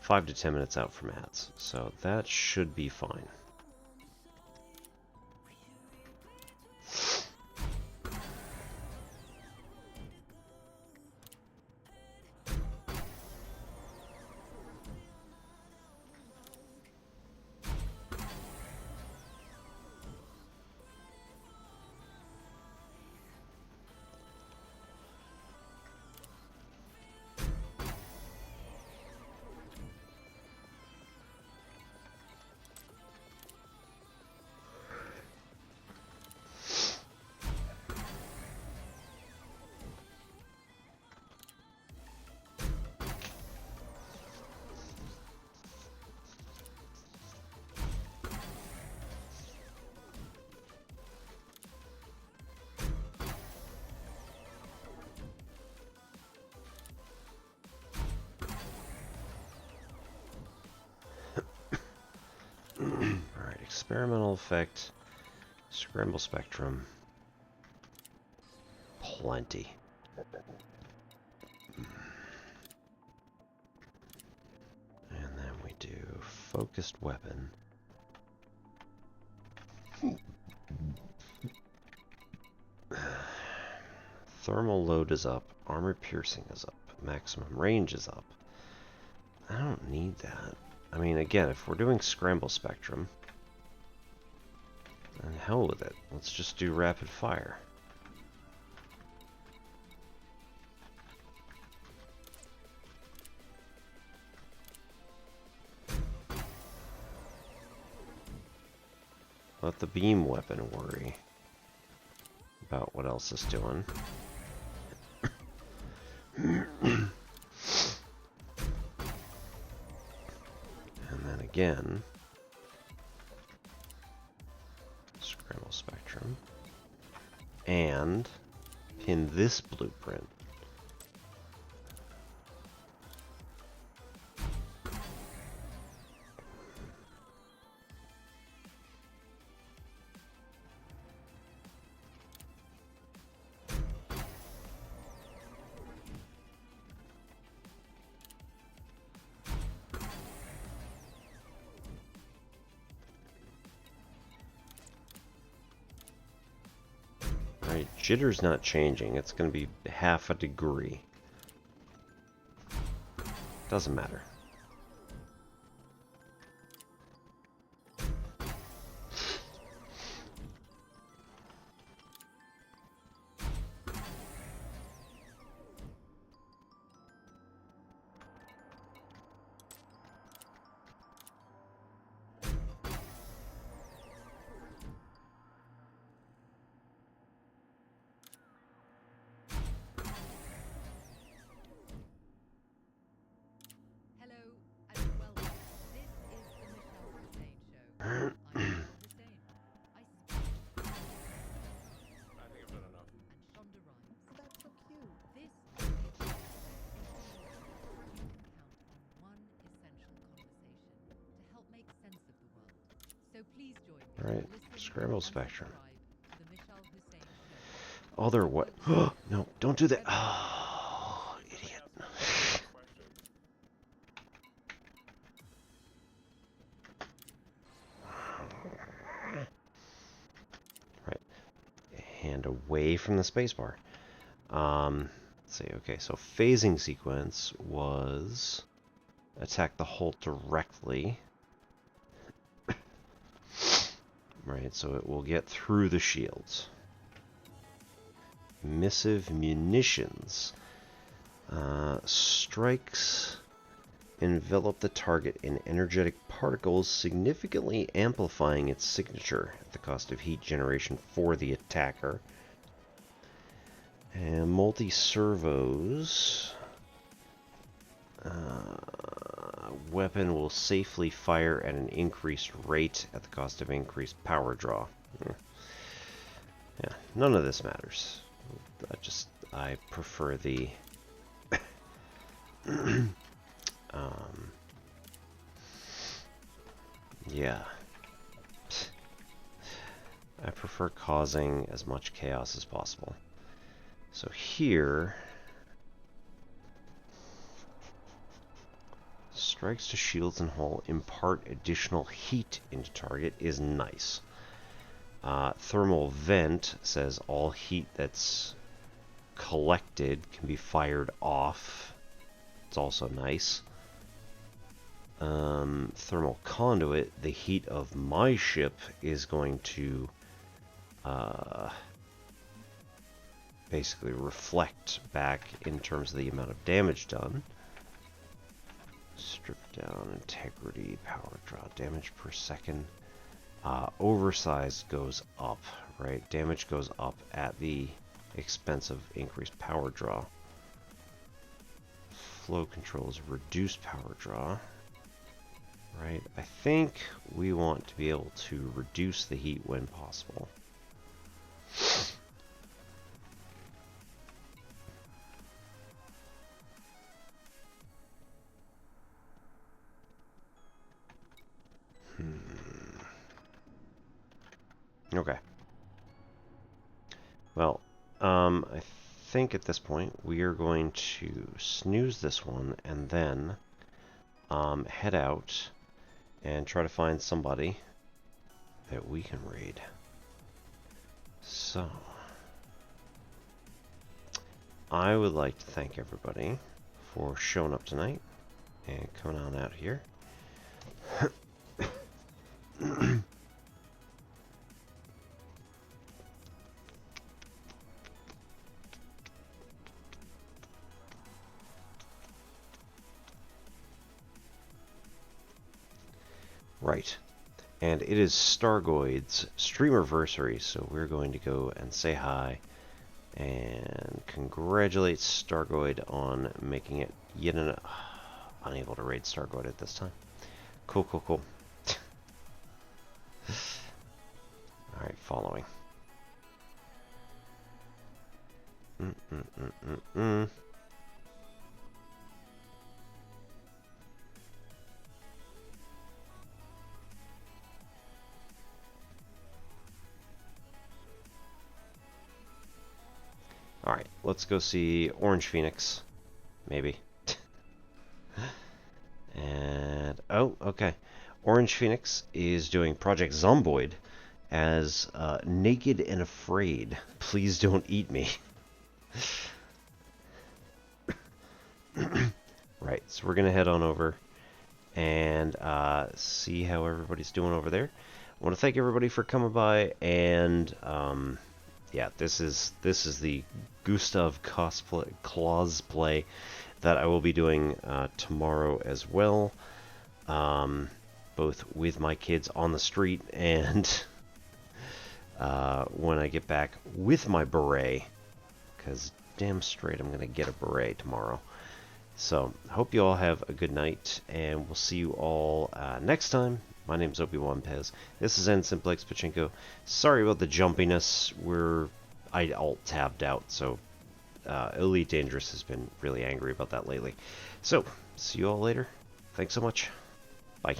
5 to 10 minutes out from ads, so that should be fine. Alright, experimental effect, scramble spectrum, plenty. And then we do focused weapon. Thermal load is up, armor piercing is up, maximum range is up. I don't need that. I mean, again, if we're doing scramble spectrum, then hell with it. Let's just do rapid fire. Let the beam weapon worry about what else it's doing. And then again, scramble spectrum, and pin this blueprint. Right, jitter's not changing. It's going to be half a degree. Doesn't matter. Please join me All right, to listen Scramble and Spectrum. subscribe to the Michelle Hussein Show. Other what? No, don't do that. Oh, idiot. Right. Hand away from the spacebar. Let's see. Okay, so phasing sequence was attack the Holt directly. Right, so it will get through the shields. Missive munitions. Strikes envelop the target in energetic particles, significantly amplifying its signature at the cost of heat generation for the attacker. And multi-servos. Weapon will safely fire at an increased rate at the cost of increased power draw. Yeah, none of this matters. I prefer the yeah. I prefer causing as much chaos as possible. So here, strikes to shields and hull impart additional heat into target is nice. Thermal vent says all heat that's collected can be fired off. It's also nice. Thermal conduit, the heat of my ship is going to basically reflect back in terms of the amount of damage done. Strip down, integrity, power draw, damage per second. Oversize goes up, right? Damage goes up at the expense of increased power draw. Flow controls reduce power draw. Right, I think we want to be able to reduce the heat when possible. Okay. Well, I think at this point we are going to snooze this one and then head out and try to find somebody that we can raid. So, I would like to thank everybody for showing up tonight and coming on out here. Right. And it is Stargoid's Streamerversary, so we're going to go and say hi and congratulate Stargoid on making it yet unable to raid Stargoid at this time. Cool, cool, cool. Alright, following. Alright, let's go see Orange Phoenix. Maybe. And, oh, okay. Orange Phoenix is doing Project Zomboid as Naked and Afraid. Please don't eat me. Right, so we're going to head on over and see how everybody's doing over there. I want to thank everybody for coming by, and yeah, this is the Gustave cosplay that I will be doing tomorrow as well, both with my kids on the street and when I get back with my beret, because damn straight I'm gonna get a beret tomorrow. So, hope you all have a good night, and we'll see you all next time. My name's Obi-Wan Pez. This is N Simplex Pachinko. Sorry about the jumpiness. I alt-tabbed out, so Elite Dangerous has been really angry about that lately. So, see you all later. Thanks so much. Bye.